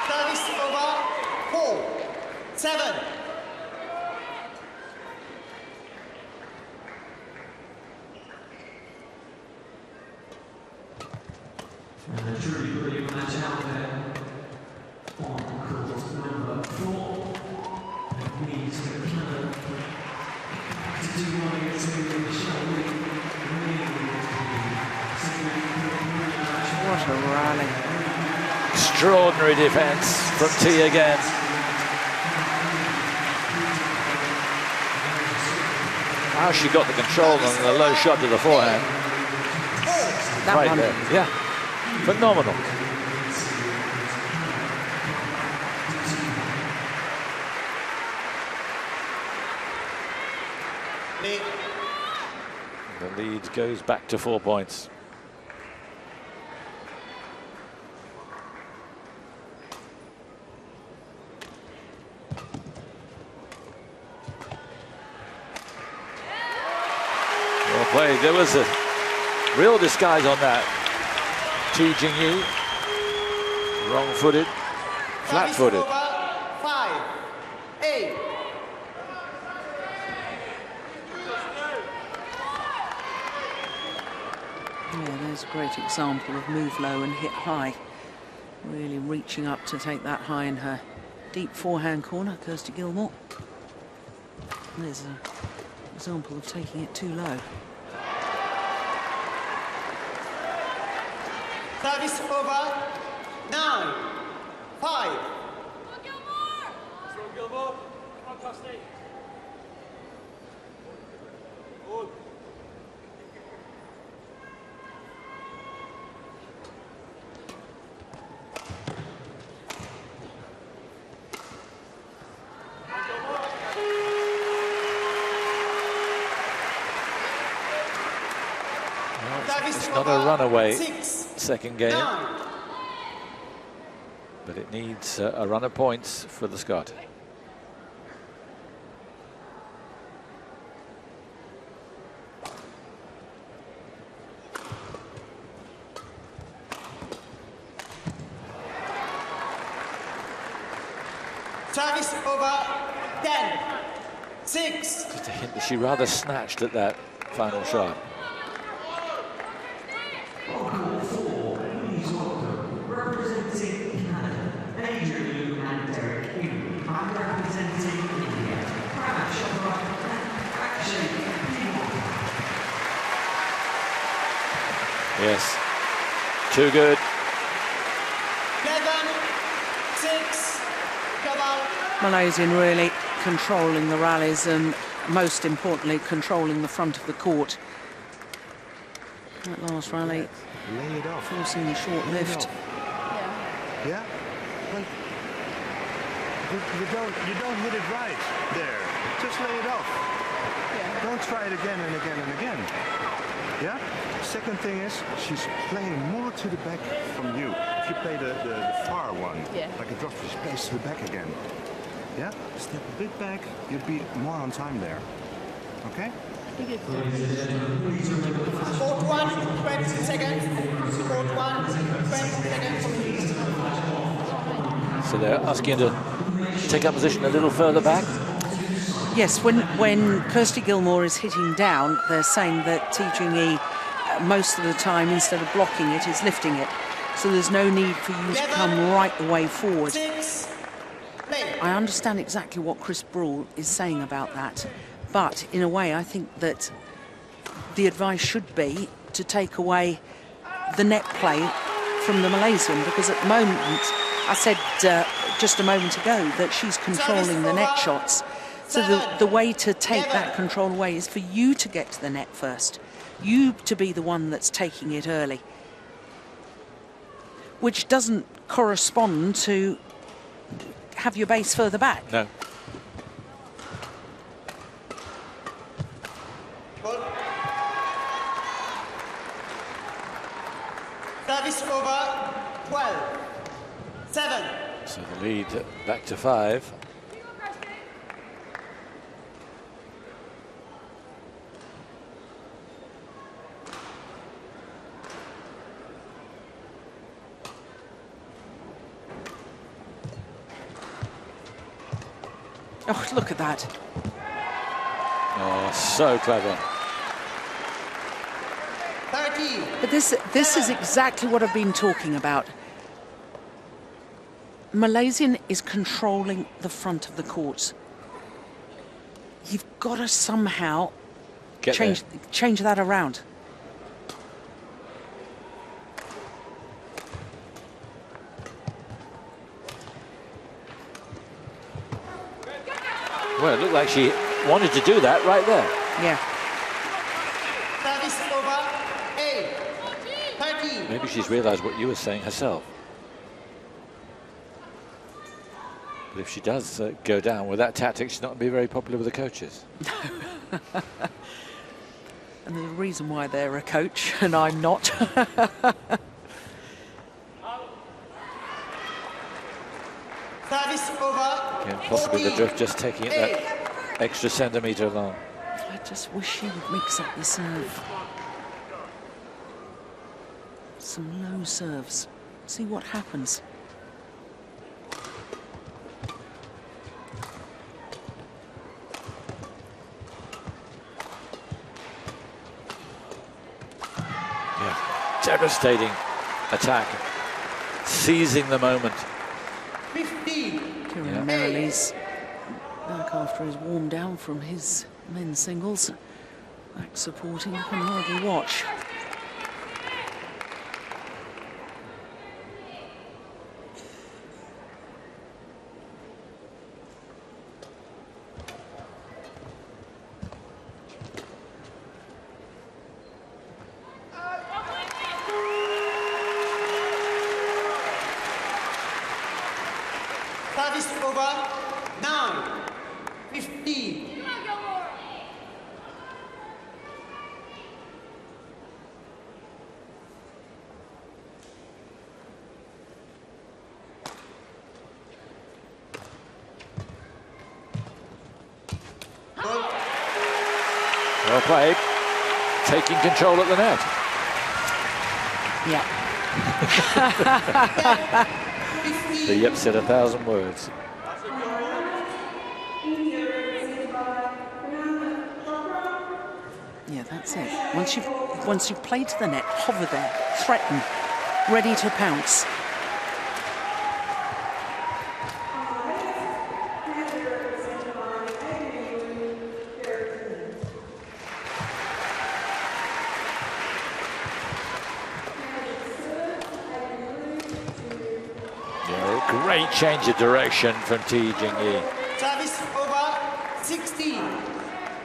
Service over 4-7. And a truly brilliant match out there on court number 4. It needs to Canada to do one against England, shall we? What a rally. Extraordinary defence from T again. How she got the control on the low shot to the forehand. That Right one. there. Yeah, phenomenal. The lead goes back to 4 points. Well played. There was a real disguise on that. T Jingyi, wrong-footed, flat-footed. 5-8. Yeah, there's a great example of move low and hit high. Really reaching up to take that high in her deep forehand corner, Kirsty Gilmore. There's an example of taking it too low. Service over 9-5. It's not a runaway second game, but it needs a run of points for the Scot. Service over 10-6. Just a hint that she rather snatched at that final shot. Please welcome, representing Canada, Adrian and Derek King, and representing India, Pranav Chopra and Akshay Kumar. Yes, too good. 11-6. Malaysian really controlling the rallies and most importantly controlling the front of the court. That last rally Lay it off. forcing the short lift. Yeah? Well, you don't hit it right there. Just lay it off. Don't try it again and again and again. Yeah? Second thing is, she's playing more to the back from you. If you play the far one, like a drop, she plays to the back again. Yeah? Step a bit back, you'll be more on time there. Okay? Court 1, 20 seconds. Court 1, 20 seconds. So they're asking her to take up position a little further back. Yes, when Kirsty Gilmore is hitting down, they're saying that T Jingyi most of the time, instead of blocking it, is lifting it. So there's no need for you to come right the way forward. I understand exactly what Chris Brawl is saying about that. But in a way, I think that the advice should be to take away the net play from the Malaysian, because at the moment, I said just a moment ago that she's controlling the net shots. So the way to take that control away is for you to get to the net first. You to be the one that's taking it early. Which doesn't correspond to have your base further back. No. Service over 12. 7. So the lead back to 5. Oh, look at that. Oh, so clever. 13. But this is exactly what I've been talking about. Malaysian is controlling the front of the courts. You've got to somehow change that around. Well, it looked like she wanted to do that right there. Yeah. Service over 8. 13. Maybe she's realized what you were saying herself. But if she does go down with that tactic, she's not going to be very popular with the coaches. And there's a reason why they're a coach and I'm not. Service over. Again, possibly the drift just taking it that extra centimetre long. I just wish she would mix up the serve. Some low serves. See what happens. Yeah, devastating attack, seizing the moment. 15. Kieran Merrill's back after he's warmed down from his men's singles. Back supporting, can hardly watch. Service over 9. 15. Well played. Taking control at the net. Yeah. The yep said 1,000 words. Yeah, that's it. Once you've played to the net, hover there, threaten, ready to pounce. Great change of direction from T Jingyi. Service over 16.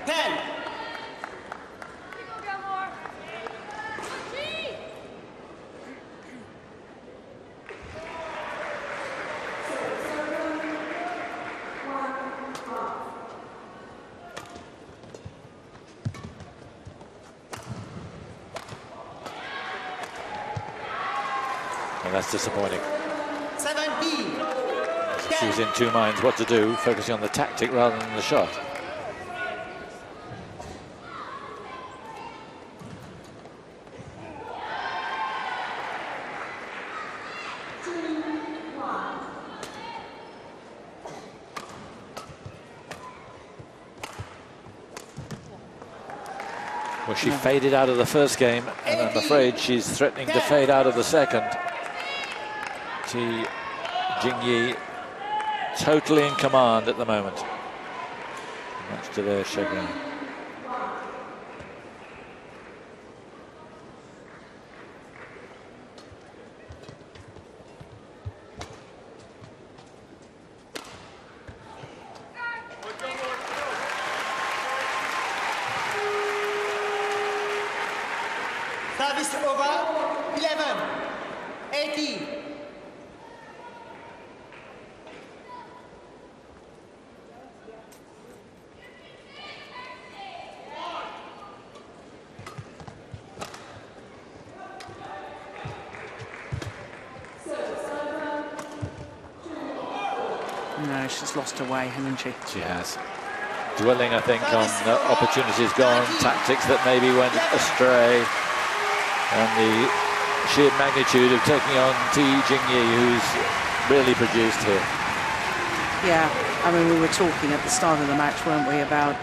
10. And that's disappointing. 17. She was in two minds what to do, focusing on the tactic rather than the shot. Well, she faded out of the first game, and I'm afraid she's threatening to fade out of the second. T Jingyi totally in command at the moment, much to their chagrin. Service over 11. 18. No, she's lost her way, hasn't she? She has. Dwelling, I think, on opportunities gone, tactics that maybe went astray, and the sheer magnitude of taking on Ti Jingyi, who's really produced here. Yeah, I mean, we were talking at the start of the match, weren't we, about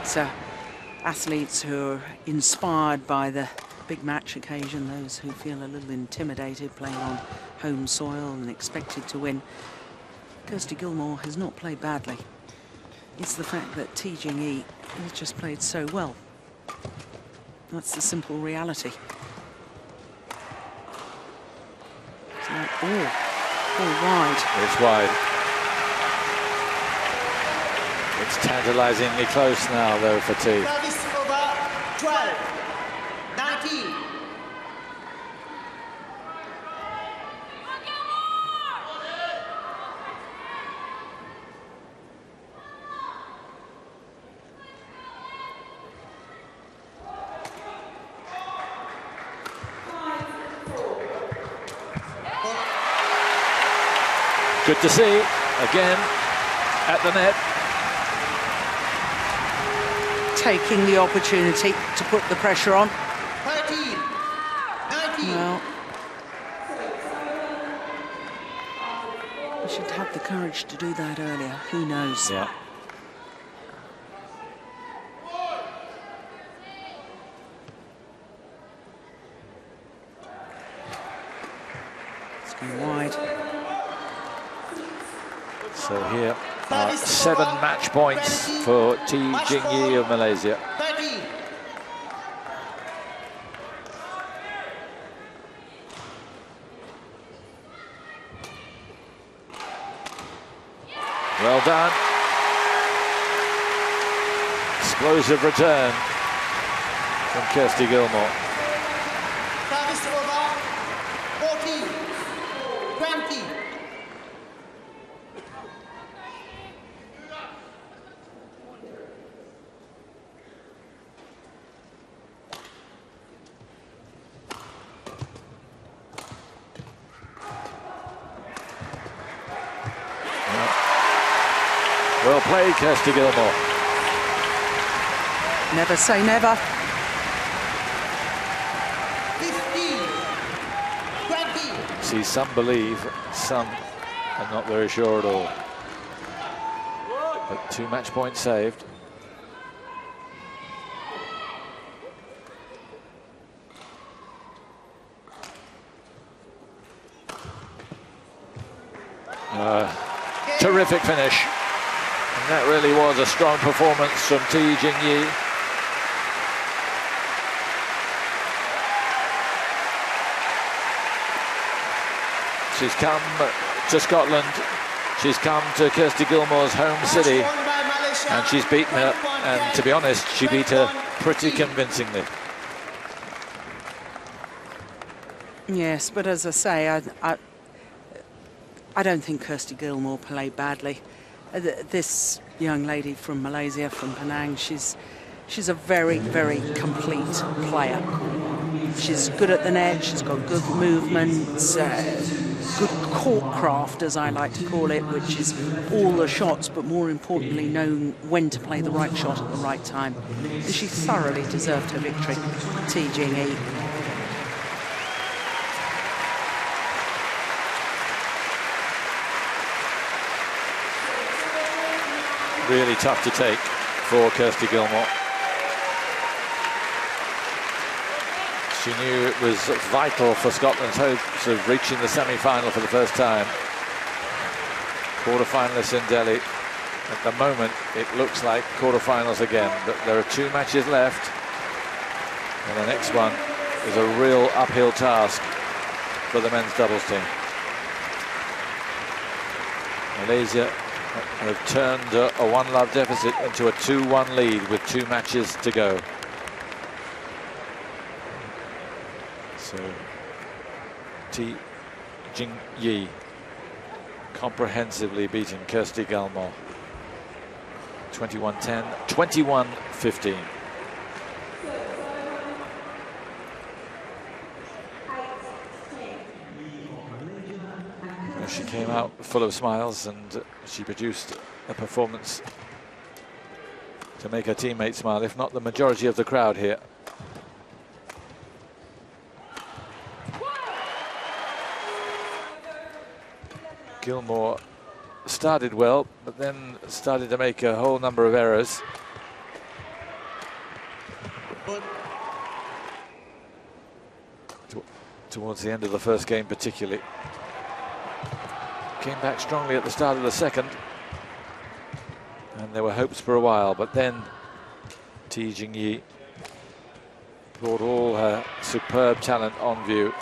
athletes who are inspired by the big match occasion, those who feel a little intimidated playing on home soil and expected to win. Kirsty Gilmore has not played badly. It's the fact that Ti Jingyi has just played so well. That's the simple reality. So, wide. It's wide. It's tantalizingly close now, though, for Ti. Service over 12, 19. Good to see, again, at the net. Taking the opportunity to put the pressure on. 13, 19. Well, we should have the courage to do that earlier. Who knows? Yeah. It's going wide. So here are 7 match points for Ti Jingyi of Malaysia. 13. Well done. Explosive return from Kirsty Gilmore. Service over 14, 20. Well played, Kirsty Gilmore. Never say never. 15, 20. See, some believe, some are not very sure at all. But 2 match points saved. Terrific finish. And that really was a strong performance from Ti Jingyi. She's come to Scotland. She's come to Kirsty Gilmore's home city, and she's beaten her. And to be honest, she beat her pretty convincingly. Yes, but as I say, I don't think Kirsty Gilmore played badly. This young lady from Malaysia, from Penang, she's a very, very complete player. She's good at the net, she's got good movements, good court craft, as I like to call it, which is all the shots, but more importantly, knowing when to play the right shot at the right time. And she thoroughly deserved her victory, Ti Jingyi. Really tough to take for Kirsty Gilmore. She knew it was vital for Scotland's hopes of reaching the semi-final for the first time. Quarter-finalists in Delhi. At the moment, it looks like quarter-finals again, but there are 2 matches left. And the next one is a real uphill task for the men's doubles team. Malaysia have turned a 1-love deficit into a 2-1 lead with 2 matches to go. So Ti Jingyi comprehensively beating Kirsty Gilmore. 21-10, 21-15. She came out full of smiles, and she produced a performance to make her teammates smile, if not the majority of the crowd here. Gilmore started well, but then started to make a whole number of errors. Towards the end of the first game particularly. Came back strongly at the start of the second. And there were hopes for a while, but then Ti Jingyi brought all her superb talent on view.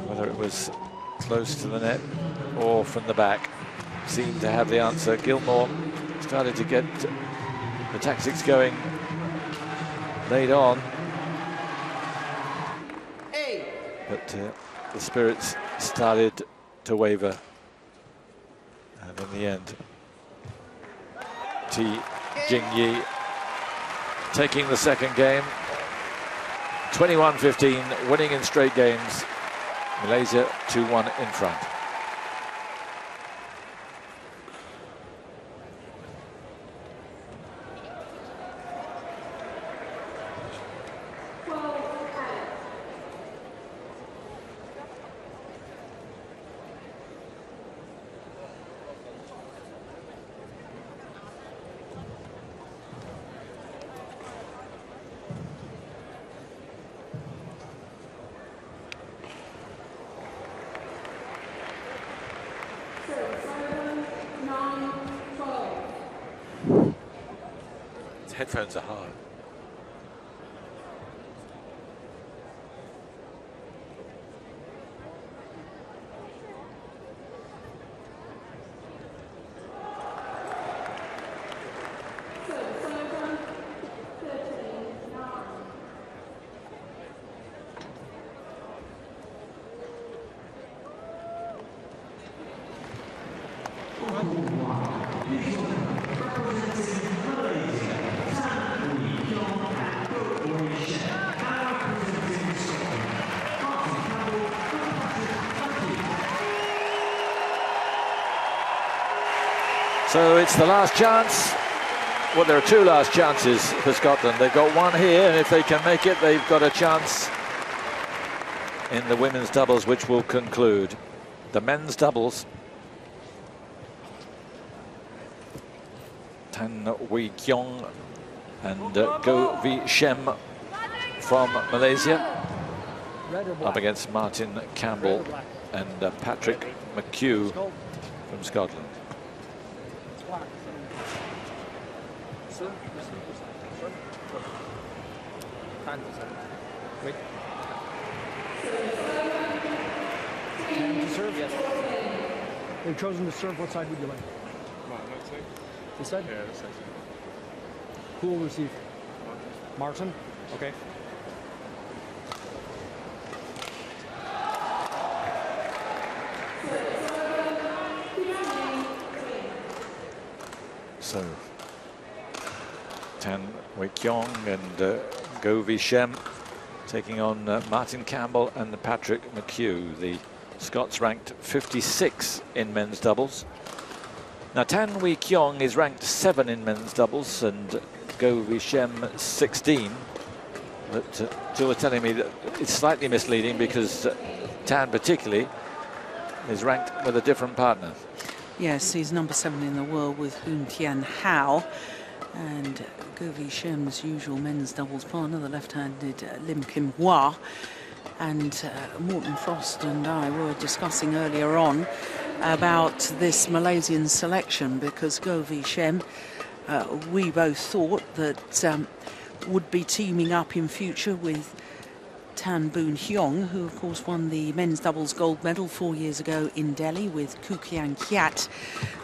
Whether it was close to the net or from the back, seemed to have the answer. Gilmore started to get the tactics going late on, but the spirits started to waver, and in the end Ti Jingyi taking the second game, 21-15, winning in straight games. Malaysia 2-1 in front. Headphones are hard. So it's the last chance. Well, there are two last chances for Scotland. They've got one here, and if they can make it, they've got a chance in the women's doubles, which will conclude the men's doubles. Tan Wee Kiong and Go Vi Shem from Malaysia up against Martin Campbell and Patrick McHugh from Scotland. Wait. Can to serve? Yes. They've chosen to serve. What side would you like? That side. This side? Yeah, this side. Who will receive? Martin? Okay. So Tan Wee Kiong and Go Vi Shem taking on Martin Campbell and Patrick McHugh. The Scots ranked 56 in men's doubles. Now Tan Wee Kiong is ranked 7 in men's doubles and Go Vi Shem 16. But Jill was telling me that it's slightly misleading because Tan particularly is ranked with a different partner. Yes, he's number 7 in the world with Hoon Tian Hao. And Go Vi Shem's usual men's doubles partner, the left-handed Lim Kim Hwa. And Morten Frost and I were discussing earlier on about this Malaysian selection, because Go Vi Shem, we both thought that would be teaming up in future with Tan Boon Hyong, who of course won the men's doubles gold medal 4 years ago in Delhi with Koo Kian Kiat.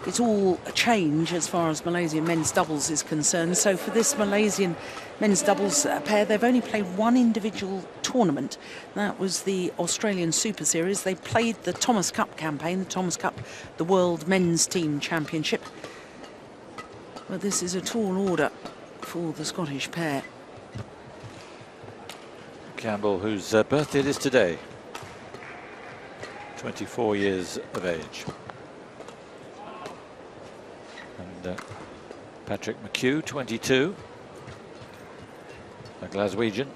It's all a change as far as Malaysian men's doubles is concerned. So for this Malaysian men's doubles pair, they've only played one individual tournament. That was the Australian Super Series. They played the Thomas Cup campaign, the Thomas Cup, the World Men's Team Championship. But this is a tall order for the Scottish pair. Campbell, whose birthday it is today, 24 years of age. And Patrick McHugh, 22, a Glaswegian,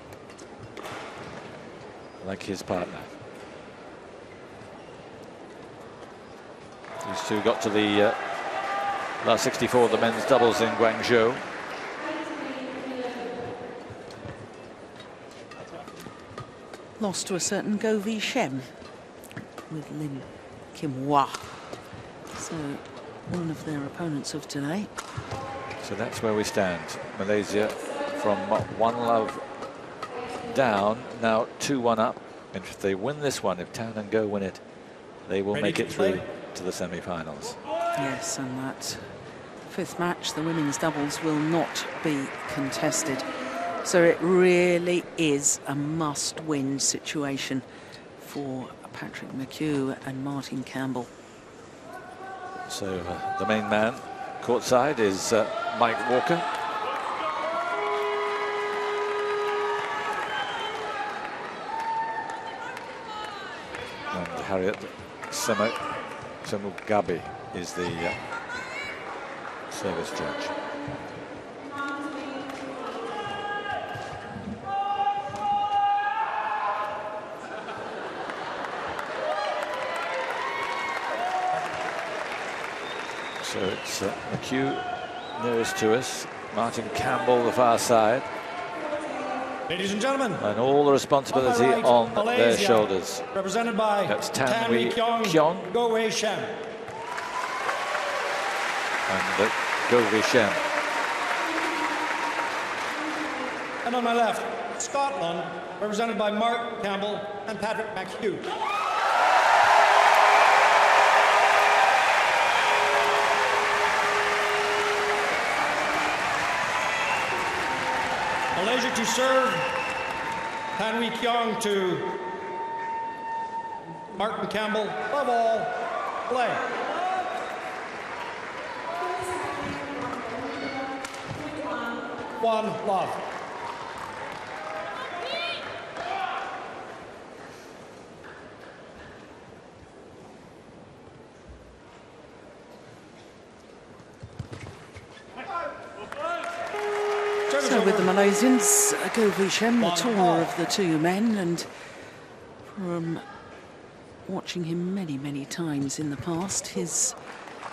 like his partner. These two got to the last 64 of the men's doubles in Guangzhou. Lost to a certain Go V Shem with Lim Kim Hwa. So one of their opponents of today. So that's where we stand. Malaysia from 1-love down, now 2-1 up. And if they win this one, if Tan and Go win it, they will make it through to the semi-finals. Yes, and that fifth match, the women's doubles, will not be contested. So it really is a must-win situation for Patrick McHugh and Martin Campbell. So the main man courtside is Mike Walker. And Harriet Semugabi is the service judge. So it's McHugh nearest to us, Martin Campbell the far side. Ladies and gentlemen, and all the responsibility right, on Malaysia, their shoulders. Represented by That's Tan Wee Kiong Go Wei Shem. And Go Wei Shem. And on my left, Scotland, represented by Mark Campbell and Patrick McHugh. Malaysia to serve, Tan Wee Kiong to Martin Campbell. Above all, play. One love. So with the Malaysians, Go V Shem, the taller of the two men, and from watching him many, many times in the past, his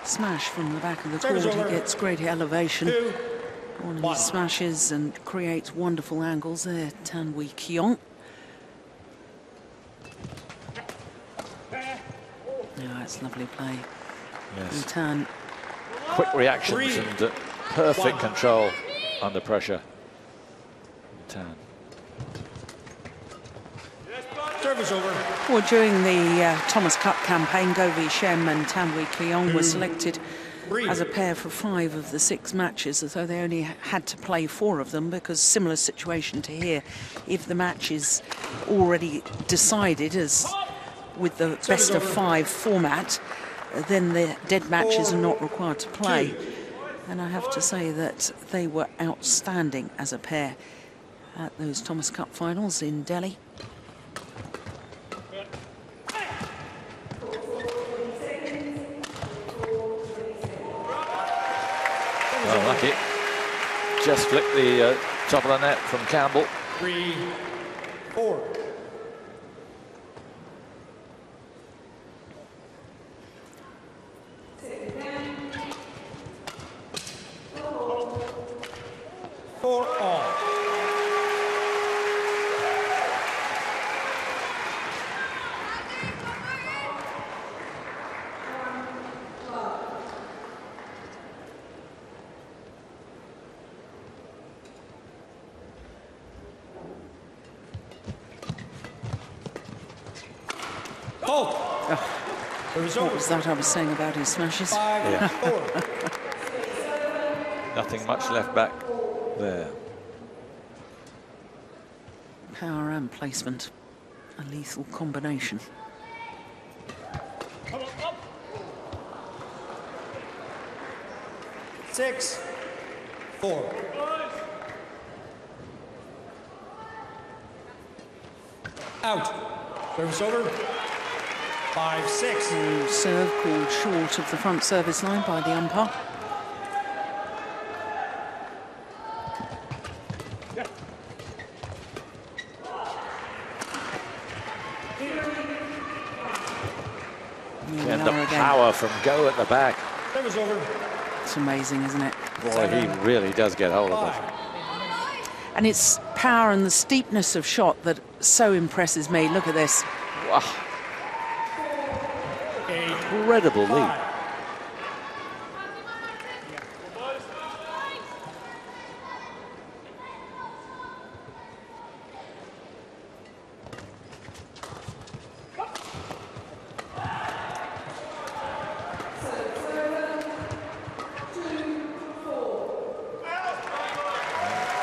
smash from the back of the court, he gets great elevation on his smashes and creates wonderful angles there, Tan Wee Kiong. Yeah, it's lovely play. Yes. Tan. Quick reactions and perfect control under pressure. Tan. Service over. Well, during the Thomas Cup campaign, Go V Shem and Tan Wee Kiong were selected as a pair for 5 of the 6 matches, although they only had to play 4 of them, because similar situation to here, if the match is already decided, as with the best of 5 format, then the dead matches are not required to play. And I have to say that they were outstanding as a pair at those Thomas Cup finals in Delhi. Well, lucky. Just flicked the top of the net from Campbell. 3-4. For all. What was that I was saying about his smashes? Yeah. Nothing much left back there. Power and placement, a lethal combination. Come on, up. 6-4. out. Service over. 5-6. Serve called short of the front service line by the umpire. And the power from Go at the back. Service over. It's amazing, isn't it? Boy, he really does get hold of it. And it's power and the steepness of shot that so impresses me. Look at this. Wow. Incredible leap.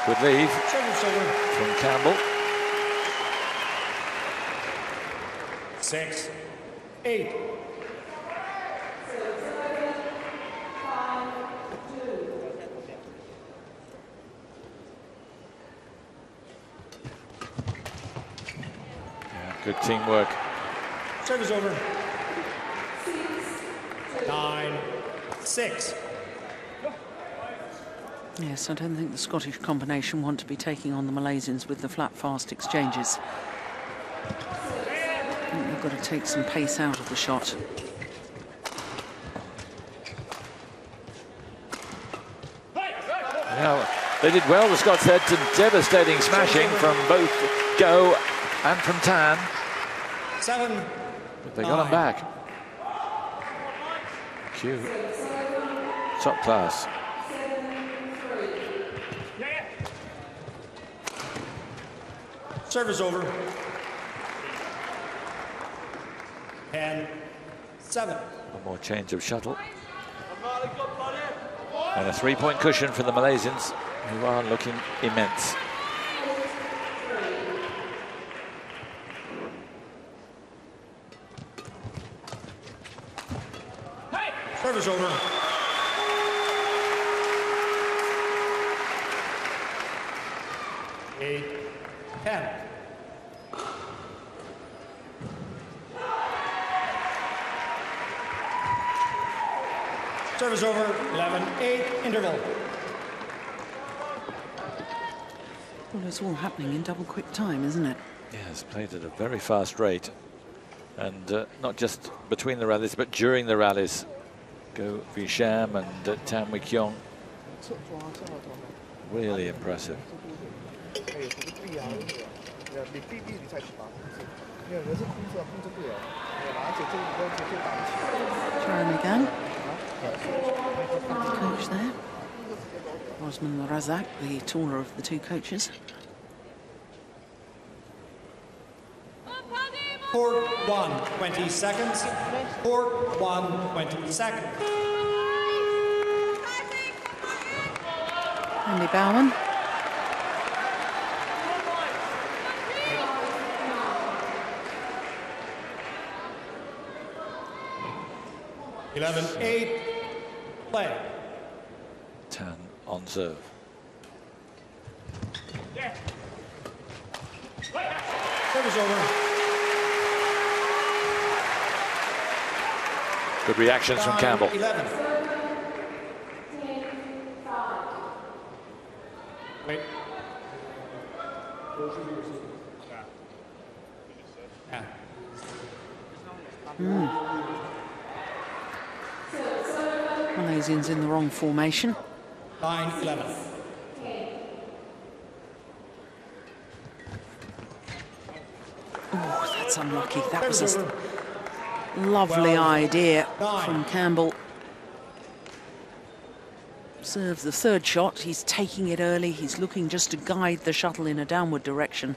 Good leave from Campbell. 6-8. Good teamwork. Service over. 9-6. Yes, I don't think the Scottish combination want to be taking on the Malaysians with the flat, fast exchanges. I think they've got to take some pace out of the shot. Yeah, they did well, the Scots had some devastating smashing from both Go and from Tan. 7. But they got them back. Cute. Top class. Service over. 10-7. One more change of shuttle. And a 3-point cushion for the Malaysians, who are looking immense. Service over. Eight, 10. Service over. 11-8. Interval. Well, it's all happening in double quick time, isn't it? Yes, played at a very fast rate. And not just between the rallies, but during the rallies. Go Visham and Tan Wee Kyong. Really impressive. Trying again. The coach there. Osman Razak, the taller of the two coaches. Court 1, 20 seconds. Court 1, 20 seconds. Andy Bowen. Eleven, 8. Play. Tan on serve. Service over. Good reactions from Campbell. 11. Wait. Malaysians in the wrong formation. 9-11. Oh, that's unlucky. That was a lovely idea from Campbell. Serves the third shot. He's taking it early. He's looking just to guide the shuttle in a downward direction.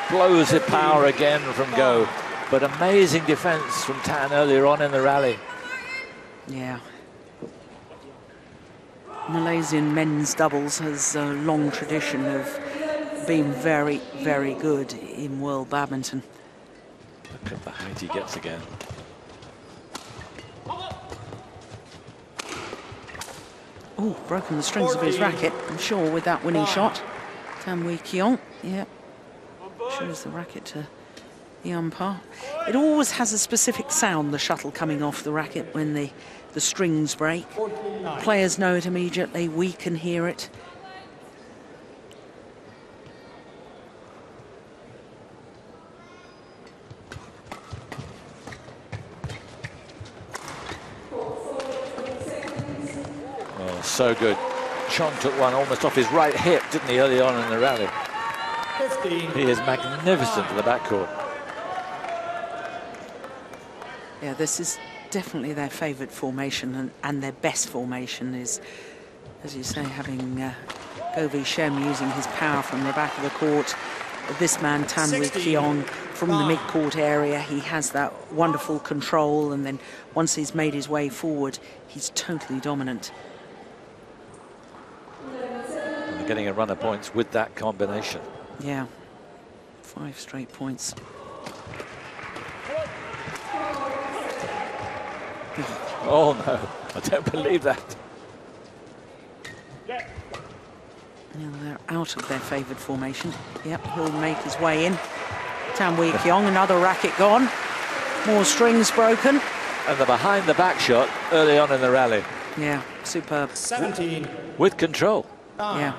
Explosive power again from Go, but amazing defense from Tan earlier on in the rally. Yeah. Malaysian men's doubles has a long tradition of been very, very good in World Badminton. Look at the height he gets again. Oh, broken the strings of his racket, I'm sure, with that winning shot. Tan Wee Keong, yeah. Shows the racket to the umpire. It always has a specific sound, the shuttle coming off the racket when the strings break. Players know it immediately, we can hear it. Oh, so good. Chong took one almost off his right hip, didn't he, early on in the rally? 15. He is magnificent to the backcourt. Yeah, this is definitely their favourite formation, and their best formation is, as you say, having Govi Shem using his power from the back of the court. This man, Tan Wee Keong, from the mid-court area, he has that wonderful control, and then once he's made his way forward, he's totally dominant. And they're getting a run of points with that combination. Yeah, 5 straight points. Oh no, I don't believe that. Now they're out of their favoured formation. Yep, he'll make his way in. Tan Wee Keong, another racket gone. More strings broken. And the behind the back shot early on in the rally. Yeah, superb. 17. With control. Yeah.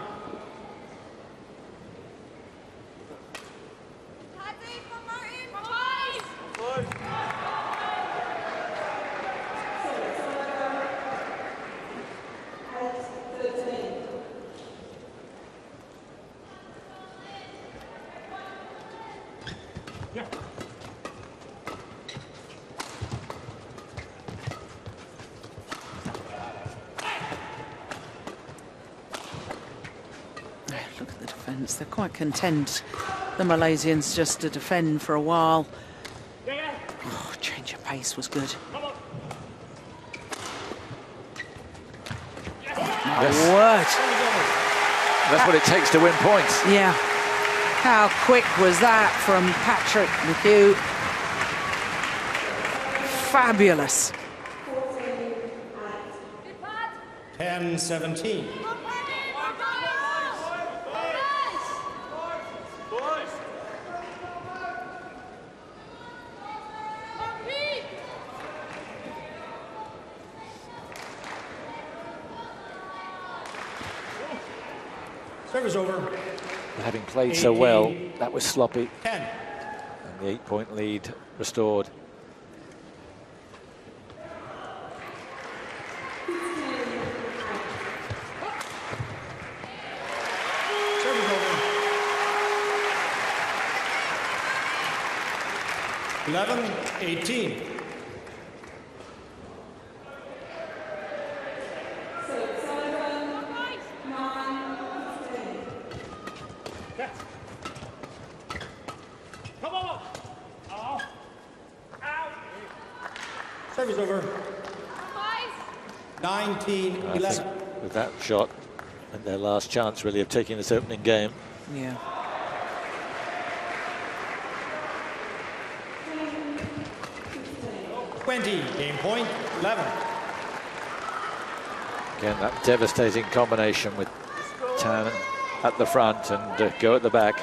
Look at the defence. They're quite content, the Malaysians, just to defend for a while. Oh, change of pace was good. My word. That's what it takes to win points. Yeah. How quick was that from Patrick McHugh? Fabulous. 10-17. Service over. Having played so well, that was sloppy. 10. And the 8-point lead restored. Service over. 11-18. Service over. 19-11. With that shot, and their last chance really of taking this opening game. Yeah. Game point, 11. Again, that devastating combination with Tan at the front and Go at the back.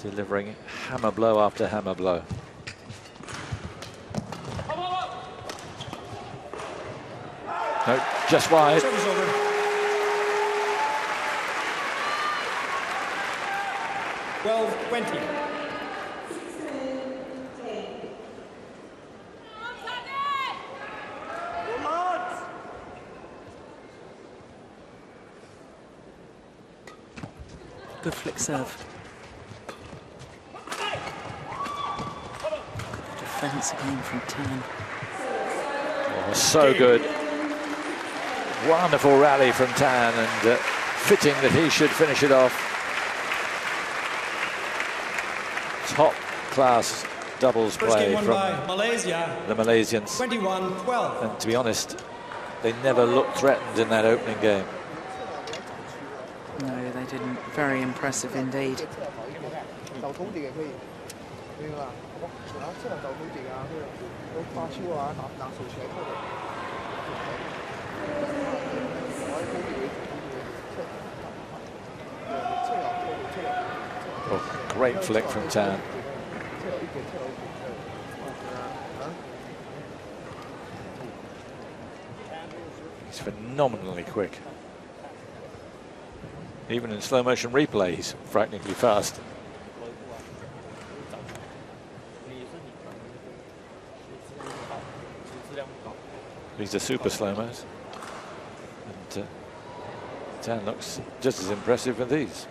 Delivering hammer blow after hammer blow. No, just wide. Service over. Well, 20. Good flick serve. Good defence again from Tan. Oh, so good. Wonderful rally from Tan, and fitting that he should finish it off. Top class doubles First play game won from by Malaysia. the Malaysians. 21-12. And to be honest, they never looked threatened in that opening game. No, they didn't. Very impressive indeed. Oh, great flick from Tan. He's phenomenally quick. Even in slow motion replay, he's frighteningly fast. These are super slow-mos. And Tan looks just as impressive with these.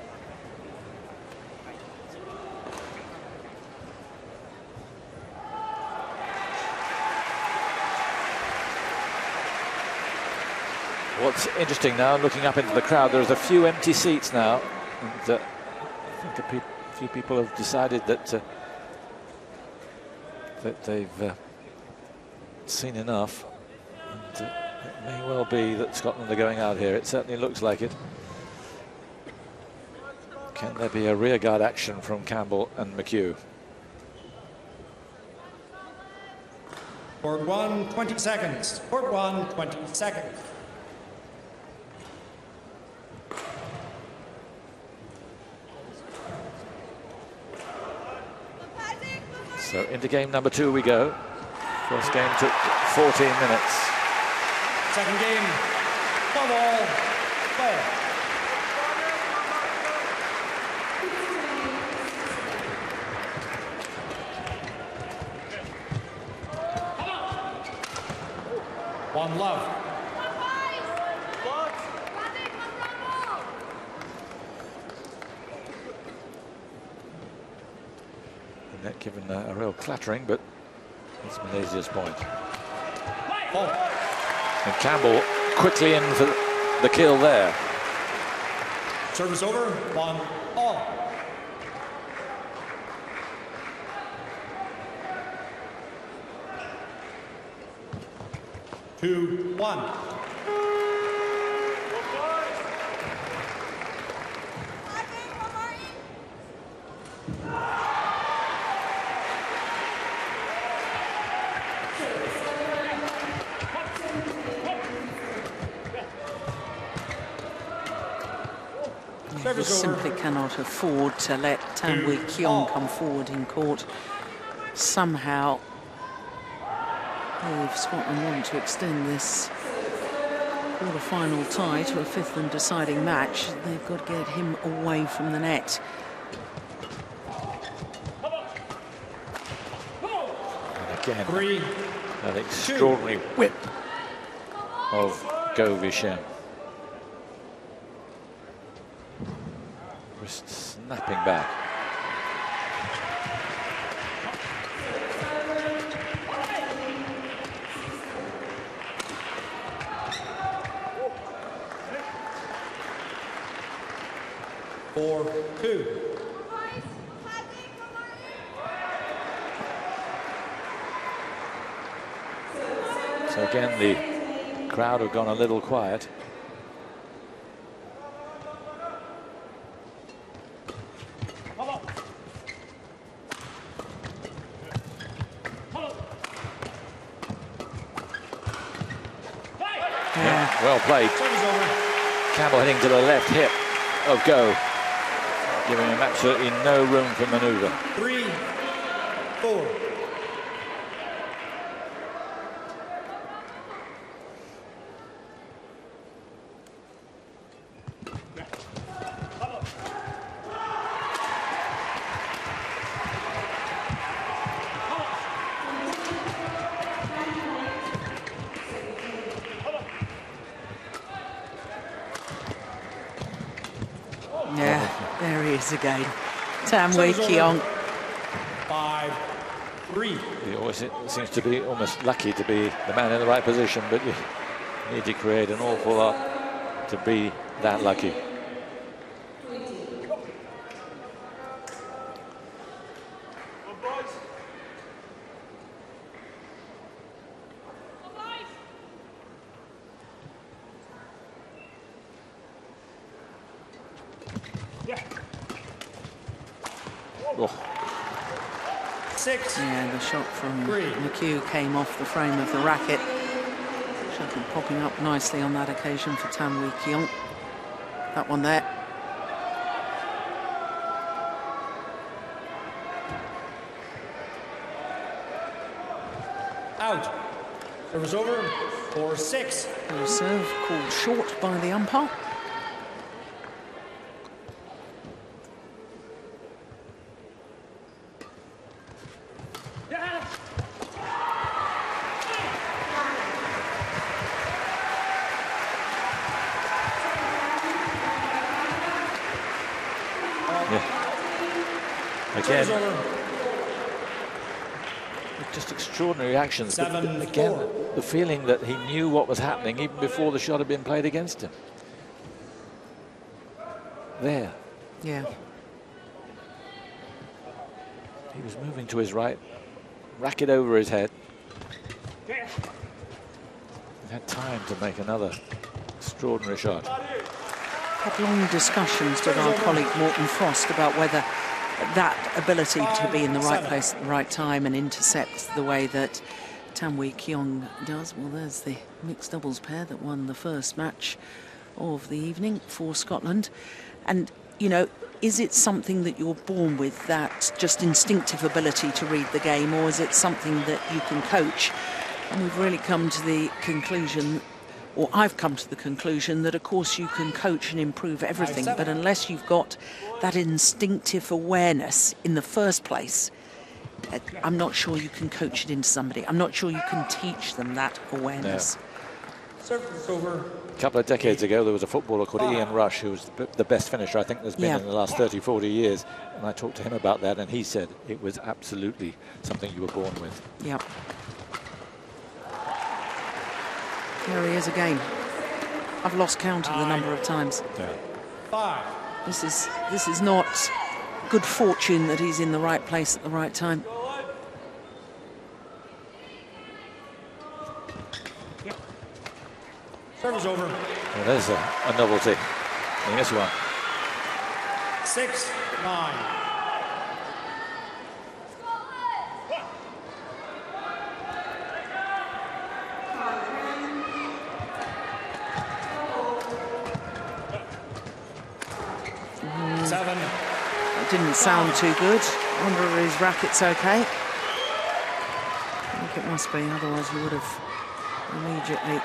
What's interesting now, looking up into the crowd, there's a few empty seats now. And I think a few people have decided that that they've seen enough. And it may well be that Scotland are going out here. It certainly looks like it. Can there be a rearguard action from Campbell and McHugh? Court 1, 20 seconds. Court 1, 20 seconds. So into game number 2 we go. First game took 14 minutes. Second game, love all, play. One love. The net given a real clattering, but it's Malaysia's point. Oh. And Campbell quickly in for the kill there. Service over, 1 all. Two, 1. You simply cannot afford to let Tan Wee Keong come forward in court. Somehow, if Scotland want to extend this quarter-final tie to a 5th and deciding match, they've got to get him away from the net. And again, that extraordinary whip of Go Vishen. Wrist snapping back. Four, 2. So again, the crowd have gone a little quiet. Well played. Campbell heading to the left hip of Go, giving him absolutely no room for manoeuvre. 3, 4. Yeah, there he is again. Tan Wee Keong. 5, 3. He always seems to be almost lucky to be the man in the right position, but you need to create an awful lot to be that lucky. Oh. 6. Yeah, the shot from 3. McHugh came off the frame of the racket. Shuttle popping up nicely on that occasion for Tan Wee Keong. That one there. Out. Service over for 6. The serve called short by the umpire. Again, just extraordinary actions. But again, the feeling that he knew what was happening even before the shot had been played against him. There. Yeah. He was moving to his right, racket over his head. He had time to make another extraordinary shot. Had long discussions with our colleague Morton Frost about whether that ability to be in the right place at the right time and intercept the way that Tan Wee Keong does. Well, there's the mixed doubles pair that won the first match of the evening for Scotland. And, you know, is it something that you're born with, that just instinctive ability to read the game, or is it something that you can coach? And we've really come to the conclusion, or I've come to the conclusion, that of course you can coach and improve everything, but unless you've got that instinctive awareness in the first place, I'm not sure you can coach it into somebody. I'm not sure you can teach them that awareness. Service over. A couple of decades ago, there was a footballer called Ian Rush, who was the best finisher I think there's been in the last 30, 40 years. And I talked to him about that, and he said it was absolutely something you were born with. Yep. There he is again. I've lost count of the number of times. Yeah. 5. This is not good fortune that he's in the right place at the right time. Service over. Well, there's a novelty. And this one. 6-9. That didn't sound too good. I wonder if his racket's okay. I think it must be, otherwise he would have immediately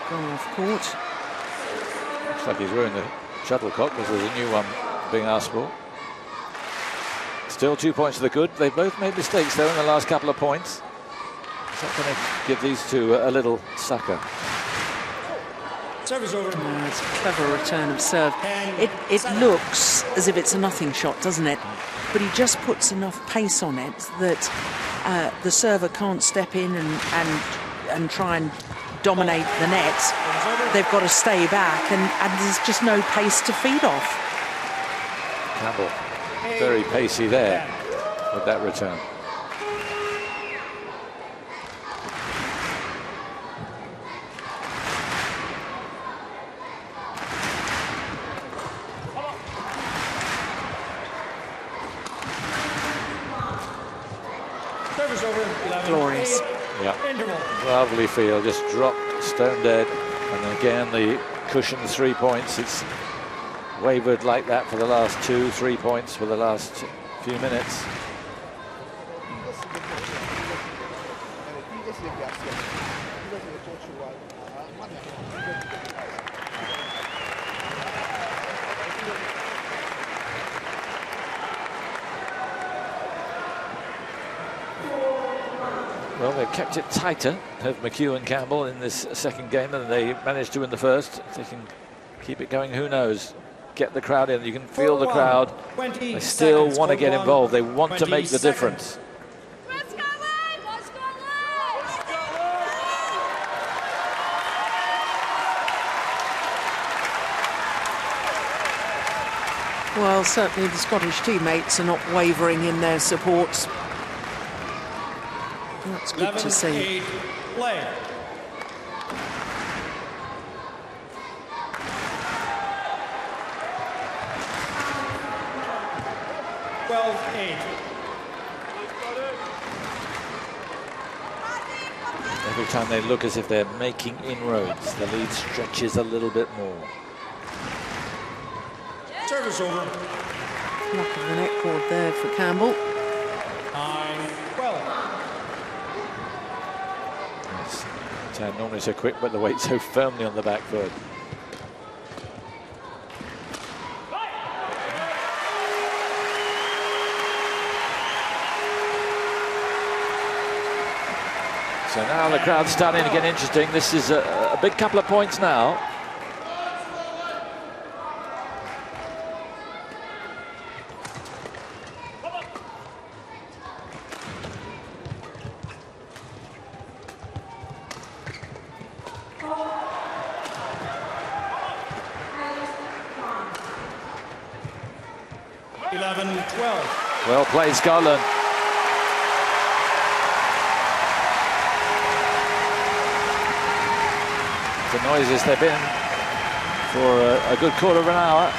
gone off court. Looks like he's ruined the shuttlecock because there's a new one being asked for. Still 2 points to the good. They've both made mistakes though in the last couple of points. Is that going to give these two a little sucker? Service over. It's a clever return of serve. It looks as if it's a nothing shot, doesn't it? But he just puts enough pace on it that the server can't step in and try and dominate the net. They've got to stay back, and there's just no pace to feed off. Campbell, very pacey there with that return. Glorious. Yeah, lovely feel, just dropped stone dead, and then again the cushioned 3 points. It's wavered like that for the last 2-3 points for the last few minutes. Well, they've kept it tighter, have McHugh and Campbell, in this second game than they managed to in the first. If they can keep it going, who knows? Get the crowd in. You can feel the crowd. They still want to get involved. They want to make the difference. Well, certainly the Scottish teammates are not wavering in their support. That's good to see. Play. 12-8. Every time they look as if they're making inroads, the lead stretches a little bit more. Service over. Knock of the neck cord there for Campbell. 9-12. Yes. Turn normally so quick, but the weight so firmly on the back foot. So now the crowd's starting to get interesting. This is a big couple of points now. Well played, Scotland. The noises they've been for a good quarter of an hour,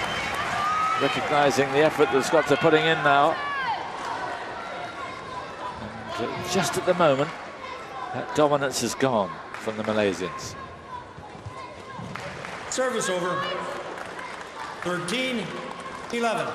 recognising the effort the Scots are putting in now. And just at the moment, that dominance is gone from the Malaysians. Service over. 13-11.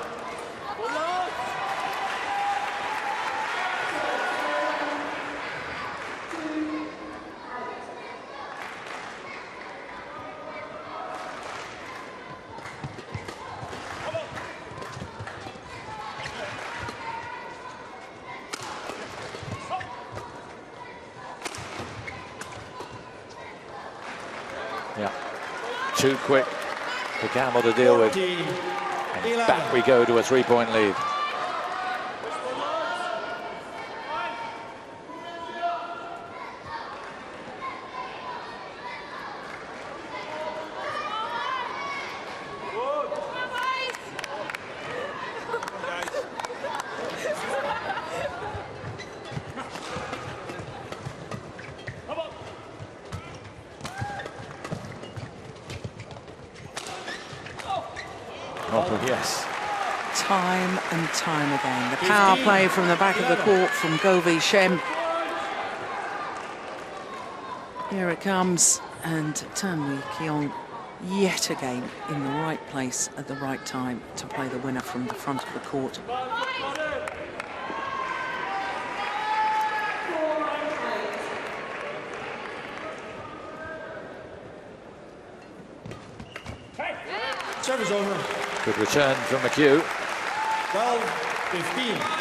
Too quick for Campbell to deal with. And back we go to a 3-point lead. Yes. Time and time again. The power play from the back of the court from Govi Shem. Here it comes, and Tan Wee Keong yet again in the right place at the right time to play the winner from the front of the court. Service over. Good return from McHugh. 12-15.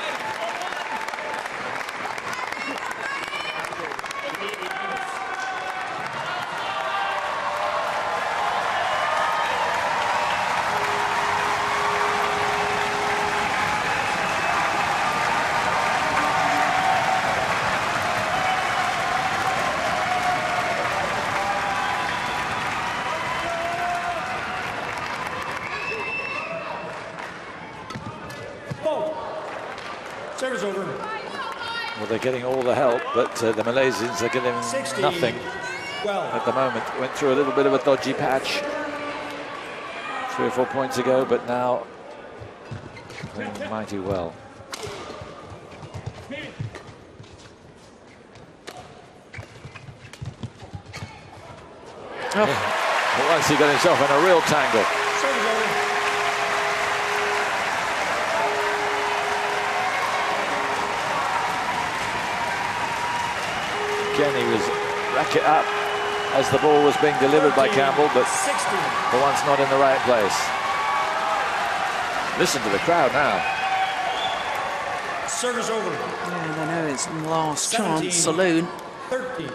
Service over. Well, they're getting all the help, but the Malaysians are getting nothing at the moment. Went through a little bit of a dodgy patch 3 or 4 points ago, but now playing mighty well. Oh. But once he got himself in a real tangle. Again, he was rack it up as the ball was being delivered by Campbell, but for once not in the right place. Listen to the crowd now. Service over. Yeah, they know it's last chance saloon. 13.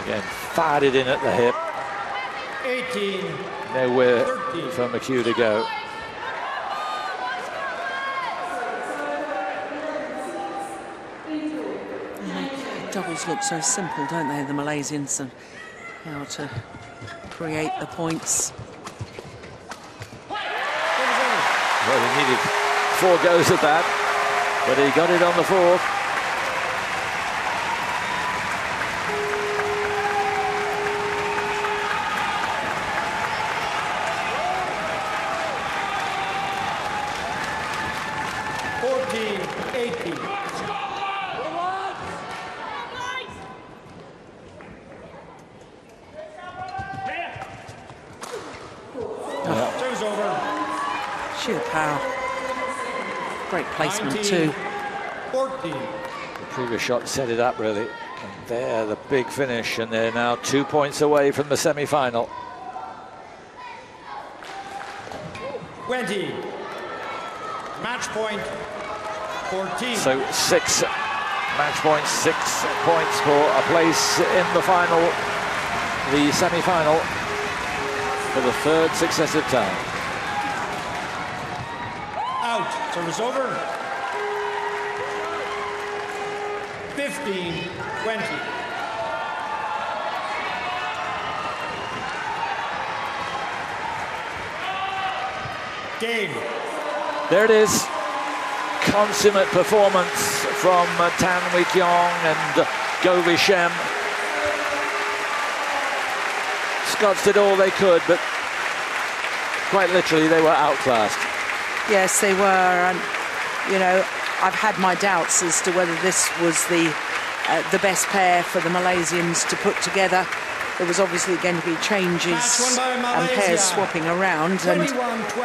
Again, fired it in at the hip. 18. Nowhere 13. for McHugh to go. Doubles look so simple, don't they, the Malaysians, and how to create the points. Well, he needed 4 goes at that, but he got it on the 4th. Sheer power. Great placement too. 14. The previous shot set it up really. And there, the big finish, and they're now 2 points away from the semi-final. 20. Match point 14. So 6 match points, 6 points for a place in the final, the semi-final, for the 3rd successive time. Out. Service over. 15-20. Game. There it is. Consummate performance from Tan Wee Kyong and Go Wee Shem. Scots did all they could, but quite literally they were outclassed. Yes, they were, and you know, I've had my doubts as to whether this was the best pair for the Malaysians to put together. There was obviously going to be changes and pairs swapping around, and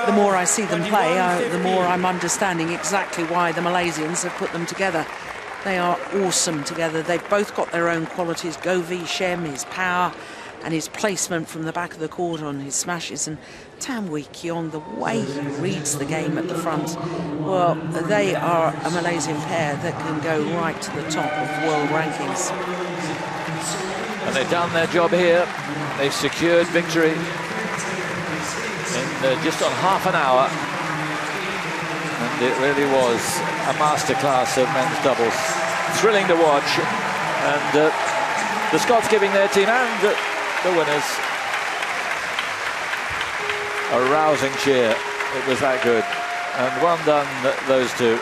the more I see them play, the more I'm understanding exactly why the Malaysians have put them together. They are awesome together. They've both got their own qualities. Go Wee Shem, his power and his placement from the back of the court on his smashes, and Tan Wee Kyong, the way he reads the game at the front. Well, they are a Malaysian pair that can go right to the top of world rankings. And they've done their job here. They've secured victory in just on half an hour. And it really was a masterclass of men's doubles. Thrilling to watch. And the Scots giving their team and the winners a rousing cheer. It was that good. And well done, those two.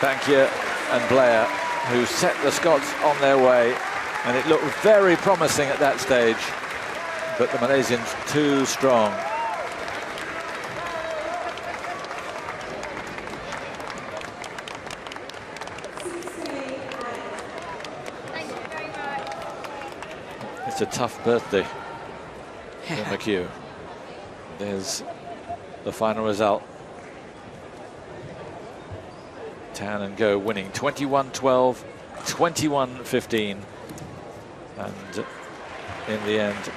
Bankier and Blair, who set the Scots on their way. And it looked very promising at that stage, but the Malaysians too strong. It's a tough birthday for McHugh. There's the final result. Tan and Go winning 21-12, 21-15. And in the end,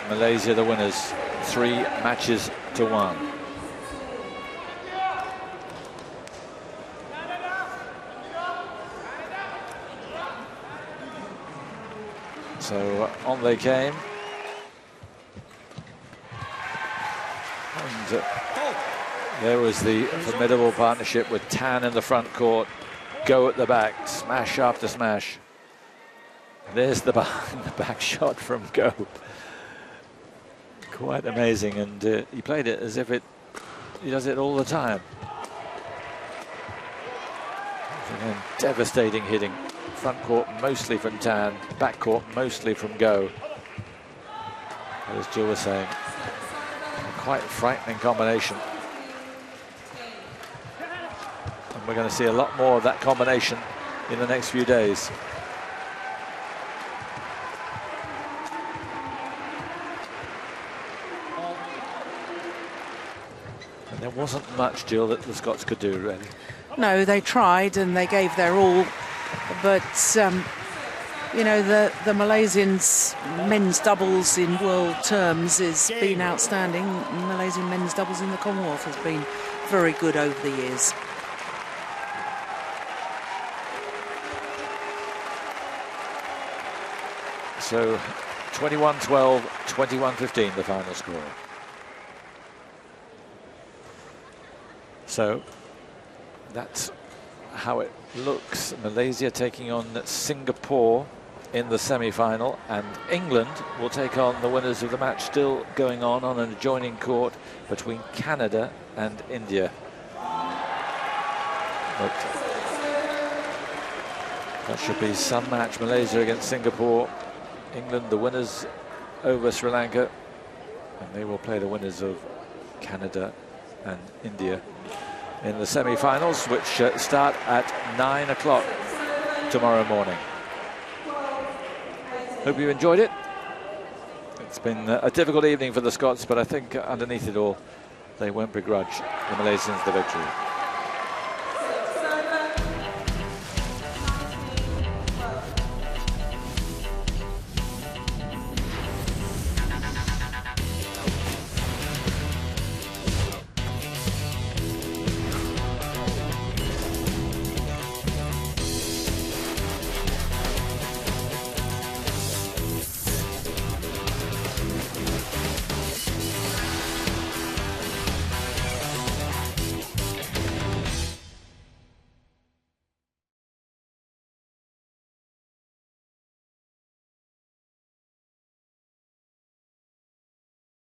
Malaysia the winners, 3 matches to 1. So on they came. And there was the formidable partnership with Tan in the front court, Go at the back, smash after smash. There's the behind the back shot from Go. Quite amazing, and he played it as if he does it all the time. Again, devastating hitting. Front court mostly from Tan, back court mostly from Go. As Jill was saying, a quite frightening combination. And we're going to see a lot more of that combination in the next few days. There wasn't much, Jill, that the Scots could do, really. No, they tried and they gave their all, but you know, the Malaysians' men's doubles in world terms has been outstanding. Malaysian men's doubles in the Commonwealth has been very good over the years. So 21-12, 21-15, the final score. So that's how it looks. Malaysia taking on Singapore in the semi-final, and England will take on the winners of the match still going on an adjoining court between Canada and India. But that should be some match. Malaysia against Singapore. England, the winners over Sri Lanka. And they will play the winners of Canada and India in the semi-finals, which start at 9 o'clock tomorrow morning. Hope you enjoyed it. It's been a difficult evening for the Scots, but I think underneath it all, they won't begrudge the Malaysians the victory.